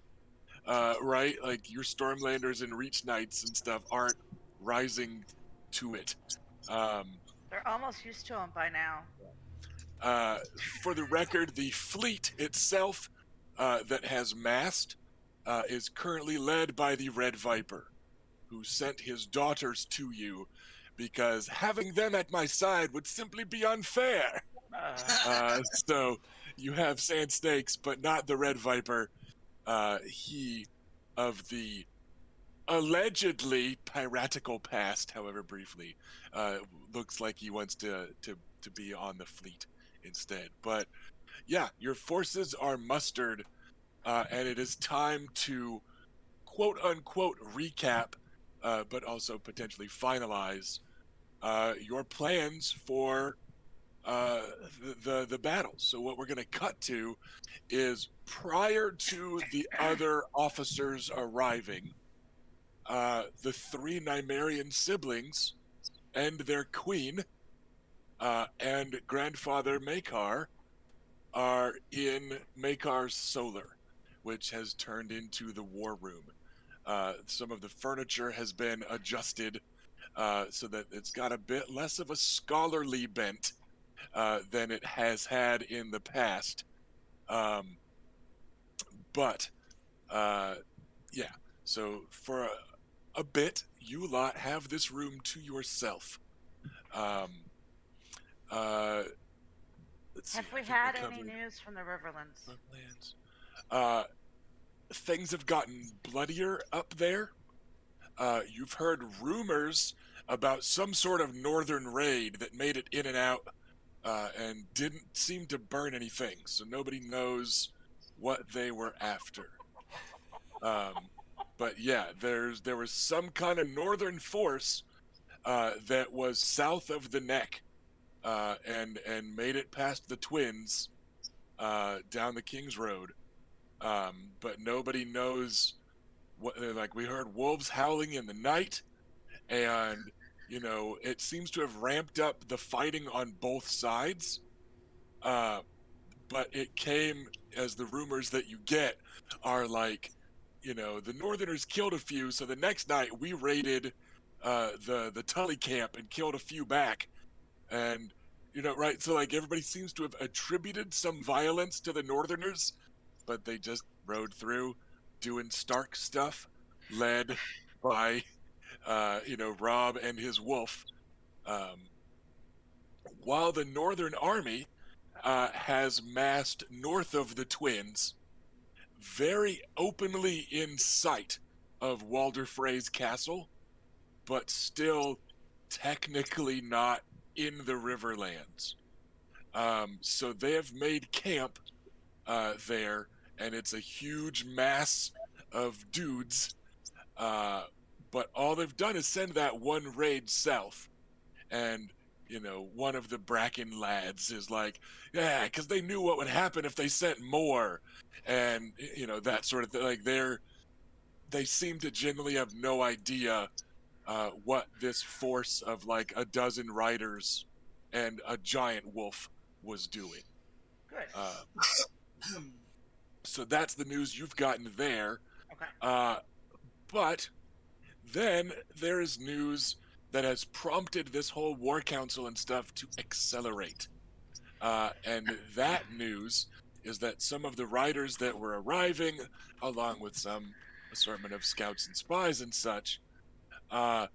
Right? Like your Stormlanders and Reach Knights and stuff aren't rising to it. They're almost used to them by now. For the record, the fleet itself that has mast is currently led by the Red Viper, who sent his daughters to you because having them at my side would simply be unfair. So you have Sand Snakes, but not the Red Viper. He of the allegedly piratical past, however briefly, looks like he wants to be on the fleet instead. But yeah, your forces are mustered, and it is time to quote unquote recap, but also potentially finalize your plans for the battle. So what we're going to cut to is prior to the other officers arriving, the three Nymerian siblings and their queen and grandfather Makar are in Makar's solar, which has turned into the war room. Some of the furniture has been adjusted so that it's got a bit less of a scholarly bent than it has had in the past. But yeah, so for a bit, you lot have this room to yourself. Let's see, Have we I think had any covered news from the Riverlands? Riverlands. Things have gotten bloodier up there. You've heard rumors about some sort of northern raid that made it in and out and didn't seem to burn anything, so nobody knows what they were after. But yeah, there was some kind of northern force that was south of the neck and made it past the Twins down the King's Road. But nobody knows what they're like. We heard wolves howling in the night, and it seems to have ramped up the fighting on both sides. But it came as the rumors that you get are like, the Northerners killed a few, so the next night we raided the Tully camp and killed a few back, and right. So like everybody seems to have attributed some violence to the Northerners, but they just rode through doing Stark stuff, led by Robb and his wolf, while the Northern Army has massed north of the Twins, very openly in sight of Walder Frey's castle, but still technically not in the Riverlands. So they have made camp there, and it's a huge mass of dudes. But all they've done is send that one raid south, and one of the Bracken lads is like, yeah, because they knew what would happen if they sent more, and that sort of thing. Like they seem to genuinely have no idea what this force of like a dozen riders and a giant wolf was doing. Good. So that's the news you've gotten there. Okay. But then there is news that has prompted this whole war council and stuff to accelerate. And that news is that some of the riders that were arriving, along with some assortment of scouts and spies and such, the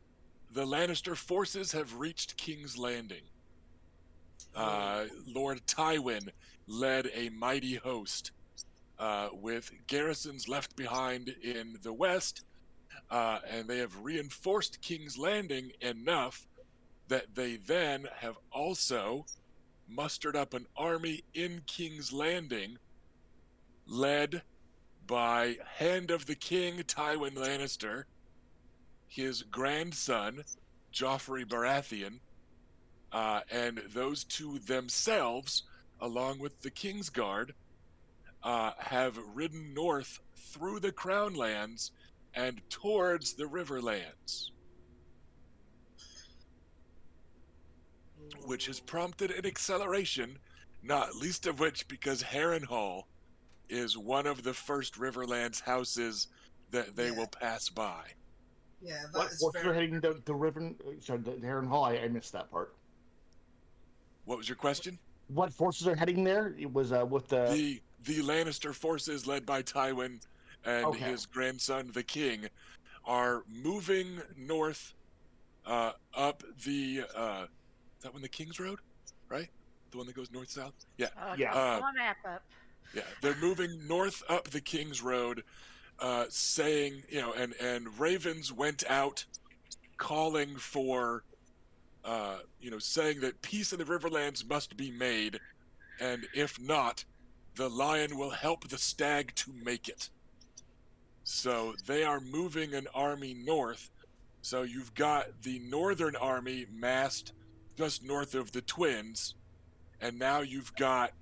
Lannister forces have reached King's Landing. Lord Tywin led a mighty host with garrisons left behind in the west, and they have reinforced King's Landing enough that they then have also mustered up an army in King's Landing led by Hand of the King Tywin Lannister, his grandson Joffrey Baratheon, and those two themselves, along with the Kingsguard, have ridden north through the Crown Lands and towards the Riverlands. which has prompted an acceleration, not least of which because Harrenhal is one of the first Riverlands houses that they Yeah. will pass by. Yeah, that What is forces are very. heading the river? Sorry, the Heron Hall. I missed that part. What was your question? What forces are heading there? It was with the. The Lannister forces led by Tywin and Okay. his grandson, the King, are moving north up the. Is that one the King's Road? Right? The one that goes north south? Yeah. Yeah. Pull a map up. Yeah. They're moving north up the King's Road, saying, and Ravens went out calling for, saying that peace in the Riverlands must be made, and if not, the lion will help the stag to make it. So they are moving an army north. So you've got the northern army massed just north of the Twins, and now you've got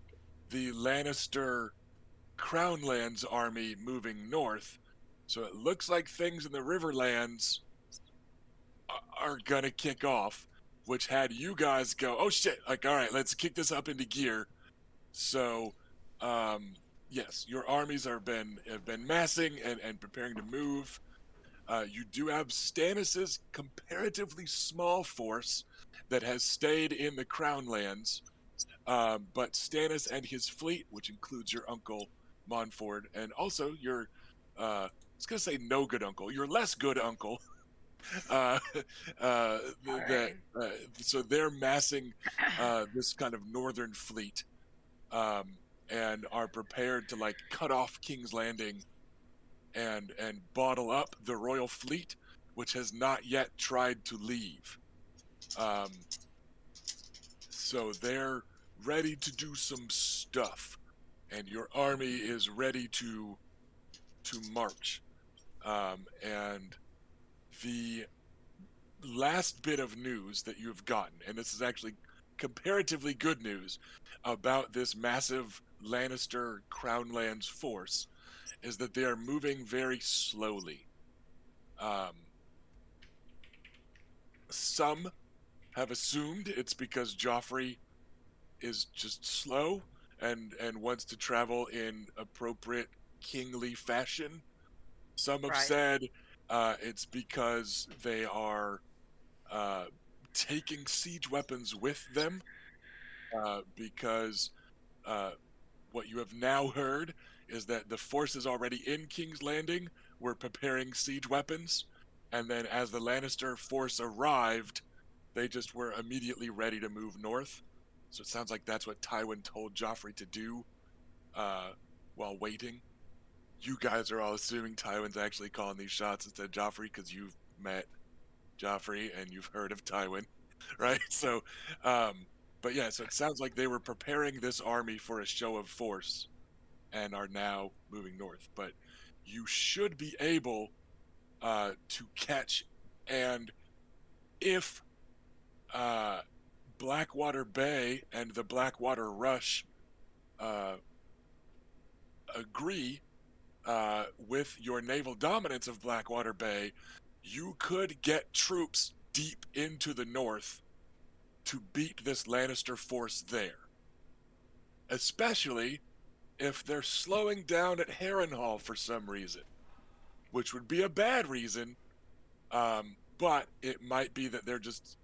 the Lannister Crownlands army moving north. So it looks like things in the Riverlands are gonna kick off, which had you guys go, oh shit, like, all right, let's kick this up into gear. So, yes, your armies have been massing and preparing to move. You do have Stannis's comparatively small force that has stayed in the Crownlands, but Stannis and his fleet, which includes your uncle Monford, and also your, I was gonna say no good uncle, your less good uncle. So they're massing this kind of northern fleet, and are prepared to like cut off King's Landing and bottle up the royal fleet, which has not yet tried to leave. So they're ready to do some stuff, and your army is ready to march. And the last bit of news that you've gotten, and this is actually comparatively good news about this massive Lannister Crownlands force, is that they are moving very slowly. Some have assumed it's because Joffrey is just slow and wants to travel in appropriate kingly fashion. Some have Right. said it's because they are taking siege weapons with them, because what you have now heard is that the forces already in King's Landing were preparing siege weapons, and then as the Lannister force arrived, they just were immediately ready to move north. So it sounds like that's what Tywin told Joffrey to do while waiting. You guys are all assuming Tywin's actually calling these shots instead of Joffrey because you've met Joffrey and you've heard of Tywin, right? So, but yeah, so it sounds like they were preparing this army for a show of force and are now moving north. But you should be able to catch, and if Blackwater Bay and the Blackwater Rush agree with your naval dominance of Blackwater Bay, you could get troops deep into the north to beat this Lannister force there. Especially if they're slowing down at Harrenhal for some reason, which would be a bad reason, but it might be that they're just,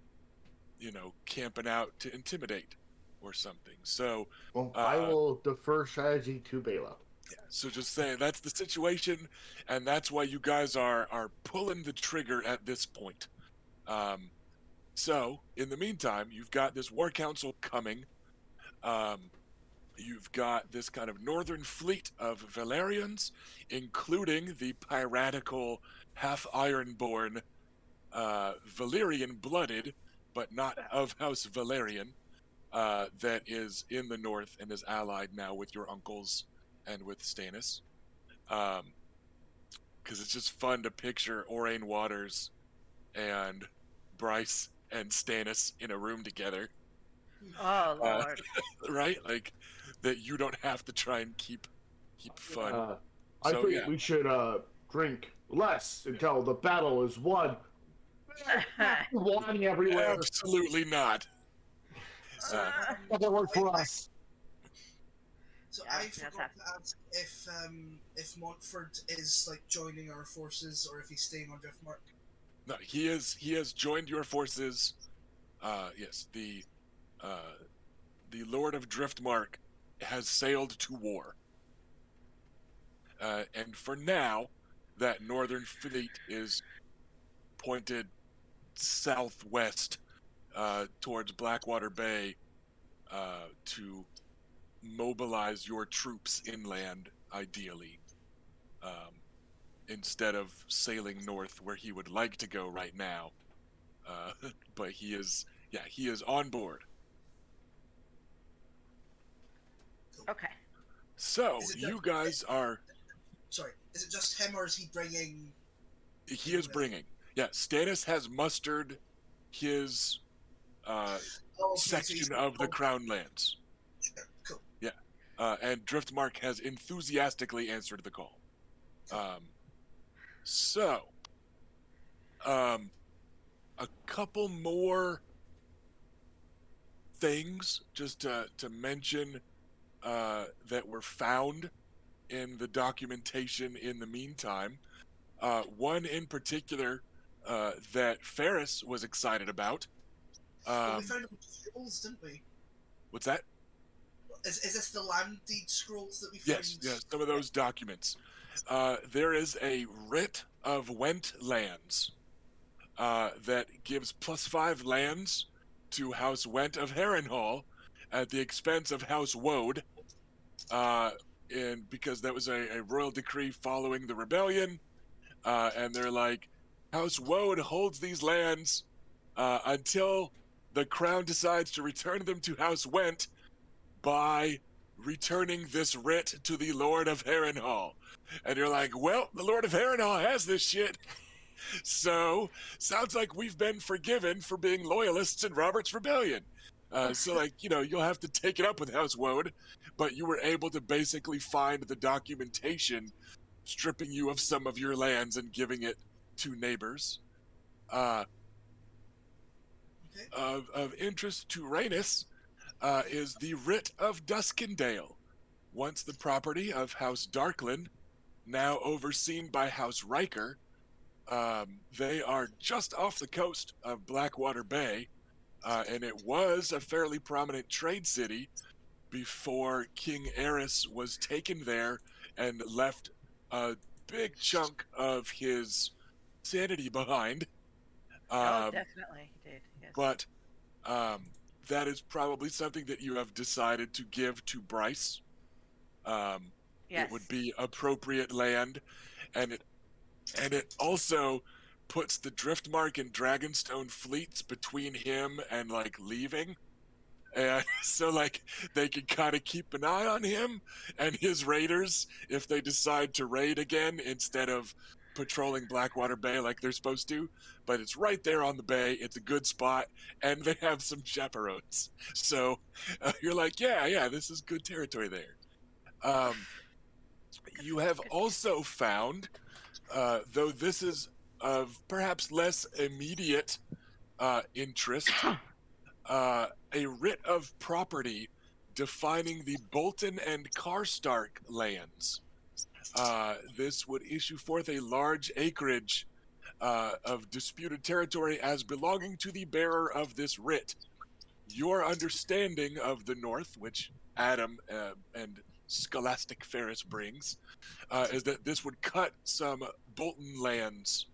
camping out to intimidate or something. So, Well, I will defer strategy to Bela. yeah, so just saying that's the situation, and that's why you guys are pulling the trigger at this point. So in the meantime, you've got this war council coming. You've got this kind of northern fleet of Valyrians, including the piratical half-ironborn Valyrian blooded, but not of House Valyrian, that is in the north and is allied now with your uncles and with Stannis. Because it's just fun to picture Orain Waters and Bryce and Stannis in a room together, Oh Lord. right? Like that you don't have to try and keep fun. I So, think yeah. we should drink less until the battle is won. Wine everywhere. Absolutely not. That can work for us. So Yeah, I yes, forgot to ask if Montfort is like joining our forces or if he's staying on Driftmark. No, he has joined your forces. Yes, the Lord of Driftmark has sailed to war. And for now, that northern fleet is pointed southwest towards Blackwater Bay to mobilize your troops inland, ideally, instead of sailing north where he would like to go right now. But he is on board. Okay. So Is it you just- guys are. Sorry, is it just him or is he bringing? He is bringing. Yeah, Stannis has mustered his Oh, okay, so section he's- of the Crown Lands. Sure, cool. Yeah, and Driftmark has enthusiastically answered the call. So, a couple more things just to mention that were found in the documentation in the meantime. One in particular that Ferris was excited about. Well, we found a bunch of scrolls, didn't we? What's that? Is this the land deed scrolls that we Yes, found? some of those documents. There is a writ of Went lands that gives +5 lands to House Went of Harrenhal at the expense of House Woad, and because that was a royal decree following the rebellion, and they're like, House Woad holds these lands until the crown decides to return them to House Went by returning this writ to the Lord of Harrenhal. And you're like, well, the Lord of Harrenhal has this shit. So, sounds like we've been forgiven for being loyalists in Robert's Rebellion. So, like, you'll have to take it up with House Woad, but you were able to basically find the documentation stripping you of some of your lands and giving it to neighbors. Okay. Of interest to Rhaenys is the writ of Duskendale, once the property of House Darkland, now overseen by House Riker. They are just off the coast of Blackwater Bay, and it was a fairly prominent trade city before King Aerys was taken there and left a big chunk of his sanity behind. Oh, definitely, he did. Yes. But that is probably something that you have decided to give to Bryce. Yes. It would be appropriate land, and it also puts the Driftmark and Dragonstone fleets between him and like leaving. And so like they can kind of keep an eye on him and his raiders if they decide to raid again instead of patrolling Blackwater Bay like they're supposed to. But it's right there on the bay. It's a good spot, and they have some chaperones. So you're like, yeah, this is good territory there. You have also found, though this is of perhaps less immediate interest, a writ of property defining the Bolton and Karstark lands. This would issue forth a large acreage of disputed territory as belonging to the bearer of this writ. Your understanding of the North, which Adam and Scholastic Ferris brings, is that this would cut some Bolton lands,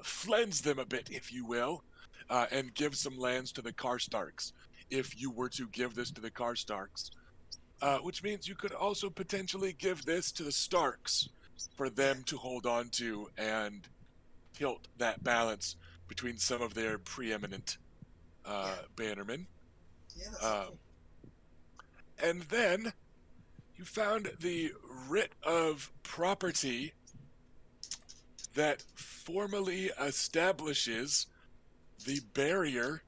flens them a bit, if you will, and give some lands to the Karstarks, if you were to give this to the Karstarks. Which means you could also potentially give this to the Starks for them to hold on to and tilt that balance between some of their preeminent bannermen. Yeah, that's cool. And then you found the writ of property that formally establishes the barrier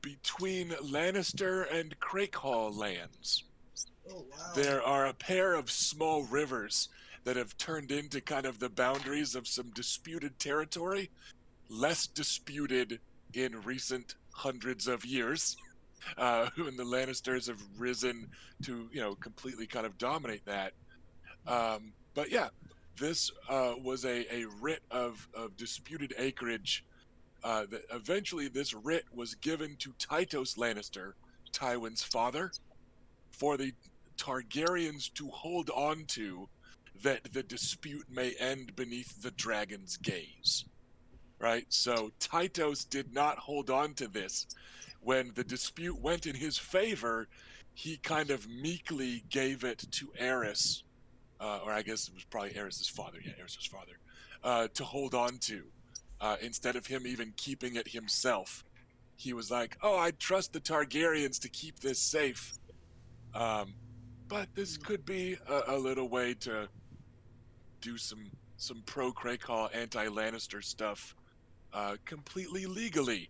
between Lannister and Crakehall lands. Oh, wow. There are a pair of small rivers that have turned into kind of the boundaries of some disputed territory, less disputed in recent hundreds of years. and the Lannisters have risen to, completely kind of dominate that. But yeah, this was a writ of disputed acreage. That eventually, this writ was given to Tytos Lannister, Tywin's father, for the Targaryens to hold on to, that the dispute may end beneath the dragon's gaze. Right? So Tytos did not hold on to this. When the dispute went in his favor, he kind of meekly gave it to Aerys, or I guess it was probably Aerys' father, Aerys' father, to hold on to, instead of him even keeping it himself. He was like, "Oh, I trust the Targaryens to keep this safe." But this could be a little way to do some pro-Crakehall, anti-Lannister stuff, completely legally,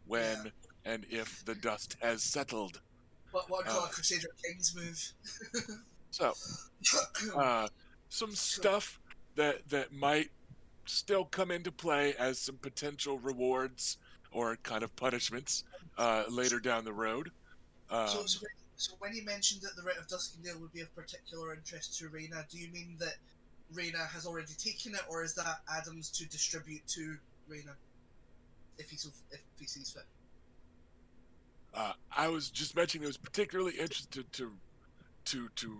when and if the dust has settled. What I call a Crusader Kings move. So, some stuff that might still come into play as some potential rewards or kind of punishments later down the road. So when you mentioned that the Writ of Duskendale would be of particular interest to Rhaena, do you mean that Rhaena has already taken it, or is that Adam's to distribute to Rhaena if he sees fit? I was just mentioning it was particularly interested to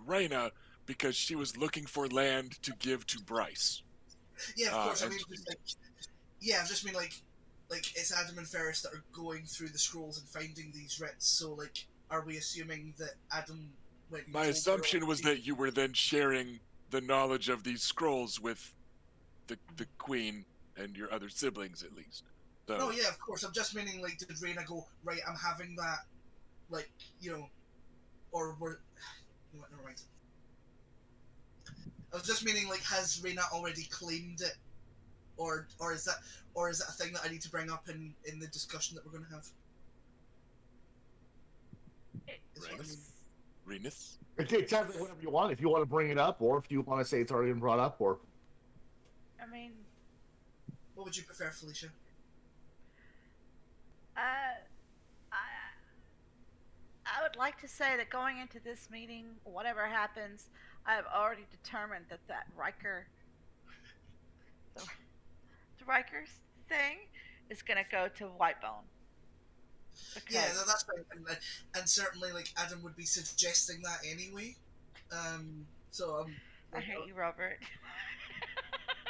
Rhaena because she was looking for land to give to Bryce. Yeah, of course. I mean, I just mean like it's Adam and Ferris that are going through the scrolls and finding these writs. So like, are we assuming that Adam went? My assumption was that you were then sharing the knowledge of these scrolls with the Queen and your other siblings, at least. So, no, yeah, of course. I'm just meaning like, did Rhaena go right? I'm having that, like, or were? Never mind. I was just meaning like, has Rhaena already claimed it, or is that a thing that I need to bring up in the discussion that we're going to have? Rhaenys? It's whatever you want. If you want to bring it up, or if you want to say it's already been brought up, or. I mean, what would you prefer, Felicia? I would like to say that going into this meeting, whatever happens, I've already determined that Riker, the Riker's thing, is gonna go to Whitebone. Yeah, no, that's fine, and certainly like Adam would be suggesting that anyway. So I hate you, Robert.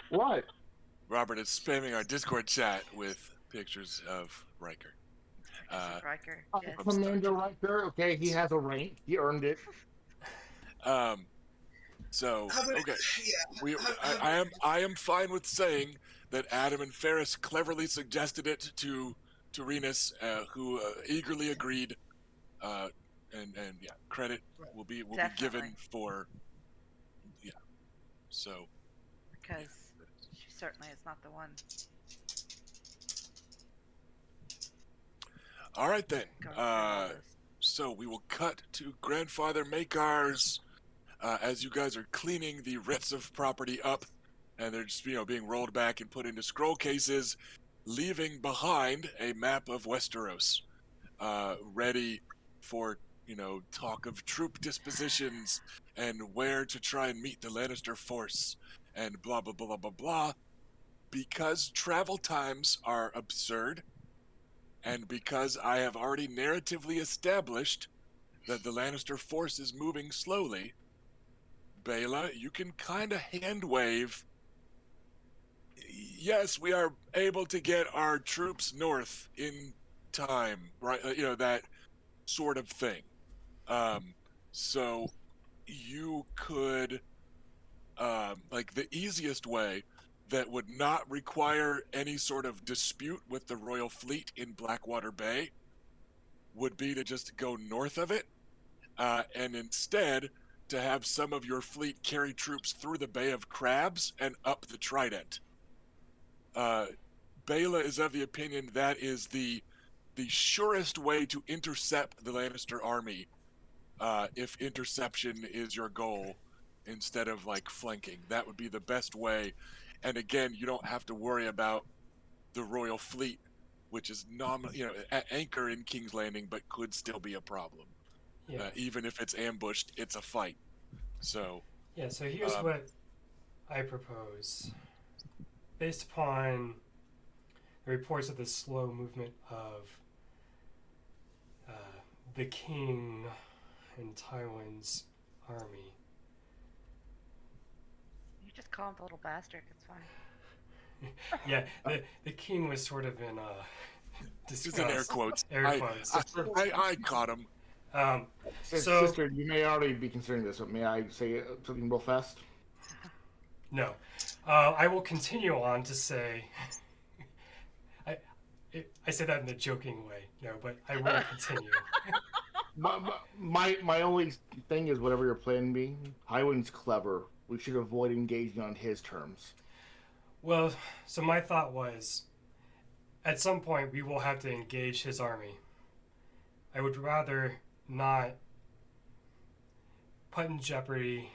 What? Robert is spamming our Discord chat with pictures of Riker. Riker. Yes. Commander Riker. Okay, he has a rank. He earned it. So okay, yeah, I am fine with saying that Adam and Ferris cleverly suggested it to Rhaenys, who eagerly agreed, and yeah, credit will be given for So because she certainly is not the one. All right then. So we will cut to Grandfather Makar's as you guys are cleaning the writs of property up, and they're just being rolled back and put into scroll cases, leaving behind a map of Westeros, ready for talk of troop dispositions and where to try and meet the Lannister force and blah blah blah blah blah. Because travel times are absurd, and because I have already narratively established that the Lannister force is moving slowly, Bela, you can kind of hand wave. Yes, we are able to get our troops north in time, right? That sort of thing. So you could, like, the easiest way that would not require any sort of dispute with the Royal Fleet in Blackwater Bay would be to just go north of it, and instead to have some of your fleet carry troops through the Bay of Crabs and up the Trident. Bela is of the opinion that is the surest way to intercept the Lannister army, if interception is your goal instead of like flanking. That would be the best way. And again, you don't have to worry about the Royal Fleet which is anchor in King's Landing, but could still be a problem. Yeah. Even if it's ambushed, it's a fight. So Yeah, so here's what I propose. Based upon the reports of the slow movement of the king and Tywin's army. You just call him the little bastard. It's fine. Yeah, the king was sort of in just in air quotes. Air quotes. I caught him. Sister, you may already be considering this, but may I say something real fast? No. I will continue on to say... I say that in a joking way, no, but I will continue. My only thing is, whatever your plan be, Tywin's clever. We should avoid engaging on his terms. Well, so my thought was, at some point we will have to engage his army. I would rather not put in jeopardy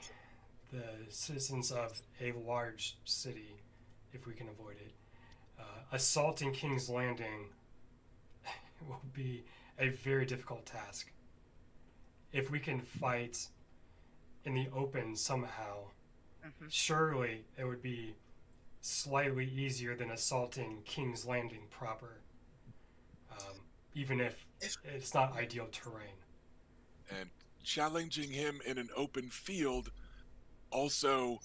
the citizens of a large city if we can avoid it. Assaulting King's Landing will be a very difficult task. If we can fight in the open somehow, surely it would be slightly easier than assaulting King's Landing proper, even if it's not ideal terrain. And challenging him in an open field also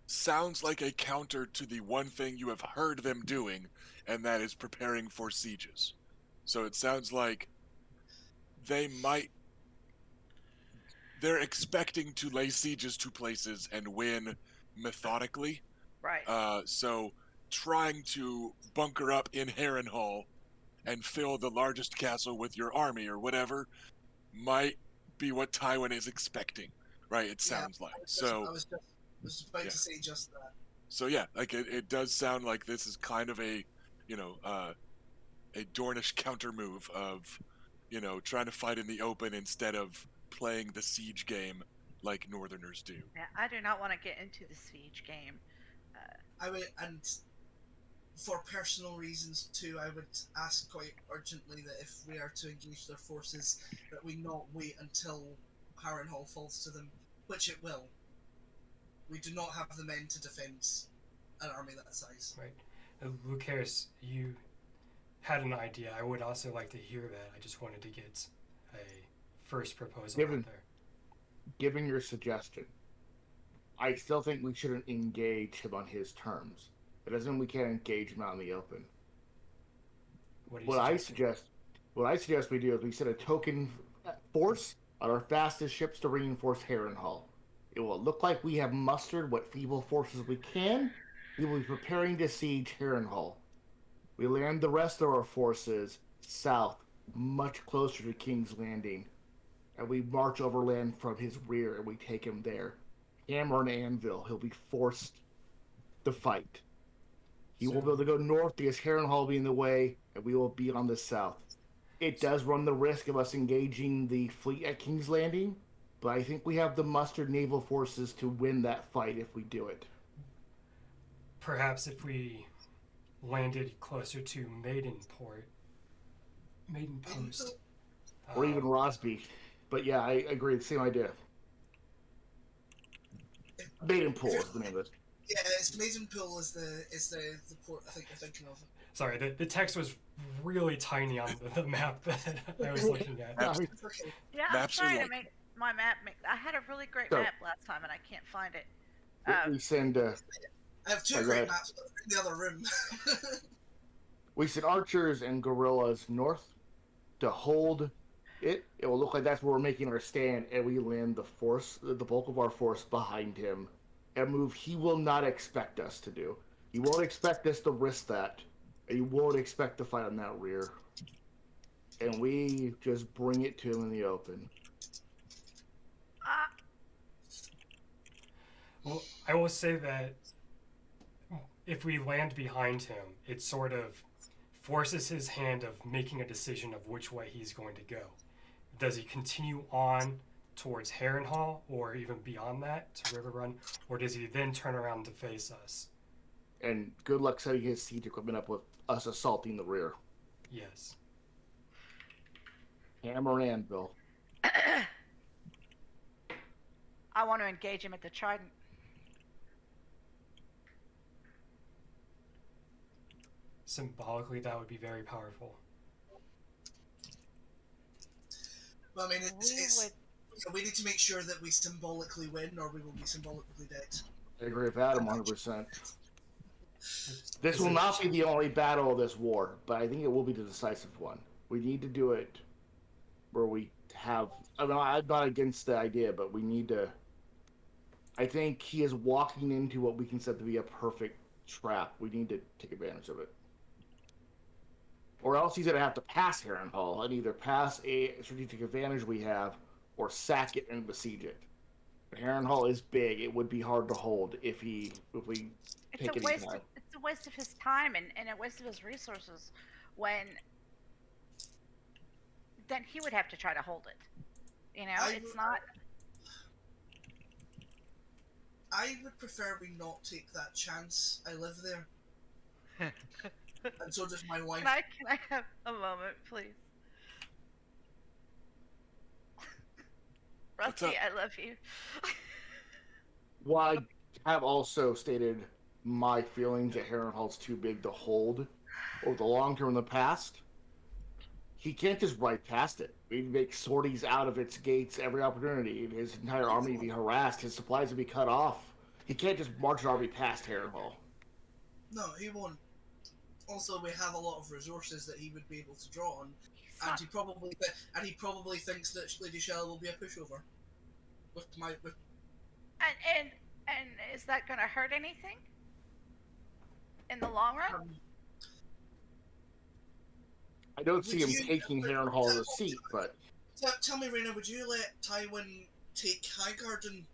sounds like a counter to the one thing you have heard them doing, and that is preparing for sieges. So it sounds like they're expecting to lay sieges to places and win methodically. Right. So trying to bunker up in Harrenhal and fill the largest castle with your army or whatever might be what Tywin is expecting, right? It sounds like. I was just about to say just that. So yeah, like it does sound like this is kind of a Dornish counter move of, trying to fight in the open instead of playing the siege game like Northerners do. Yeah, I do not want to get into the siege game. I would, and for personal reasons too, I would ask quite urgently that if we are to engage their forces, that we not wait until Harrenhal falls to them, which it will. We do not have the men to defend an army that size. Right. Lucaris, you had an idea. I would also like to hear that. I just wanted to get a first proposal out there. Given your suggestion, I still think we shouldn't engage him on his terms. It doesn't mean we can't engage him out in the open. What I suggest we do is we set a token force on our fastest ships to reinforce Harrenhal. It will look like we have mustered what feeble forces we can. We will be preparing to siege Harrenhal. We land the rest of our forces south, much closer to King's Landing, and we march overland from his rear and we take him there. Hammer and anvil, he'll be forced to fight. He won't be able to go north because Harrenhal will be in the way, and we will be on the south. It does run the risk of us engaging the fleet at King's Landing, but I think we have the mustered naval forces to win that fight if we do it. Perhaps if we landed closer to Maiden Post. Or even Rosby. But yeah, I agree. Same idea. Maidenpool is the name of it. Yeah, it's Maidenpool is the port I think you're thinking of. Sorry, the text was really tiny on the map that I was looking at. Yeah, I'm trying to make my map. I had a really great map last time, and I can't find it. We send. I have two great maps in the other room. We send archers and guerrillas north to hold it. It will look like that's where we're making our stand, and we land the bulk of our force behind him. A move he will not expect us to do. He won't expect us to risk that. And he won't expect to fight on that rear. And we just bring it to him in the open. Well, I will say that if we land behind him, it sort of forces his hand of making a decision of which way he's going to go. Does he continue on towards Harrenhal, or even beyond that to Riverrun, or does he then turn around to face us? And good luck setting his siege equipment up with us assaulting the rear. Yes. Hammer and anvil. I want to engage him at the Trident. Symbolically, that would be very powerful. Well, I mean, We we need to make sure that we symbolically win, or we will be symbolically dead. I agree with Adam 100%. This Is will it- not be the only battle of this war, but I think it will be the decisive one. We need to do it where we have. I mean, I'm not against the idea, but we need to. I think he is walking into what we consider to be a perfect trap. We need to take advantage of it. Or else he's going to have to pass Harrenhal and either pass a strategic advantage we have or sack it and besiege it. But Harrenhal is big. It would be hard to hold if we it's take a any waste. time. It's a waste of his time and a waste of his resources. When then he would have to try to hold it. You know, it's not. I would prefer we not take that chance. I live there. And so does my wife. Can I have a moment, please? What's Rusty, up? I love you. Well, I have also stated my feelings that Harrenhal's too big to hold over the long term in the past. He can't just ride past it. He'd make sorties out of its gates every opportunity. His entire army would be harassed. His supplies would be cut off. He can't just march an army past Harrenhal. No, he won't. Also, we have a lot of resources that he would be able to draw on, and he probably thinks that Lady Shell will be a pushover. And is that going to hurt anything in the long run? I don't see Would him you- taking Harrenhal as a seat, but Tell me, Raina, would you let Tywin take Highgarden?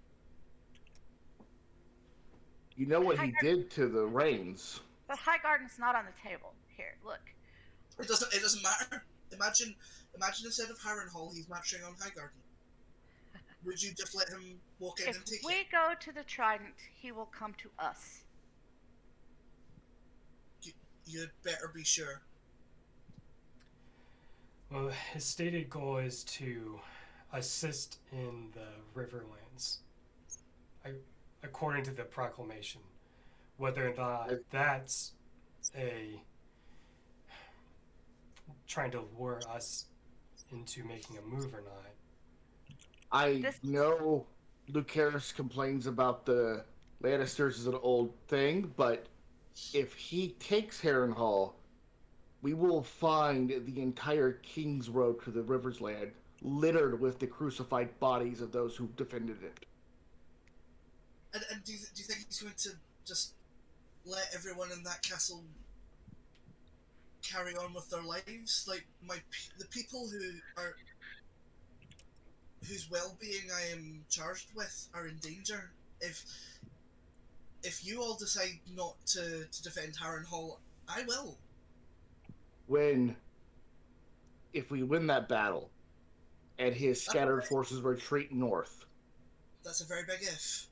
you know what he Highgarden- did to the Reigns. But Highgarden's not on the table. Here, look. It doesn't matter. Imagine instead of Harrenhal, he's marching on Highgarden. Would you just let him walk in If and take we it? go to the Trident, he will come to us. You'd better be sure. Well, his stated goal is to assist in the Riverlands, according to the proclamation. Whether or not that's trying to lure us into making a move or not. I know Lucerys complains about the Lannisters as an old thing, but if he takes Harrenhal, we will find the entire King's Road to the River's Land littered with the crucified bodies of those who defended it. And do you think he's going to just let everyone in that castle carry on with their lives? Like the people whose well-being I am charged with are in danger. If you all decide not to defend Harrenhal, I will. If we win that battle and his scattered forces retreat north, That's a very big if.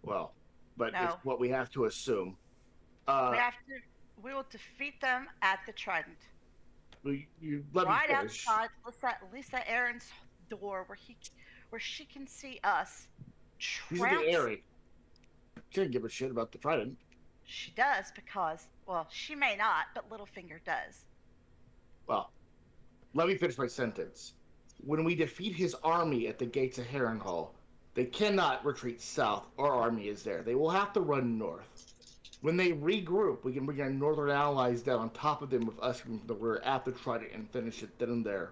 well, but No. it's what we have to assume. We will defeat them at the Trident. You let Right me finish. outside Lisa Aaron's door where she can see us. She's in the area. She didn't give a shit about the Trident. She does because, well, she may not, but Littlefinger does. Well, let me finish my sentence. When we defeat his army at the gates of Harrenhal, they cannot retreat south. Our army is there. They will have to run north. When they regroup, we can bring our northern allies down on top of them with us from the rear at the Trident and finish it then and there.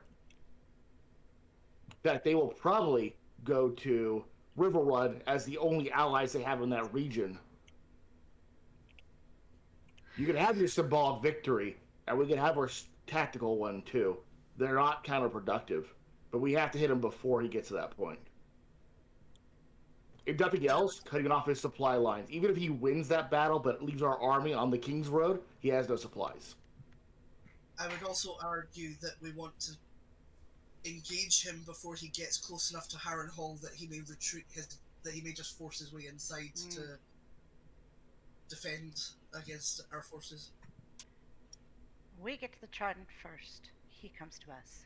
In fact, they will probably go to Riverrun as the only allies they have in that region. You can have your symbolic victory, and we can have our tactical one too. They're not counterproductive, but we have to hit him before he gets to that point. If nothing else, cutting off his supply lines. Even if he wins that battle but leaves our army on the King's Road, he has no supplies. I would also argue that we want to engage him before he gets close enough to Harrenhal that he may that he may just force his way inside to defend against our forces. We get to the Trident first. He comes to us.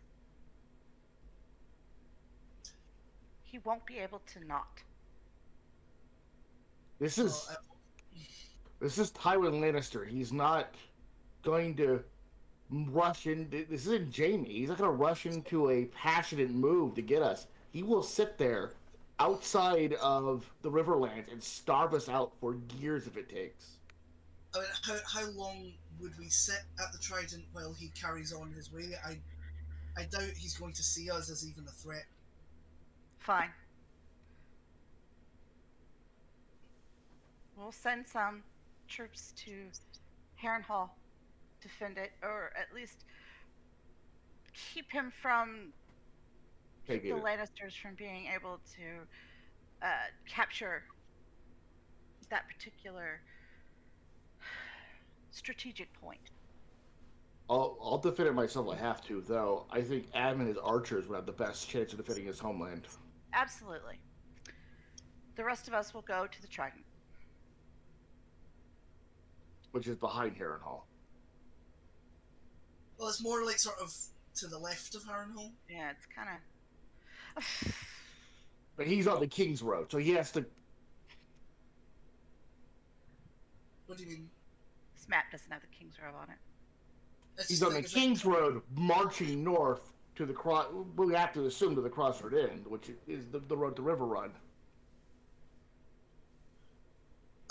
He won't be able to not. This Well, is Tywin Lannister. He's not going to rush in. This isn't Jamie. He's not going to rush into a passionate move to get us. He will sit there outside of the Riverlands and starve us out for years if it takes. I mean, how long would we sit at the Trident while he carries on his way? I doubt he's going to see us as even a threat. Fine. We'll send some troops to Harrenhal, defend it, or at least keep him from Take the it. Lannisters from being able to capture that particular strategic point. I'll defend it myself. I have to, though. I think Adam and his archers would have the best chance of defending his homeland. Absolutely. The rest of us will go to the Trident. Which is behind Harrenhal. Well, it's more like sort of to the left of Harrenhal. Yeah, it's kind of. But he's on the King's Road, so he has to. What do you mean? This map doesn't have the King's Row on it. It's He's just on the like- it's like- King's Road, marching north to the cross. We have to assume to the Crossroad Inn, which is the road to River Run.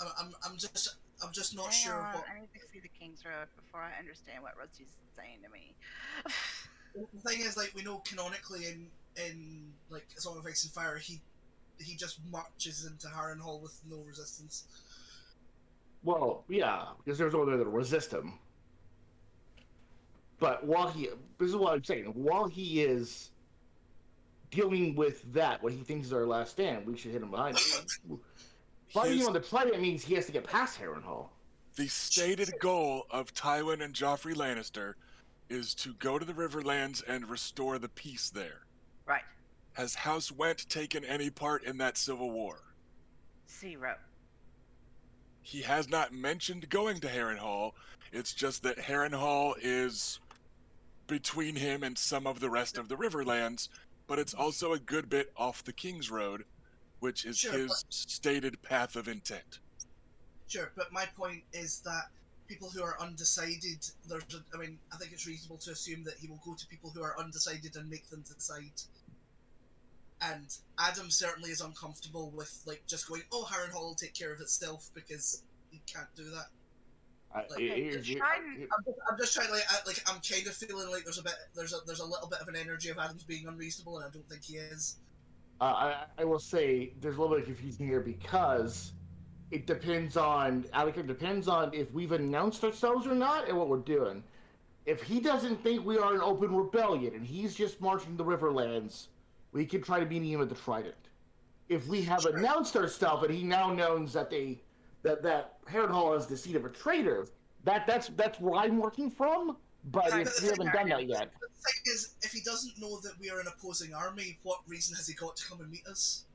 I'm just not Hang sure on, what. I need to see the King's Road before I understand what Rusty's saying to me. The thing is, like, we know canonically in like Song of Ice and Fire, he just marches into Harrenhal with no resistance. Well, yeah, because there's no one there to resist him. But this is what I'm saying, while he is dealing with that, what he thinks is our last stand, we should hit him behind. Fighting him on the Trident means he has to get past Harrenhal. The stated goal of Tywin and Joffrey Lannister is to go to the Riverlands and restore the peace there. Right. Has House Went taken any part in that civil war? 0. He has not mentioned going to Harrenhal. It's just that Harrenhal is between him and some of the rest of the Riverlands, but it's also a good bit off the King's Road, which is Sure, his stated path of intent. Sure, but my point is that people who are undecided, I think it's reasonable to assume that he will go to people who are undecided and make them decide. And Adam certainly is uncomfortable with just going, oh, Harrenhal will take care of itself, because he can't do that. I'm just trying I'm kind of feeling like there's a little bit of an energy of Adam's being unreasonable, and I don't think he is. I will say there's a little bit of confusion here because it depends on if we've announced ourselves or not and what we're doing. If he doesn't think we are an open rebellion and he's just marching the Riverlands, we can try to meet him at the Trident. If we have announced ourselves and he now knows that Harrenhal is the seat of a traitor, that's where I'm working from. But Right, we haven't done that yet. The thing is, if he doesn't know that we are an opposing army, what reason has he got to come and meet us?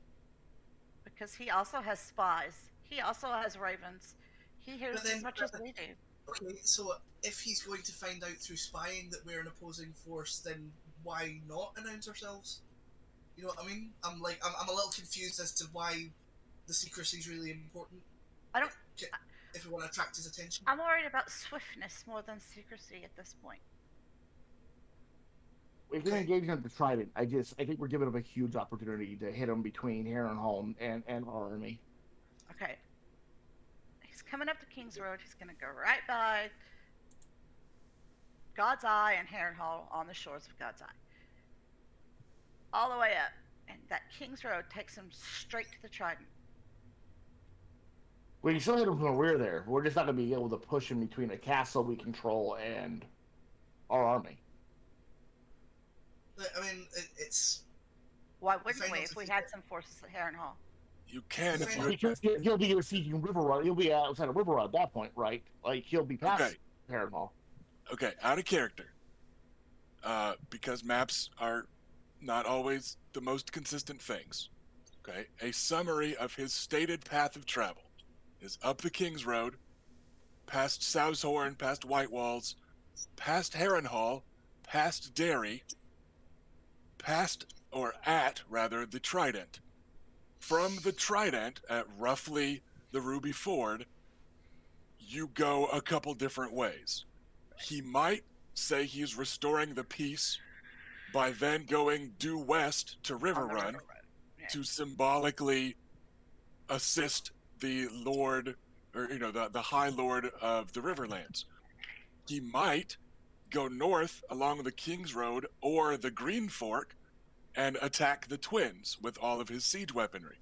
Because he also has spies. He also has ravens. He hears But then- as much as we do. Okay, so if he's going to find out through spying that we're an opposing force, then why not announce ourselves? You know what I mean? I'm a little confused as to why the secrecy is really important. If we want to attract his attention. I'm worried about swiftness more than secrecy at this point. If we're engaging at the Trident, I think we're giving him a huge opportunity to hit him between Harrenhal and our army. Okay. He's coming up the King's Road. He's going to go right by God's Eye and Harrenhal on the shores of God's Eye. All the way up. And that King's Road takes him straight to the Trident. We can still hit him from the rear there. We're just not going to be able to push him between a castle we control and our army. I mean, it's... Why wouldn't we if we had some forces at Harrenhal? You can if Okay. you're... He'll be besieging River Run. He'll be outside of River Run at that point, right? He'll be past Okay. Harrenhal. Okay, out of character. Because maps are not always the most consistent things. Okay, a summary of his stated path of travel is up the King's Road, past Sow's Horn, past White Walls, past Harrenhal, past Derry, the Trident. From the Trident at roughly the Ruby Ford, you go a couple different ways. He might say he's restoring the peace by then going due west to River On the Run River Road. Yeah. to symbolically assist the Lord, or the High Lord of the Riverlands. He might go north along the King's Road or the Green Fork and attack the Twins with all of his siege weaponry.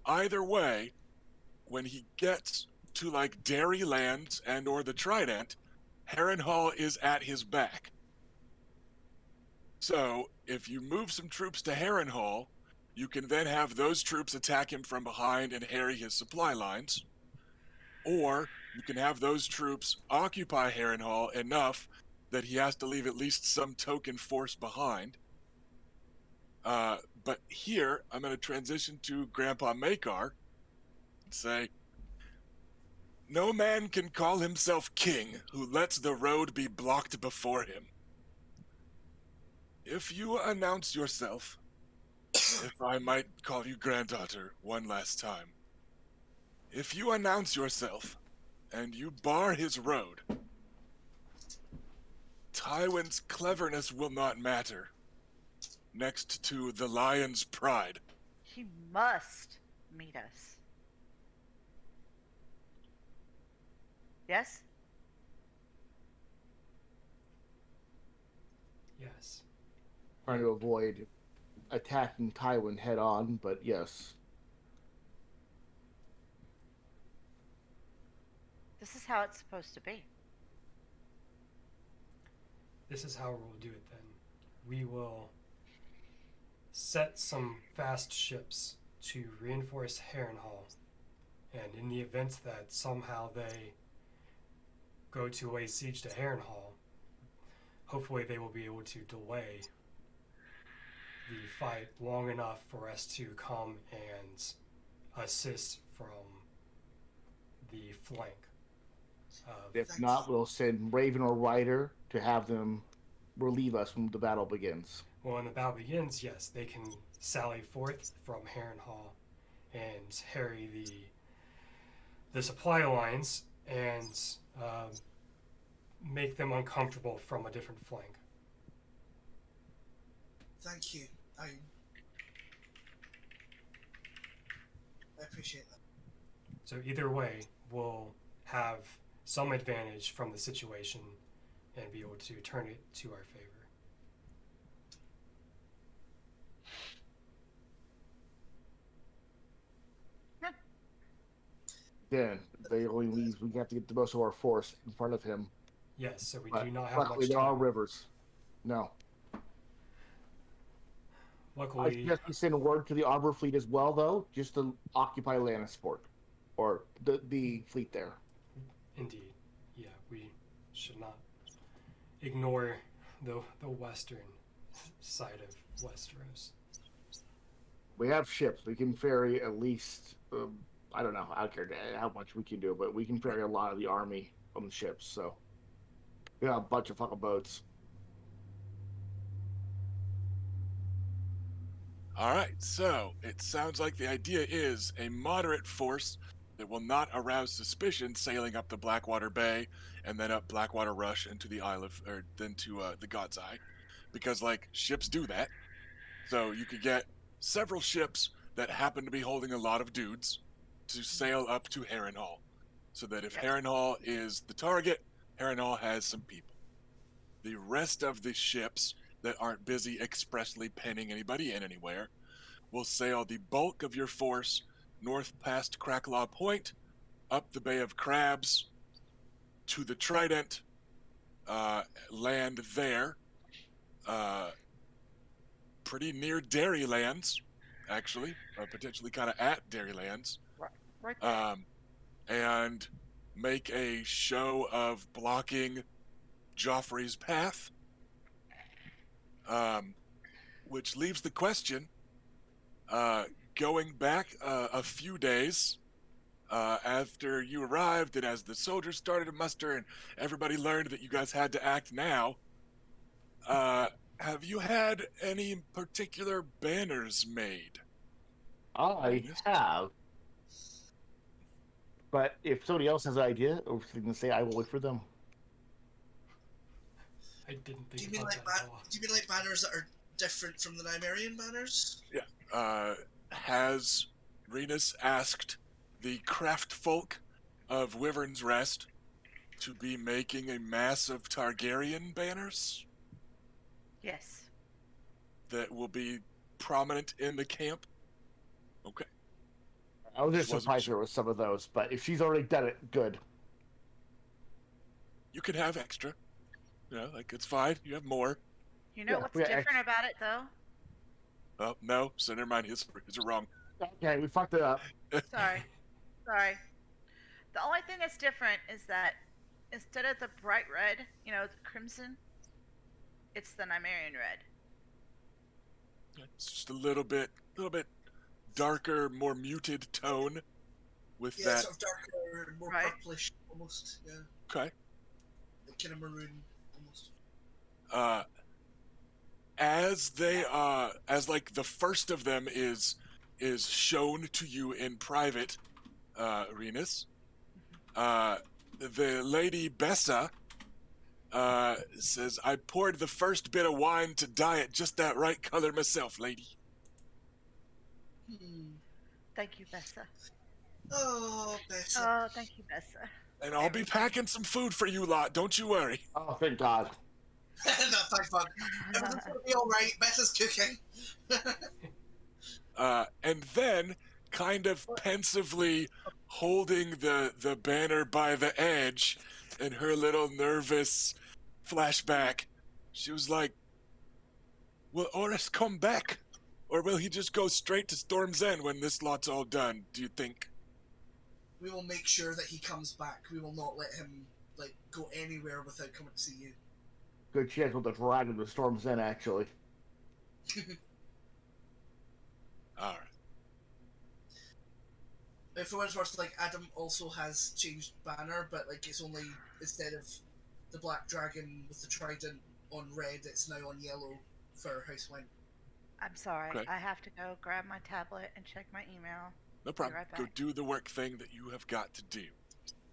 Either way, when he gets to like Derry Lands and or the Trident, Harrenhal is at his back. So if you move some troops to Harrenhal, you can then have those troops attack him from behind and harry his supply lines. Or you can have those troops occupy Harrenhal enough that he has to leave at least some token force behind. But here, I'm going to transition to Grandpa Makar and say, no man can call himself king who lets the road be blocked before him. If you announce yourself, if I might call you granddaughter one last time, if you announce yourself and you bar his road, Tywin's cleverness will not matter next to the lion's pride. He must meet us. Yes? Yes. Trying to avoid attacking Tywin head on, but yes. This is how it's supposed to be. This is how we'll do it then. We will set some fast ships to reinforce Harrenhal, and in the event that somehow they go to lay siege to Harrenhal, hopefully they will be able to delay the fight long enough for us to come and assist from the flank. If not, we'll send Raven or Ryder to have them relieve us when the battle begins. Well, when the battle begins, yes, they can sally forth from Harrenhal and harry the supply lines and make them uncomfortable from a different flank. Thank you. I appreciate that. So either way, we'll have some advantage from the situation and be able to turn it to our favor. Then they only leave. We have to get the most of our force in front of him. Yes, so we But do not have luckily, much there are time. rivers. No. I Luckily, suggest we send word to the Arbor Fleet as well, though, just to occupy Lannisport, or the fleet there. indeed, yeah, we should not ignore the western side of Westeros. We have ships. We can ferry at least, I don't know, I don't care how much we can do, but we can ferry a lot of the army on the ships, so. We got a bunch of fucking boats. All right, so it sounds like the idea is a moderate force that will not arouse suspicion sailing up the Blackwater Bay and then up Blackwater Rush into the Isle of, or then to the God's Eye, because like ships do that. So you could get several ships that happen to be holding a lot of dudes to sail up to Harrenhal, so that if Harrenhal is the target, Harrenhal has some people. The rest of the ships that aren't busy expressly penning anybody in anywhere will sail the bulk of your force north past Cracklaw Point, up the Bay of Crabs, to the Trident, land there, pretty near Dairylands, actually, potentially kind of at Dairylands, Right there. and make a show of blocking Joffrey's path, which leaves the question, going back a few days, after you arrived and as the soldiers started to muster and everybody learned that you guys had to act now, have you had any particular banners made? I have. But if somebody else has an idea or something to say, I will wait for them. I didn't Do you think mean about like that at all. do you mean like banners that are different from the Nymerian banners? Has Renus asked the craft folk of Wyvern's Rest to be making a mass of Targaryen banners Yes. that will be prominent in the camp? Okay. I was just Wasn't surprised sure. there was some of those, but if she's already done it, good. You can have extra. Like it's fine. You have more. You know Yeah, what's we got different about it, though? Oh, no. So never mind. His are wrong. Okay, we fucked it up. Sorry. Sorry. The only thing that's different is that instead of the bright red, the crimson, it's the Nymerian red. It's just a little bit darker, more muted tone with Yeah, that. sort of darker, more Right. purplish almost. Yeah, Okay. like kind of maroon almost. As they as like the first of them is shown to you in private, Renus, the lady Bessa says, I poured the first bit of wine to dye it just that right color myself, lady. Thank you, Bessa. Oh, Bessa. Oh, thank you, Bessa. And I'll be packing some food for you lot, don't you worry. Oh, thank God. Thank fuck. Everything's gonna be alright. Bessa's cooking. And then, kind of pensively holding the banner by the edge in her little nervous flashback, she was like, will Oris come back? Or will he just go straight to Storm's End when this lot's all done, do you think? We will make sure that he comes back. We will not let him go anywhere without coming to see you. Good chance with the dragon to Storm's End, actually. Alright. For what it's worth, Adam also has changed banner, but it's only instead of the black dragon with the trident on red, it's now on yellow for House Went. I'm sorry. Okay. I have to go grab my tablet and check my email. No problem. right Go back. do the work thing that you have got to do.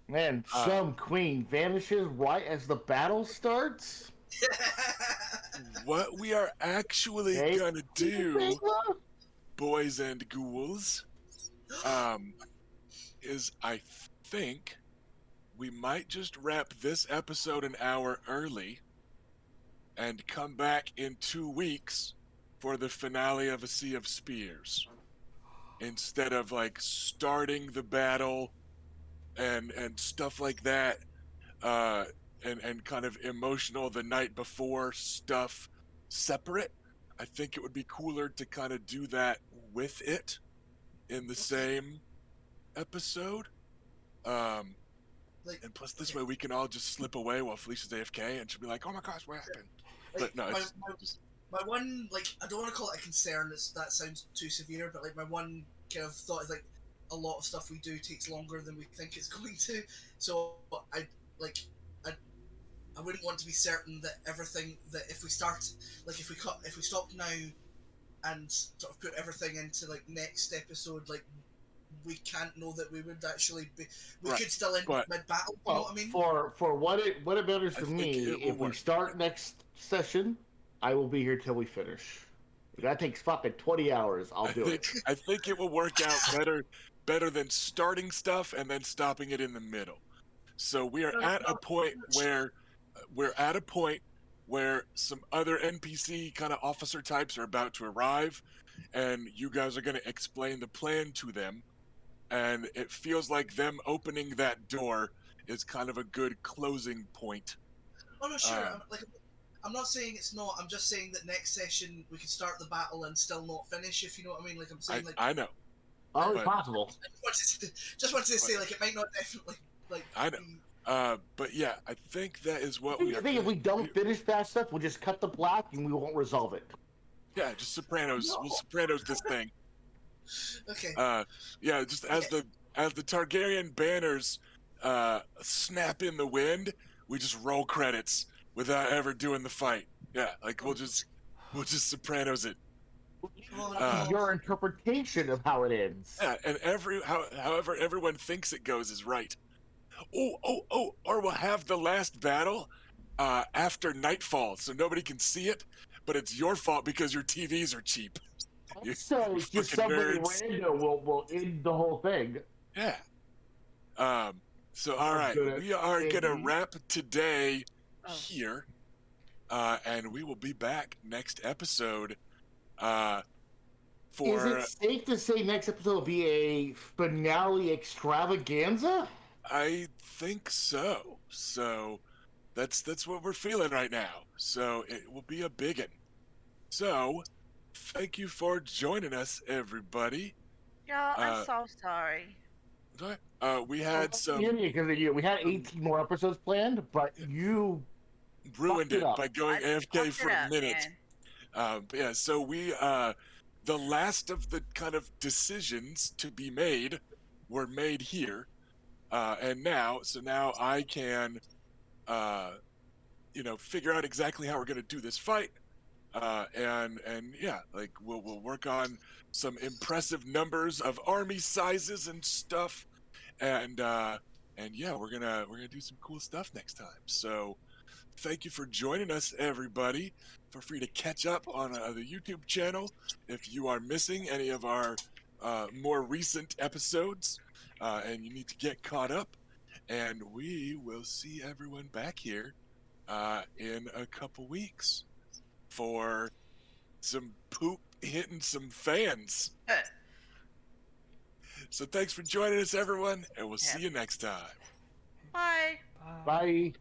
Man, some queen vanishes right as the battle starts? What we are actually Hey, gonna do, boys and ghouls, is I think we might just wrap this episode an hour early and come back in 2 weeks for the finale of A Sea of Spears. Instead of starting the battle and stuff like that, and kind of emotional the night before stuff separate. I think it would be cooler to kind of do that with it in the same episode. And plus this way we can all just slip away while Felicia's AFK and she'll be like, oh my gosh, what happened? But no, it's my one, I don't want to call it a concern, that sounds too severe, but my one kind of thought is a lot of stuff we do takes longer than we think it's going to. So I wouldn't want to be certain that everything that if we start, if we stop now and sort of put everything into next episode, we can't know that we would actually be. We Right, could still end but- mid battle. You know what I mean? For what it matters I to think me, it will if we work. start next session, I will be here till we finish. If that takes fucking 20 hours, I'll do it. I think it will work out better than starting stuff and then stopping it in the middle. So we are at a point where some other NPC kind of officer types are about to arrive, and you guys are going to explain the plan to them, and it feels like them opening that door is kind of a good closing point. Oh no, sure. I'm not saying it's not. I'm just saying that next session we could start the battle and still not finish. If you know what I mean. I'm saying I know. Always But- possible. just wanted to say it might not definitely I know. be- But yeah, I think that is what I we are. think if we don't finish fast stuff, we'll just cut the black and we won't resolve it. Yeah, just Sopranos. No. We'll Sopranos this thing. Okay. Yeah, just as as the Targaryen banners snap in the wind, we just roll credits without ever doing the fight. Yeah, like we'll just Sopranos it. Your interpretation of how it ends. Yeah, and however everyone thinks it goes is right. Oh, or we'll have the last battle after nightfall, so nobody can see it, but it's your fault because your TVs are cheap. So you just fucking somebody nerds. random will end the whole thing. Yeah. So all right, good at we are gonna ending. wrap today Oh. here, and we will be back next episode. Is For it safe to say next episode will be a finale extravaganza? I think so. So that's what we're feeling right now. So it will be a biggin. So thank you for joining us, everybody. Y'all, I'm so sorry. We had some Because of you. We had 18 more episodes planned, but you ruined fucked it it up. by going AFK Fucked for it a up, minute. man. But yeah, so we the last of the kind of decisions to be made were made here, and now I can figure out exactly how we're going to do this fight, and yeah, like we'll work on some impressive numbers of army sizes and stuff, and yeah, we're gonna do some cool stuff next time. So thank you for joining us, everybody. Feel free to catch up on the YouTube channel if you are missing any of our more recent episodes and you need to get caught up. And we will see everyone back here in a couple weeks for some poop hitting some fans. So thanks for joining us, everyone, and we'll see you next time. Bye. Bye.